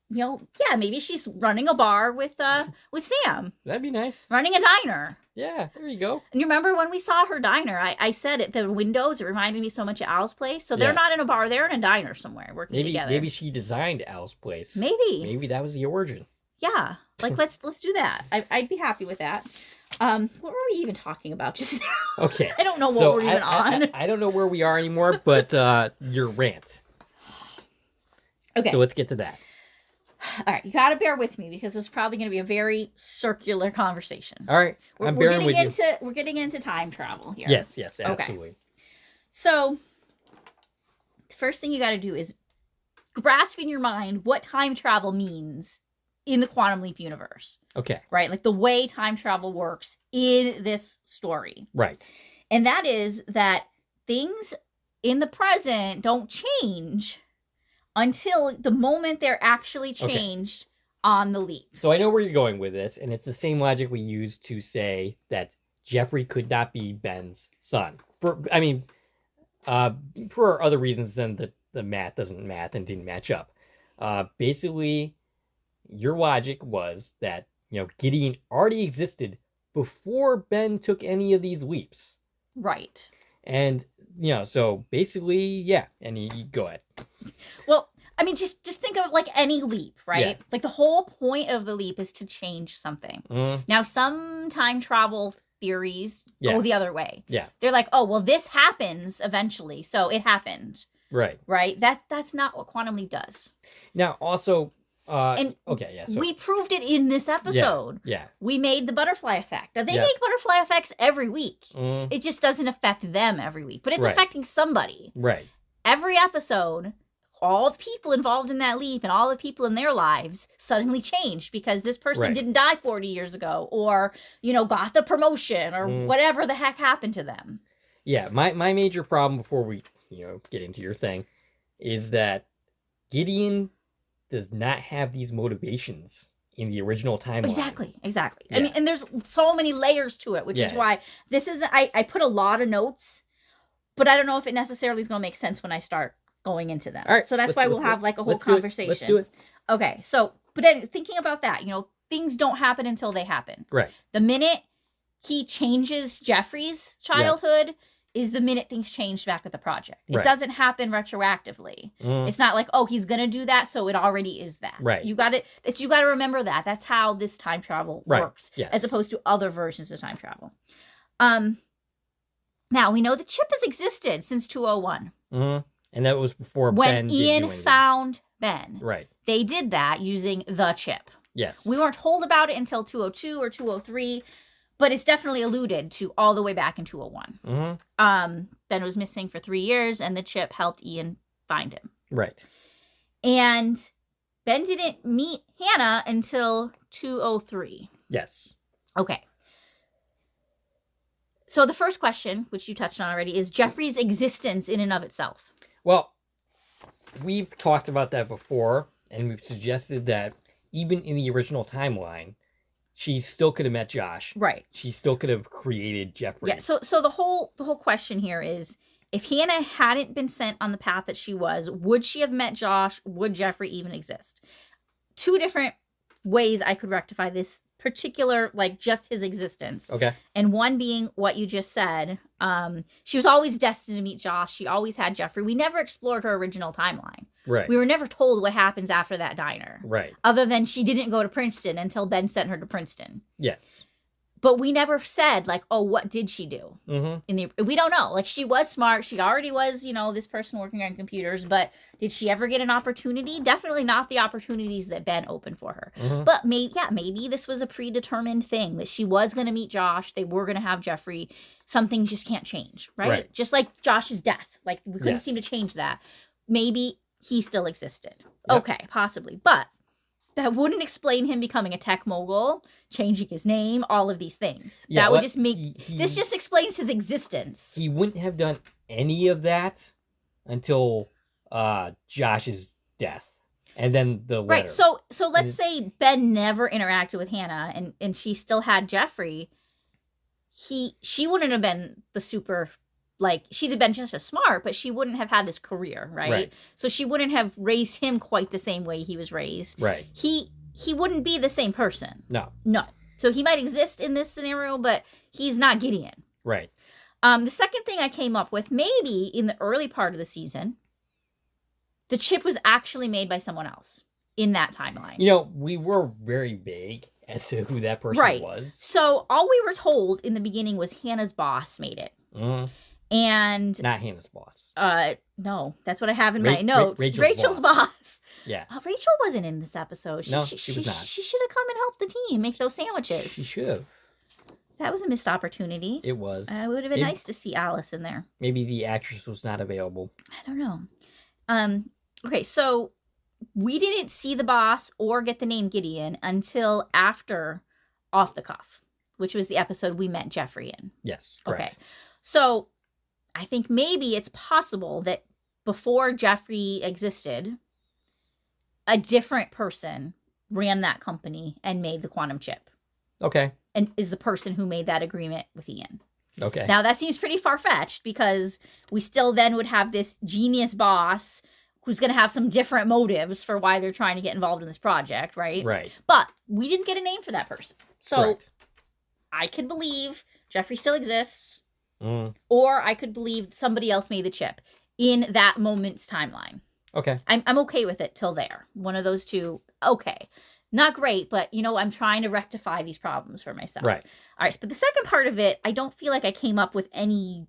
you know, yeah, maybe she's running a bar with Sam. That'd be nice. Running a diner. Yeah, there you go. And you remember when we saw her diner, I said at the windows, it reminded me so much of Al's place. So they're not in a bar, they're in a diner somewhere working together. Maybe she designed Al's place. Maybe that was the origin. Yeah. Like, let's do that. I'd be happy with that. What were we even talking about just now? Okay. I don't know what we're even on. I don't know where we are anymore, but your rant. Okay. So let's get to that. All right, you got to bear with me because this is probably going to be a very circular conversation. All right, I'm bearing with you. We're getting into time travel here. Yes, absolutely. Okay. So, the first thing you got to do is grasp in your mind what time travel means in the Quantum Leap universe. Okay. Right? Like the way time travel works in this story. Right. And that is that things in the present don't change until the moment they're actually changed on the leap. So I know where you're going with this, and it's the same logic we use to say that Jeffrey could not be Ben's son. For other reasons than the math doesn't math and didn't match up. Basically, your logic was that, you know, Gideon already existed before Ben took any of these leaps. Right. And, you know, so basically, yeah. And you go ahead. Well, I mean, just think of like any leap, right? Yeah. Like the whole point of the leap is to change something. Now, some time travel theories go the other way. Yeah. They're like, oh, well, this happens eventually, so it happened. Right. Right? That's not what Quantum Leap does. Now, also... So we proved it in this episode. Yeah. We made the butterfly effect. Now, they make butterfly effects every week. It just doesn't affect them every week. But it's affecting somebody. Right. Every episode, all the people involved in that leap and all the people in their lives suddenly changed because this person didn't die 40 years ago or, you know, got the promotion or whatever the heck happened to them. Yeah. My major problem before we, you know, get into your thing is that Gideon does not have these motivations in the original timeline. Exactly. Yeah. I mean, and there's so many layers to it, which is why this is, I put a lot of notes, but I don't know if it necessarily is going to make sense when I start going into them. All right, so that's why we'll have like a whole conversation. Let's do it. Okay, so, but then thinking about that, you know, things don't happen until they happen. Right. The minute he changes Jeffrey's childhood is the minute things change back at the project. It doesn't happen retroactively. It's not like, oh, he's going to do that, so it already is that. Right. You got to remember that. That's how this time travel works, as opposed to other versions of time travel. Now, we know the chip has existed since 201. And that was before when Ian found Ben. Right. They did that using the chip. Yes. We weren't told about it until 202 or 203. But it's definitely alluded to all the way back in 201. Ben was missing for 3 years, and the chip helped Ian find him. Right. And Ben didn't meet Hannah until 203. Yes. Okay. So the first question, which you touched on already, is Jeffrey's existence in and of itself. Well, we've talked about that before, and we've suggested that even in the original timeline, she still could have met Josh. Right. She still could have created Jeffrey. Yeah. So the whole question here is, if Hannah hadn't been sent on the path that she was, would she have met Josh? Would Jeffrey even exist? Two different ways I could rectify this particular, like, just his existence. Okay. And one being what you just said. She was always destined to meet Josh. She always had Jeffrey. We never explored her original timeline. Right. We were never told what happens after that diner. Right. Other than she didn't go to Princeton until Ben sent her to Princeton. Yes. But we never said, like, oh, what did she do? We don't know. Like, she was smart. She already was, you know, this person working on computers. But did she ever get an opportunity? Definitely not the opportunities that Ben opened for her. But maybe this was a predetermined thing, that she was going to meet Josh. They were going to have Jeffrey. Some things just can't change, right? Just like Josh's death. Like, we couldn't seem to change that. Maybe he still existed. Yep. Okay, possibly. But That wouldn't explain him becoming a tech mogul, changing his name, all of these things. Yeah, that would just make... this just explains his existence. He wouldn't have done any of that until Josh's death. And then the letter. Right, so let's say Ben never interacted with Hannah and she still had Jeffrey. She wouldn't have been the super... Like, she'd have been just as smart, but she wouldn't have had this career, right? So she wouldn't have raised him quite the same way he was raised. Right. He wouldn't be the same person. No. So he might exist in this scenario, but he's not Gideon. Right. The second thing I came up with, maybe in the early part of the season, the chip was actually made by someone else in that timeline. You know, we were very vague as to who that person was. So all we were told in the beginning was Hannah's boss made it. Mm-hmm. And not Hannah's boss. No, that's what I have in my notes. Rachel's boss. Yeah. Rachel wasn't in this episode. She was not. She should have come and helped the team make those sandwiches. She should have. That was a missed opportunity. It was. It would have been nice to see Alice in there. Maybe the actress was not available. I don't know. Okay, so we didn't see the boss or get the name Gideon until after Off the Cuff, which was the episode we met Jeffrey in. Yes, correct. Okay, so I think maybe it's possible that before Jeffrey existed, a different person ran that company and made the quantum chip. Okay. And is the person who made that agreement with Ian. Okay. Now, that seems pretty far-fetched because we still then would have this genius boss who's going to have some different motives for why they're trying to get involved in this project, right? Right. But we didn't get a name for that person. So correct. I could believe Jeffrey still exists. Or I could believe somebody else made the chip in that moment's timeline. Okay. I'm okay with it till there. One of those two, okay. Not great, but, I'm trying to rectify these problems for myself. Right. All right, but the second part of it, I don't feel like I came up with any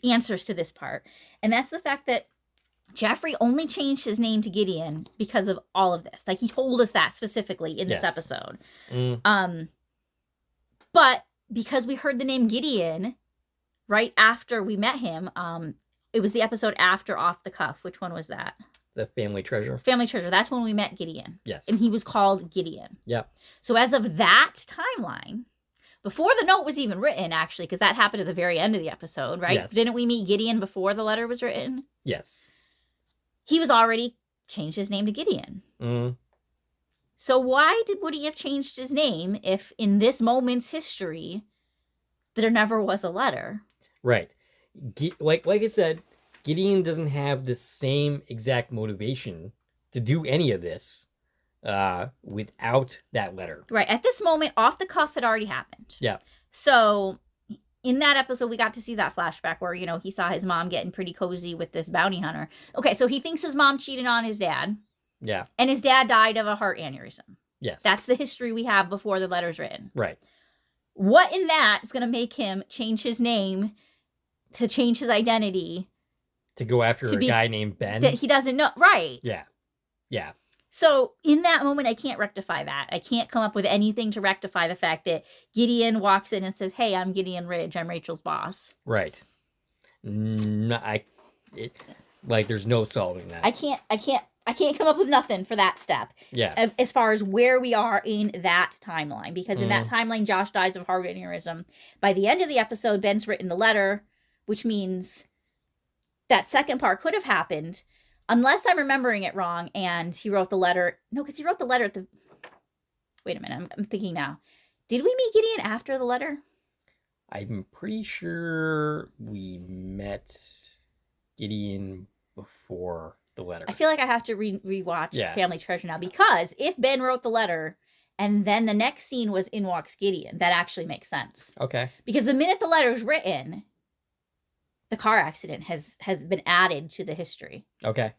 answers to this part. And that's the fact that Jeffrey only changed his name to Gideon because of all of this. Like, he told us that specifically in this episode. But because we heard the name Gideon right after we met him, it was the episode after Off the Cuff. Which one was that? The Family Treasure. Family Treasure. That's when we met Gideon. Yes. And he was called Gideon. Yep. So as of that timeline, before the note was even written, actually, because that happened at the very end of the episode, right? Yes. Didn't we meet Gideon before the letter was written? Yes. He was already changed his name to Gideon. So why would he have changed his name if in this moment's history there never was a letter? Right. Like I said, Gideon doesn't have the same exact motivation to do any of this without that letter. Right. At this moment, Off the Cuff had already happened. Yeah. So in that episode, we got to see that flashback where, he saw his mom getting pretty cozy with this bounty hunter. Okay, so he thinks his mom cheated on his dad. Yeah. And his dad died of a heart aneurysm. Yes. That's the history we have before the letter's written. Right. What in that is going to make him change his name to change his identity? To go after a guy named Ben? That he doesn't know. Right. Yeah. Yeah. So in that moment, I can't rectify that. I can't come up with anything to rectify the fact that Gideon walks in and says, "Hey, I'm Gideon Ridge. I'm Rachel's boss." Right. There's no solving that. I can't come up with nothing for that step. Yeah. As far as where we are in that timeline. Because in that timeline, Josh dies of heart aneurysm. By the end of the episode, Ben's written the letter, which means that second part could have happened, unless I'm remembering it wrong, and he wrote the letter. No, because he wrote the letter at the... Wait a minute, I'm thinking now. Did we meet Gideon after the letter? I'm pretty sure we met Gideon before the letter. I feel like I have to rewatch Family Treasure now, because if Ben wrote the letter and then the next scene was in walks Gideon, that actually makes sense. Okay. Because the minute the letter is written, the car accident has been added to the history. Okay.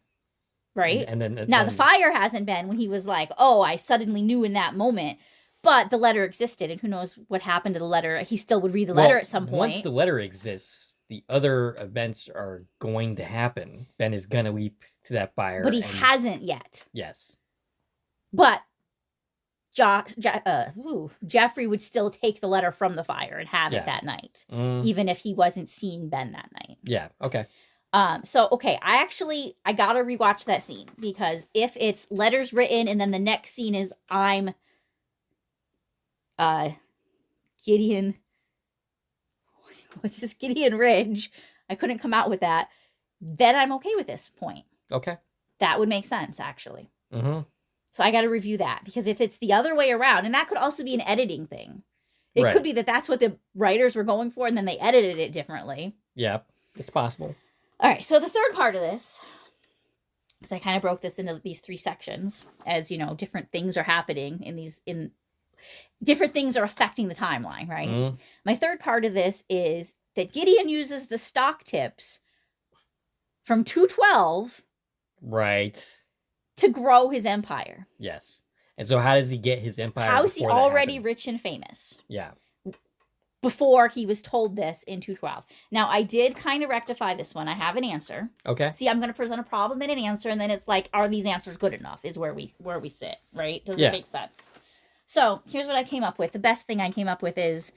Right? And then the fire hasn't been when he was like, "Oh, I suddenly knew in that moment." But the letter existed, and who knows what happened to the letter. He still would read the letter at some point. Once the letter exists, the other events are going to happen. Ben is going to leap to that fire. But he hasn't yet. Yes. But Jeffrey would still take the letter from the fire and have it that night, even if he wasn't seeing Ben that night. Yeah, okay. So okay, I gotta rewatch that scene because if it's letters written and then the next scene is I'm Gideon, what's this, Gideon Ridge, I couldn't come out with that, then I'm okay with this point. Okay. That would make sense, actually. Mm-hmm. So I got to review that because if it's the other way around, and that could also be an editing thing. It Right. could be that that's what the writers were going for and then they edited it differently. Yeah, it's possible. All right, so the third part of this, because I kind of broke this into these 3 sections, as you know, different things are happening in different things are affecting the timeline, right? Mm. My third part of this is that Gideon uses the stock tips from 212 Right. to grow his empire. Yes. And so how does he get his empire? How is he before that already happened? rich and famous? Yeah. Before he was told this in 212. Now, I did kind of rectify this one. I have an answer. Okay. See, I'm going to present a problem and an answer, and then it's like, are these answers good enough? Is where we sit, right? Does Yeah. it make sense? So here's what I came up with. The best thing I came up with is,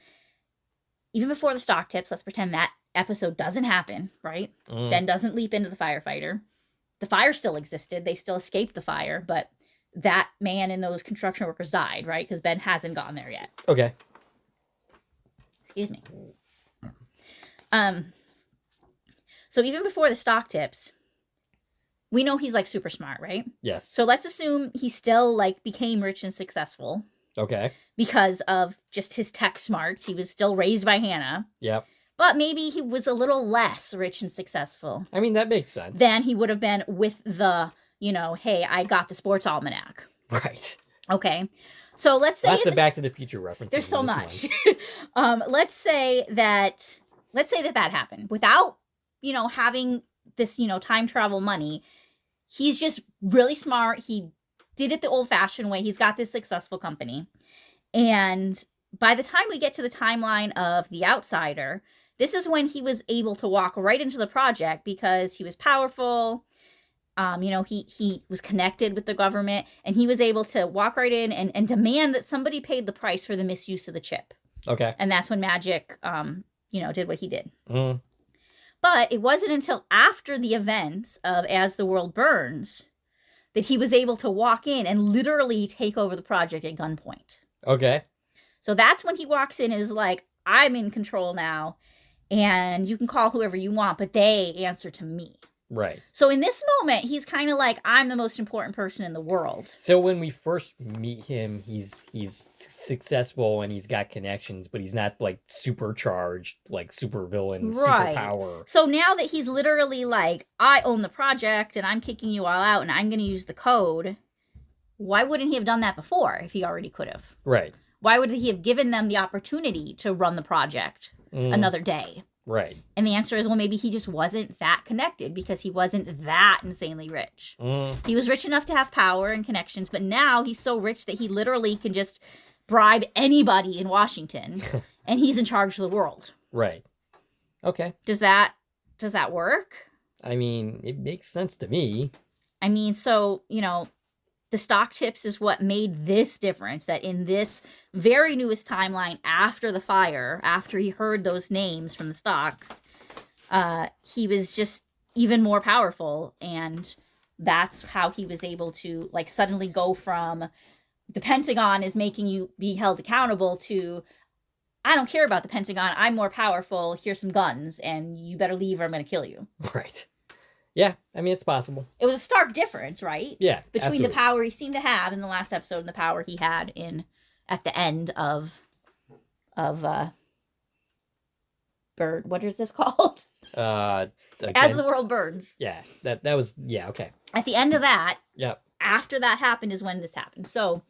even before the stock tips, let's pretend that episode doesn't happen, right? Mm. Ben doesn't leap into the firefighter. The fire still existed. They still escaped the fire, but that man and those construction workers died, right? Because Ben hasn't gotten there yet. Okay. Excuse me. So even before the stock tips, we know he's like super smart, right? Yes. So let's assume he still like became rich and successful Okay. because of just his tech smarts. He was still raised by Hannah, Yep. but maybe he was a little less rich and successful I mean, that makes sense. than he would have been with the, hey, I got the sports almanac. Right. Okay. So let's say Lots of Back to the Future references. there's so in this much. one. Let's say that happened without, having this, time travel money. He's just really smart. He did it the old fashioned way. He's got this successful company. And by the time we get to the timeline of The Outsider, this is when he was able to walk right into the project because he was powerful. He was connected with the government, and he was able to walk right in and demand that somebody paid the price for the misuse of the chip. Okay. And that's when Magic, did what he did. Mm. But it wasn't until after the events of As the World Burns that he was able to walk in and literally take over the project at gunpoint. Okay. So that's when he walks in and is like, I'm in control now, and you can call whoever you want, but they answer to me. Right. So in this moment, he's kind of like, I'm the most important person in the world. So when we first meet him, he's successful and he's got connections, but he's not like supercharged, like super villain, Right. superpower. So now that he's literally like, I own the project and I'm kicking you all out and I'm going to use the code, why wouldn't he have done that before if he already could have? Right. Why would he have given them the opportunity to run the project another day? Right. And the answer is, well, maybe he just wasn't that connected because he wasn't that insanely rich. Mm. He was rich enough to have power and connections, but now he's so rich that he literally can just bribe anybody in Washington and he's in charge of the world. Right. Okay. Does that work? I mean, it makes sense to me. I mean, so, the stock tips is what made this difference, that in this very newest timeline after the fire, after he heard those names from the stocks, he was just even more powerful. And that's how he was able to like suddenly go from the Pentagon is making you be held accountable to, I don't care about the Pentagon. I'm more powerful. Here's some guns and you better leave or I'm going to kill you. Right. Yeah, I mean, it's possible. It was a stark difference, right? Yeah, Between absolutely. the power he seemed to have in the last episode and the power he had at the end of Bird. What is this called? Again, As the World Burns. Yeah, that was, yeah, okay. At the end of that, Yep. after that happened is when this happened. So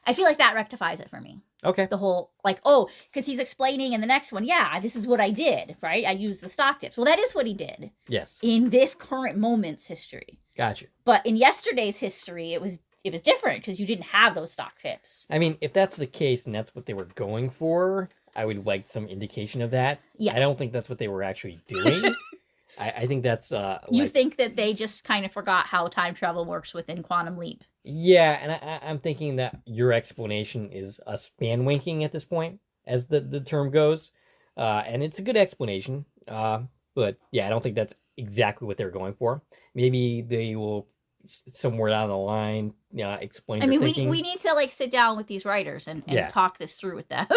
I feel like that rectifies it for me. Okay. The whole, like, oh, because he's explaining in the next one, yeah, this is what I did, right? I used the stock tips. Well, that is what he did. Yes. In this current moment's history. Gotcha. But in yesterday's history, it was different because you didn't have those stock tips. I mean, if that's the case and that's what they were going for, I would like some indication of that. Yeah. I don't think that's what they were actually doing. I think that's You think that they just kind of forgot how time travel works within Quantum Leap. Yeah, and I'm thinking that your explanation is us fan-winking at this point, as the term goes. And it's a good explanation. But yeah, I don't think that's exactly what they're going for. Maybe they will somewhere down the line explain their thinking. we need to like sit down with these writers and talk this through with them.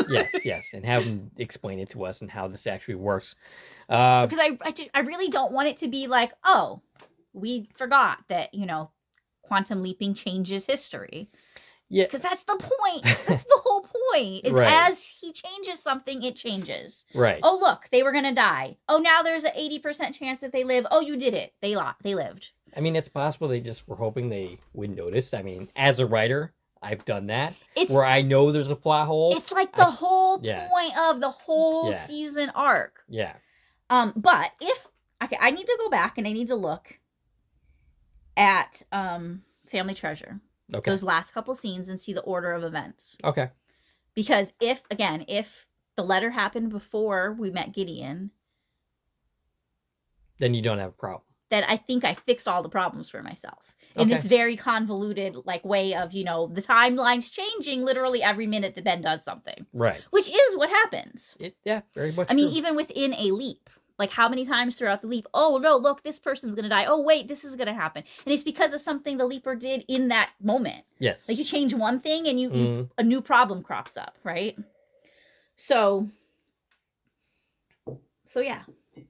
yes, and have them explain it to us and how this actually works. Because I really don't want it to be like, oh, we forgot that, quantum leaping changes history. Yeah. Because that's the point. That's the whole point. Is as he changes something, it changes. Right. Oh, look, they were going to die. Oh, now there's an 80% chance that they live. Oh, you did it. They lived. I mean, it's possible they just were hoping they wouldn't notice. I mean, as a writer, I've done that. Where I know there's a plot hole. It's like the whole point of the whole season arc. Yeah. But I need to go back and I need to look at Family Treasure. Okay. Those last couple scenes and see the order of events. Okay. Because if the letter happened before we met Gideon, then you don't have a problem. Then I think I fixed all the problems for myself. In this very convoluted way of, the timeline's changing literally every minute that Ben does something. Right. Which is what happens. Very much. I mean, even within a leap. Like, how many times throughout the leap, oh, no, look, this person's going to die. Oh, wait, this is going to happen. And it's because of something the leaper did in that moment. Yes. Like, you change one thing and a new problem crops up, right? So, yeah.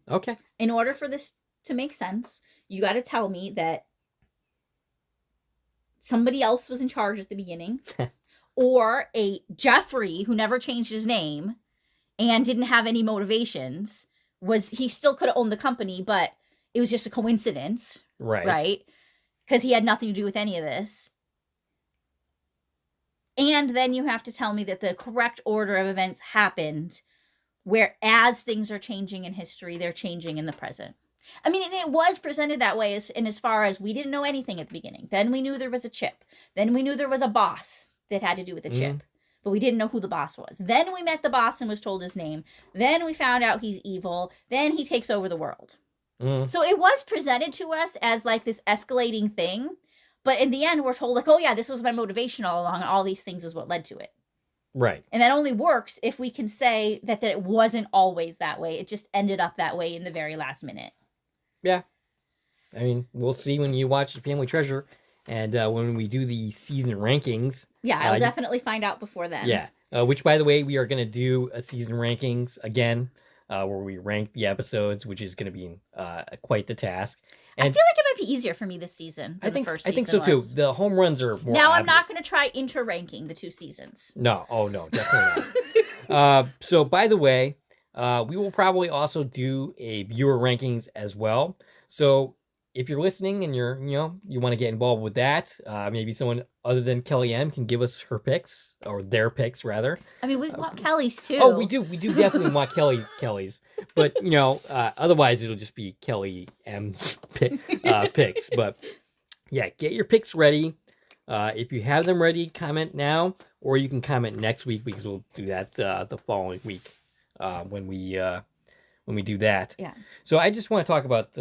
Okay. In order for this to make sense, you got to tell me that somebody else was in charge at the beginning, or a Jeffrey who never changed his name and didn't have any motivations, he still could have owned the company, but it was just a coincidence. Right? Because he had nothing to do with any of this. And then you have to tell me that the correct order of events happened, where as things are changing in history, they're changing in the present. I mean, it was presented that way as far as we didn't know anything at the beginning. Then we knew there was a chip. Then we knew there was a boss that had to do with the chip. But we didn't know who the boss was. Then we met the boss and was told his name. Then we found out he's evil. Then he takes over the world. So it was presented to us as like this escalating thing. But in the end, we're told like, oh yeah, this was my motivation all along. And all these things is what led to it. Right. And that only works if we can say that it wasn't always that way. It just ended up that way in the very last minute. Yeah. I mean, we'll see when you watch Family Treasure. And when we do the season rankings... Yeah, I'll definitely find out before then. Yeah. Which, by the way, we are going to do a season rankings again, where we rank the episodes, which is going to be quite the task. And I feel like it might be easier for me this season than the first season. I think so, too. The home runs are more Now, obvious. I'm not going to try inter-ranking the two seasons. No. Oh, no. Definitely not. So, by the way, we will probably also do a viewer rankings as well. So... if you're listening and you want to get involved with that, maybe someone other than Kelly M can give us her picks, or their picks rather. I mean, we want Kelly's too. Oh, we do definitely want Kelly's, but otherwise it'll just be Kelly M's picks. But yeah, get your picks ready. If you have them ready, comment now, or you can comment next week because we'll do that the following week when we do that. Yeah. So I just want to talk about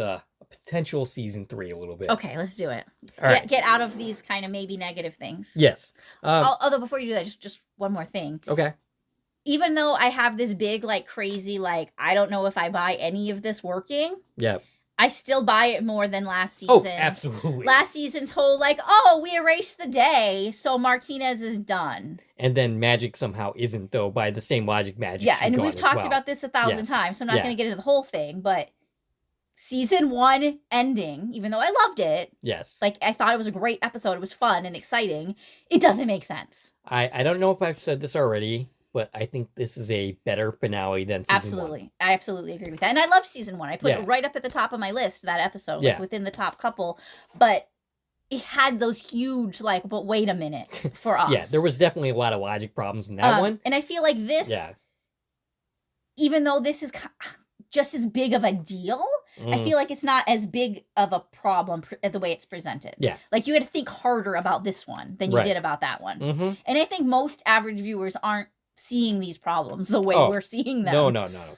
potential season 3 a little bit. Okay, let's do it. All right. Get out of these kind of maybe negative things. Yes. Although before you do that, just one more thing. Okay. Even though I have this big, crazy, I don't know if I buy any of this working. Yeah. I still buy it more than last season. Oh, absolutely. Last season's whole, oh, we erased the day, so Martinez is done. And then magic somehow isn't, though, by the same logic magic. Yeah, and we've talked about this 1,000 times, so I'm not going to get into the whole thing, but season 1 ending, even though I loved it. Yes. I thought it was a great episode. It was fun and exciting. It doesn't make sense. I don't know if I've said this already, but I think this is a better finale than season 1. I absolutely agree with that. And I love season 1. I put it right up at the top of my list, that episode, within the top couple. But it had those huge, but wait a minute for us. Yeah, there was definitely a lot of logic problems in that one. And I feel like this, even though this is just as big of a deal, I feel like it's not as big of a problem the way it's presented. Yeah. You had to think harder about this one than you did about that one. Mm-hmm. And I think most average viewers aren't seeing these problems the way we're seeing them. No.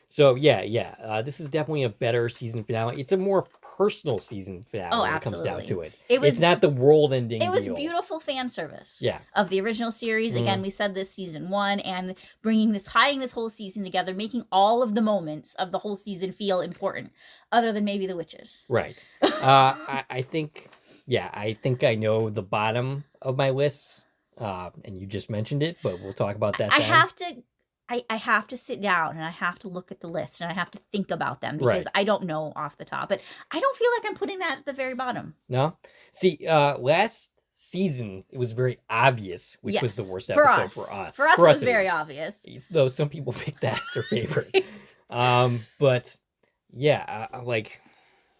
So, this is definitely a better season finale. It's a more personal season finale Oh, when it comes down absolutely. to it. It was It's not the world-ending It was deal. beautiful fan service. Yeah. Of the original series. Mhm. Again, we said this season 1, and tying this whole season together, making all of the moments of the whole season feel important, other than maybe the witches. Right. I think I know the bottom of my list, and you just mentioned it, but we'll talk about that. I have to sit down and I have to look at the list and I have to think about them because Right. I don't know off the top. But I don't feel like I'm putting that at the very bottom. No? See, last season, it was very obvious which was the worst episode for us. For us, it was very obvious. Though some people picked that as their favorite. But, yeah, like...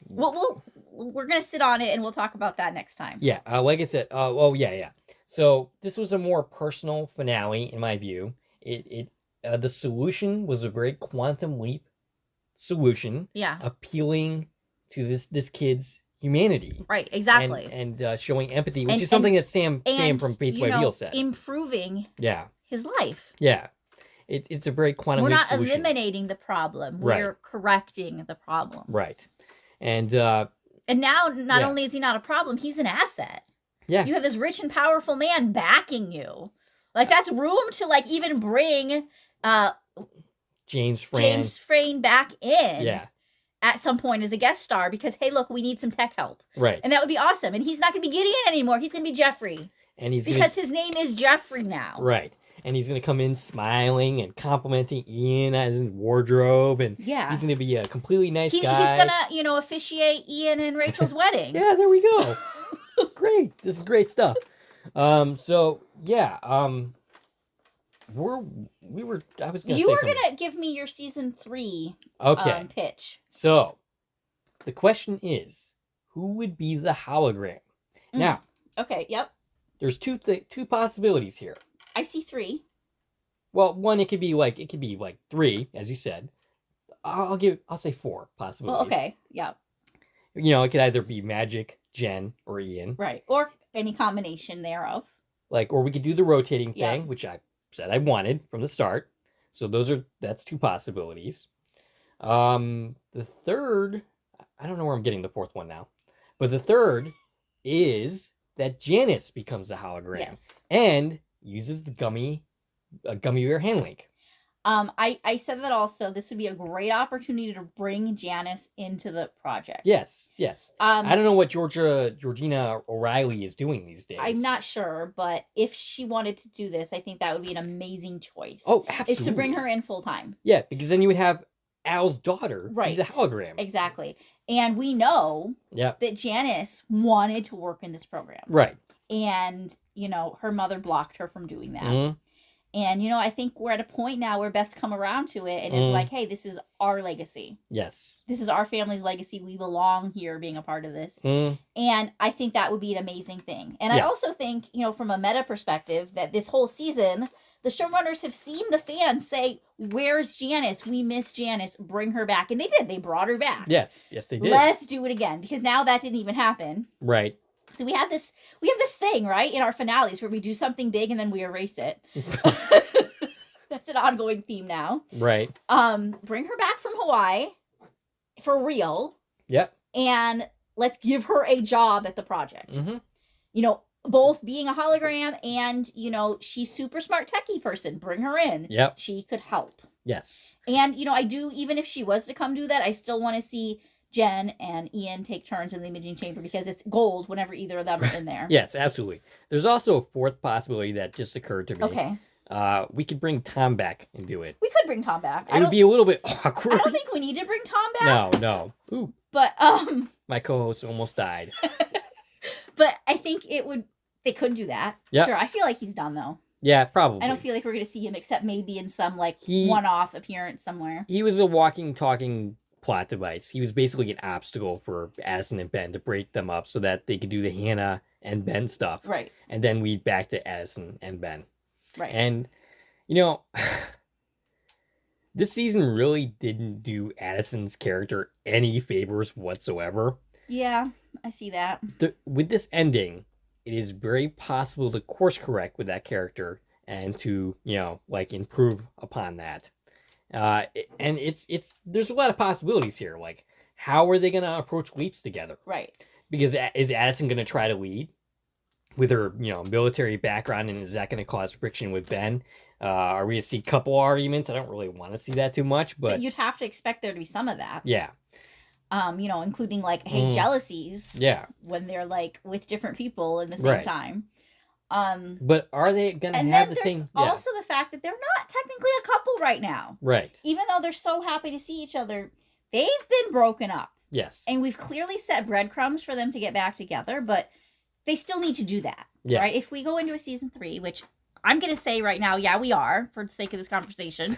Well, we're going to sit on it and we'll talk about that next time. Yeah, like I said, yeah. So, this was a more personal finale, in my view. The solution was a very quantum leap solution. Yeah. Appealing to this kid's humanity. Right, exactly. And showing empathy, which is something that Sam from Fates by Veal said. Improving his life. Yeah. It's a very quantum leap solution. We're not eliminating the problem. Right. We're correcting the problem. Right. And now, not only is he not a problem, he's an asset. Yeah. You have this rich and powerful man backing you. Like, that's room to, like, even bring... James Frayne back in. Yeah. At some point as a guest star because, hey, look, we need some tech help. Right. And that would be awesome. And he's not going to be Gideon anymore. He's going to be Jeffrey. And because his name is Jeffrey now. Right. And he's going to come in smiling and complimenting Ian as his wardrobe. And he's going to be a completely nice guy. He's going to, officiate Ian and Rachel's wedding. Yeah, there we go. Great. This is great stuff. So, yeah. You were gonna give me your season 3 pitch. So the question is, who would be the hologram? Now, okay, yep. There's two possibilities here. I see 3. Well, one, it could be like 3, as you said. I'll say 4 possibilities. Well, okay, yeah. It could either be Magic, Jen, or Ian. Right, or any combination thereof. Or we could do the rotating thing, which I said I wanted from the start. So that's 2 possibilities. The third, I don't know where I'm getting the 4th one now, but the third is that Janice becomes a hologram and uses the gummy bear hand link. I said that also. This would be a great opportunity to bring Janice into the project. Yes. I don't know what Georgina O'Reilly is doing these days. I'm not sure, but if she wanted to do this, I think that would be an amazing choice. Oh, absolutely. Is to bring her in full time. Yeah, because then you would have Al's daughter be the hologram. Exactly. And we know that Janice wanted to work in this program. Right. And, her mother blocked her from doing that. Mm-hmm. And, I think we're at a point now where Beth's come around to it and is like, hey, this is our legacy. Yes. This is our family's legacy. We belong here being a part of this. And I think that would be an amazing thing. And I also think, from a meta perspective, that this whole season, the showrunners have seen the fans say, where's Janice? We miss Janice. Bring her back. And they did. They brought her back. Yes, they did. Let's do it again. Because now that didn't even happen. Right. So we have this thing, right, in our finales where we do something big and then we erase it. That's an ongoing theme now. Right. Bring her back from Hawaii for real. Yep. And let's give her a job at the project. Mm-hmm. Both being a hologram and, she's super smart techie person. Bring her in. Yep. She could help. Yes. And, I do, even if she was to come do that, I still want to see Jen and Ian take turns in the imaging chamber because it's gold whenever either of them are in there. Yes, absolutely. There's also a 4th possibility that just occurred to me. Okay. We could bring Tom back and do it. We could bring Tom back. It would be a little bit awkward. I don't think we need to bring Tom back. No. Ooh. But, my co-host almost died. But I think they could do that. Yeah. Sure. I feel like he's done, though. Yeah, probably. I don't feel like we're going to see him except maybe in some, one-off appearance somewhere. He was a walking, talking plot device. He was basically an obstacle for Addison and Ben to break them up so that they could do the Hannah and Ben stuff. Right. And then we back to Addison and Ben. Right. And, this season really didn't do Addison's character any favors whatsoever. Yeah, I see that. With this ending, it is very possible to course correct with that character and to, improve upon that. And it's there's a lot of possibilities here. how are they going to approach leaps together? Right. Because is Addison going to try to lead with her, military background, and is that going to cause friction with Ben? Are we going to see couple arguments? I don't really want to see that too much, but you'd have to expect there to be some of that. Yeah. Including like, jealousies. Yeah. When they're like with different people in the same time. But are they going to have the same? Also the fact that they're not technically a couple right now. Right. Even though they're so happy to see each other, they've been broken up. Yes. And we've clearly set breadcrumbs for them to get back together, but they still need to do that. Yeah. Right? If we go into a season 3, which I'm going to say right now, yeah, we are, for the sake of this conversation,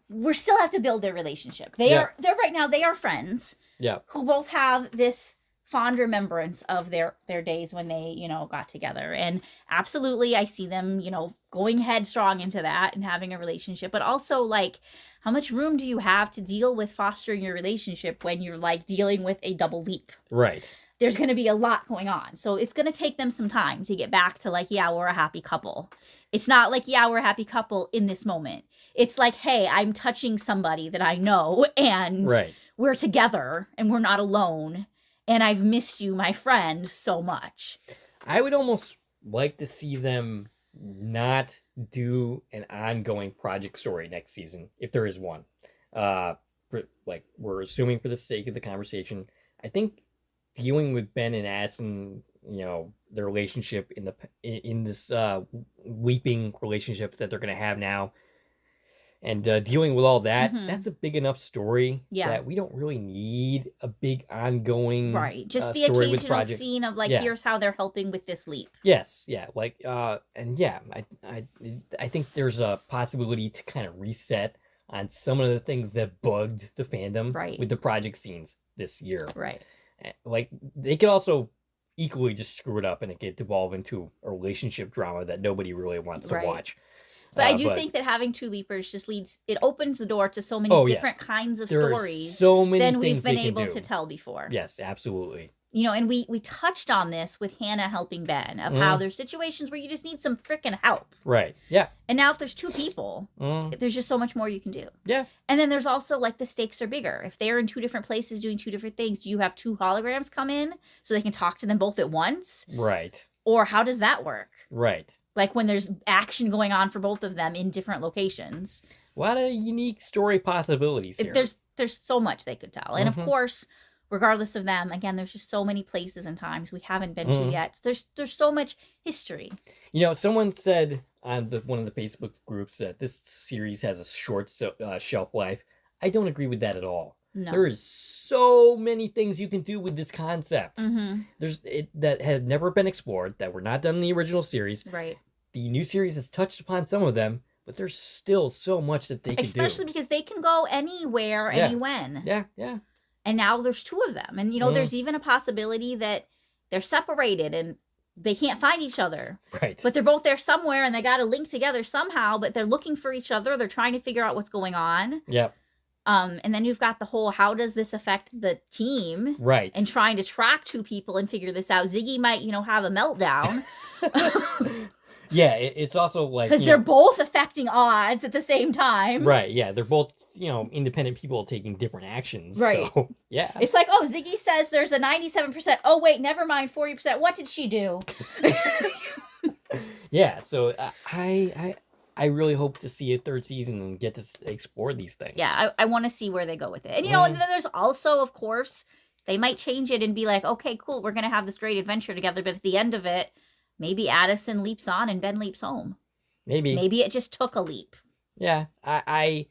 we still have to build their relationship. They're right now, they are friends. Yeah. Who both have this fond remembrance of their days when they, got together. And absolutely, I see them, going headstrong into that and having a relationship. But also, like, how much room do you have to deal with fostering your relationship when you're, like, dealing with a double leap? Right. There's going to be a lot going on. So it's going to take them some time to get back to, like, yeah, we're a happy couple. It's not like, yeah, we're a happy couple in this moment. It's like, hey, I'm touching somebody that I know, and we're together, and we're not alone. And I've missed you, my friend, so much. I would almost like to see them not do an ongoing project story next season, if there is one. We're assuming for the sake of the conversation, I think dealing with Ben and Addison, their relationship in this weeping relationship that they're going to have now, and dealing with all that, that's a big enough story that we don't really need a big ongoing just the story occasional scene of here's how they're helping with this leap. Yes, I think there's a possibility to kind of reset on some of the things that bugged the fandom with the project scenes this year. Right. Like, they could also equally just screw it up and it could devolve into a relationship drama that nobody really wants to watch. But I do think that having 2 leapers just it opens the door to so many different kinds of stories than we've been able to tell before. Yes, absolutely. And we touched on this with Hannah helping Ben, of how there's situations where you just need some freaking help. Right, yeah. And now if there's 2 people, there's just so much more you can do. Yeah. And then there's also, like, the stakes are bigger. If they're in 2 different places doing 2 different things, do you have 2 holograms come in so they can talk to them both at once? Right. Or how does that work? Right. Like, when there's action going on for both of them in different locations. A lot of unique story possibilities here. There's so much they could tell. And, of course, regardless of them, again, there's just so many places and times we haven't been to yet. There's so much history. Someone said on one of the Facebook groups that this series has a short shelf life. I don't agree with that at all. No. There is so many things you can do with this concept. That have never been explored, that were not done in the original series. Right. The new series has touched upon some of them, but there's still so much that they can do. Especially because they can go anywhere, anywhen. Yeah, yeah. And now there's 2 of them. And, there's even a possibility that they're separated and they can't find each other. Right. But they're both there somewhere and they got to link together somehow, but they're looking for each other. They're trying to figure out what's going on. Yep. And then you've got the whole, how does this affect the team? Right. And trying to track 2 people and figure this out. Ziggy might, have a meltdown. Yeah, it's also like... Because they're both affecting odds at the same time. Right, yeah. They're both, independent people taking different actions. Right. So, yeah. It's like, oh, Ziggy says there's a 97%. Oh, wait, never mind, 40%. What did she do? Yeah, so I really hope to see a 3rd season and get to explore these things. Yeah, I want to see where they go with it. And, and then there's also, of course, they might change it and be like, okay, cool, we're going to have this great adventure together. But at the end of it, maybe Addison leaps on and Ben leaps home. Maybe. Maybe it just took a leap. Yeah, I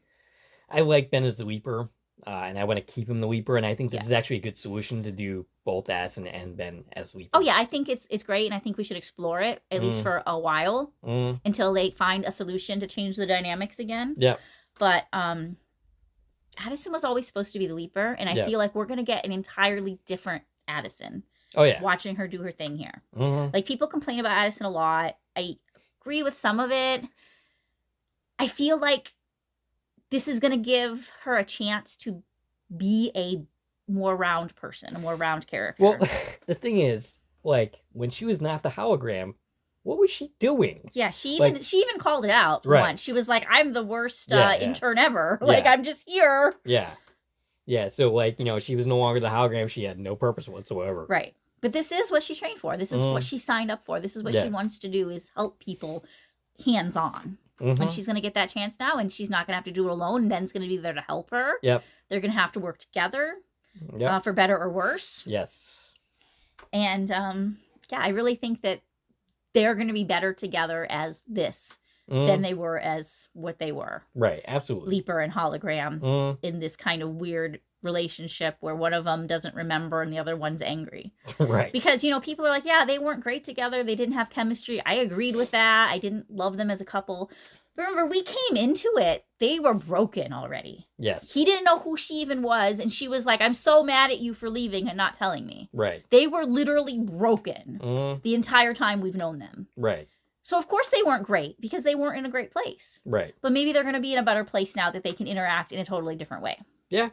like Ben as the leaper, and I want to keep him the leaper. And I think this is actually a good solution to do both Addison and Ben as leapers. Oh, yeah, I think it's great, and I think we should explore it, at least for a while, until they find a solution to change the dynamics again. Yeah. But Addison was always supposed to be the leaper, and I feel like we're going to get an entirely different Addison. Oh, yeah. Watching her do her thing here. Like, people complain about Addison a lot. I agree with some of it. I feel like this is going to give her a chance to be a more round person, a more round character. Well, the thing is, like, when she was not the hologram, what was she doing? Yeah, she even called it out once. She was like, I'm the worst intern ever. Like, I'm just here. Yeah. Yeah, so like, she was no longer the hologram. She had no purpose whatsoever. Right. But this is what she trained for. This is what she signed up for. This is what she Yeah. wants to do, is help people hands-on. And she's going to get that chance now, and she's not going to have to do it alone. Ben's going to be there to help her. Yep. They're going to have to work together, Yep. for better or worse. Yes. And yeah, I really think that they're going to be better together as this than they were as what they were. Right, absolutely. Leaper and hologram in this kind of weird relationship where one of them doesn't remember and the other one's angry. Right. Because, people are like, yeah, they weren't great together. They didn't have chemistry. I agreed with that. I didn't love them as a couple. But remember, we came into it. They were broken already. Yes. He didn't know who she even was. And she was like, I'm so mad at you for leaving and not telling me. Right. They were literally broken the entire time we've known them. Right. So, of course, they weren't great because they weren't in a great place. Right. But maybe they're going to be in a better place now that they can interact in a totally different way. Yeah.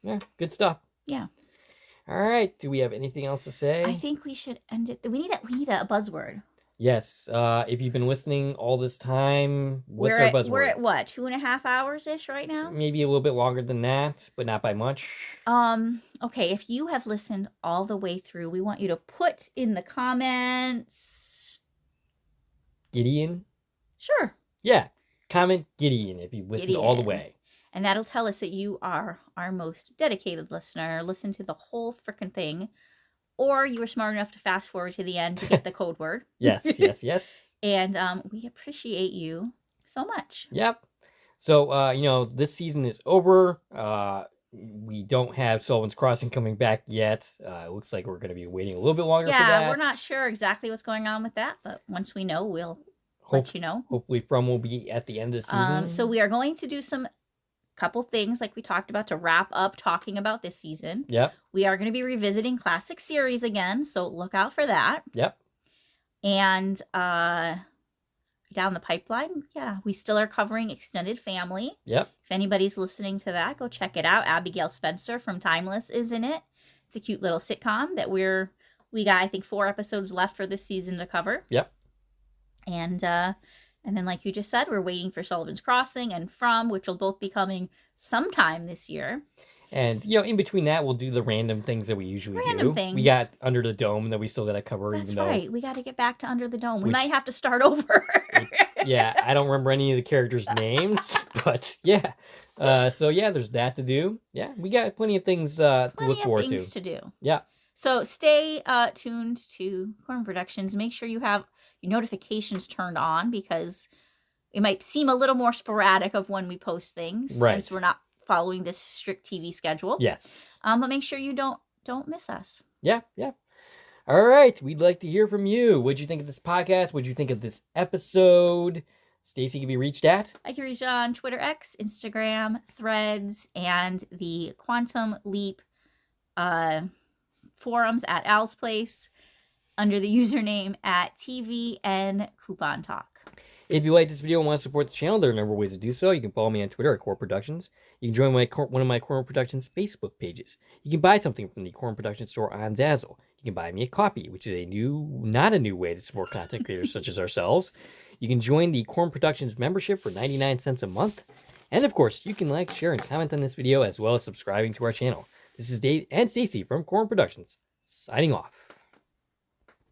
Yeah. Good stuff. Yeah. All right. Do we have anything else to say? I think we should end it. We need a buzzword. Yes. If you've been listening all this time, what's our buzzword? We're at what, 2.5 hours-ish right now? Maybe a little bit longer than that, but not by much. Okay, if you have listened all the way through, we want you to put in the comments... Gideon? Sure. Yeah. Comment Gideon if you've listened all the way. And that'll tell us that you are our most dedicated listener. Listen to the whole frickin' thing. Or you were smart enough to fast forward to the end to get the code word. Yes. And we appreciate you so much. Yep. So, this season is over. We don't have Sullivan's Crossing coming back yet. It looks like we're going to be waiting a little bit longer for that. Yeah, we're not sure exactly what's going on with that, but once we know, we'll let you know. Hopefully From will be at the end of the season. So we are going to do couple things like we talked about to wrap up talking about this season. Yep. We are going to be revisiting classic series again, so look out for that. Yep. And down the pipeline, we still are covering Extended Family. Yep. If anybody's listening to that, go check it out. Abigail Spencer from Timeless is in it. It's a cute little sitcom that we got, I think, 4 episodes left for this season to cover. Yep. And then, like you just said, we're waiting for Sullivan's Crossing and From, which will both be coming sometime this year. And, in between that, we'll do the random things that we usually do. Random things. We got Under the Dome that we still got to cover. That's even though right. We got to get back to Under the Dome. We might have to start over. Yeah, I don't remember any of the characters' names, but yeah. There's that to do. Yeah, we got plenty of things to look forward to. Plenty of things to do. Yeah. So stay tuned to Corn Productions. Make sure you have your notifications turned on because it might seem a little more sporadic of when we post things since we're not following this strict TV schedule. Yes. But make sure you don't miss us. Yeah. All right. We'd like to hear from you. What'd you think of this podcast? What'd you think of this episode? Stacie can be reached at? I can reach on Twitter X, Instagram, Threads, and the Quantum Leap forums at Al's Place under the username at TVN Coupon Talk. If you like this video and want to support the channel, there are a number of ways to do so. You can follow me on Twitter at Core Productions. You can join one of my Core Productions Facebook pages. You can buy something from the Core Productions store on Zazzle. You can buy me a coffee, which is not a new way to support content creators such as ourselves. You can join the Core Productions membership for 99 cents a month. And of course, you can like, share, and comment on this video as well as subscribing to our channel. This is Dave and Stacie from Core Productions, signing off.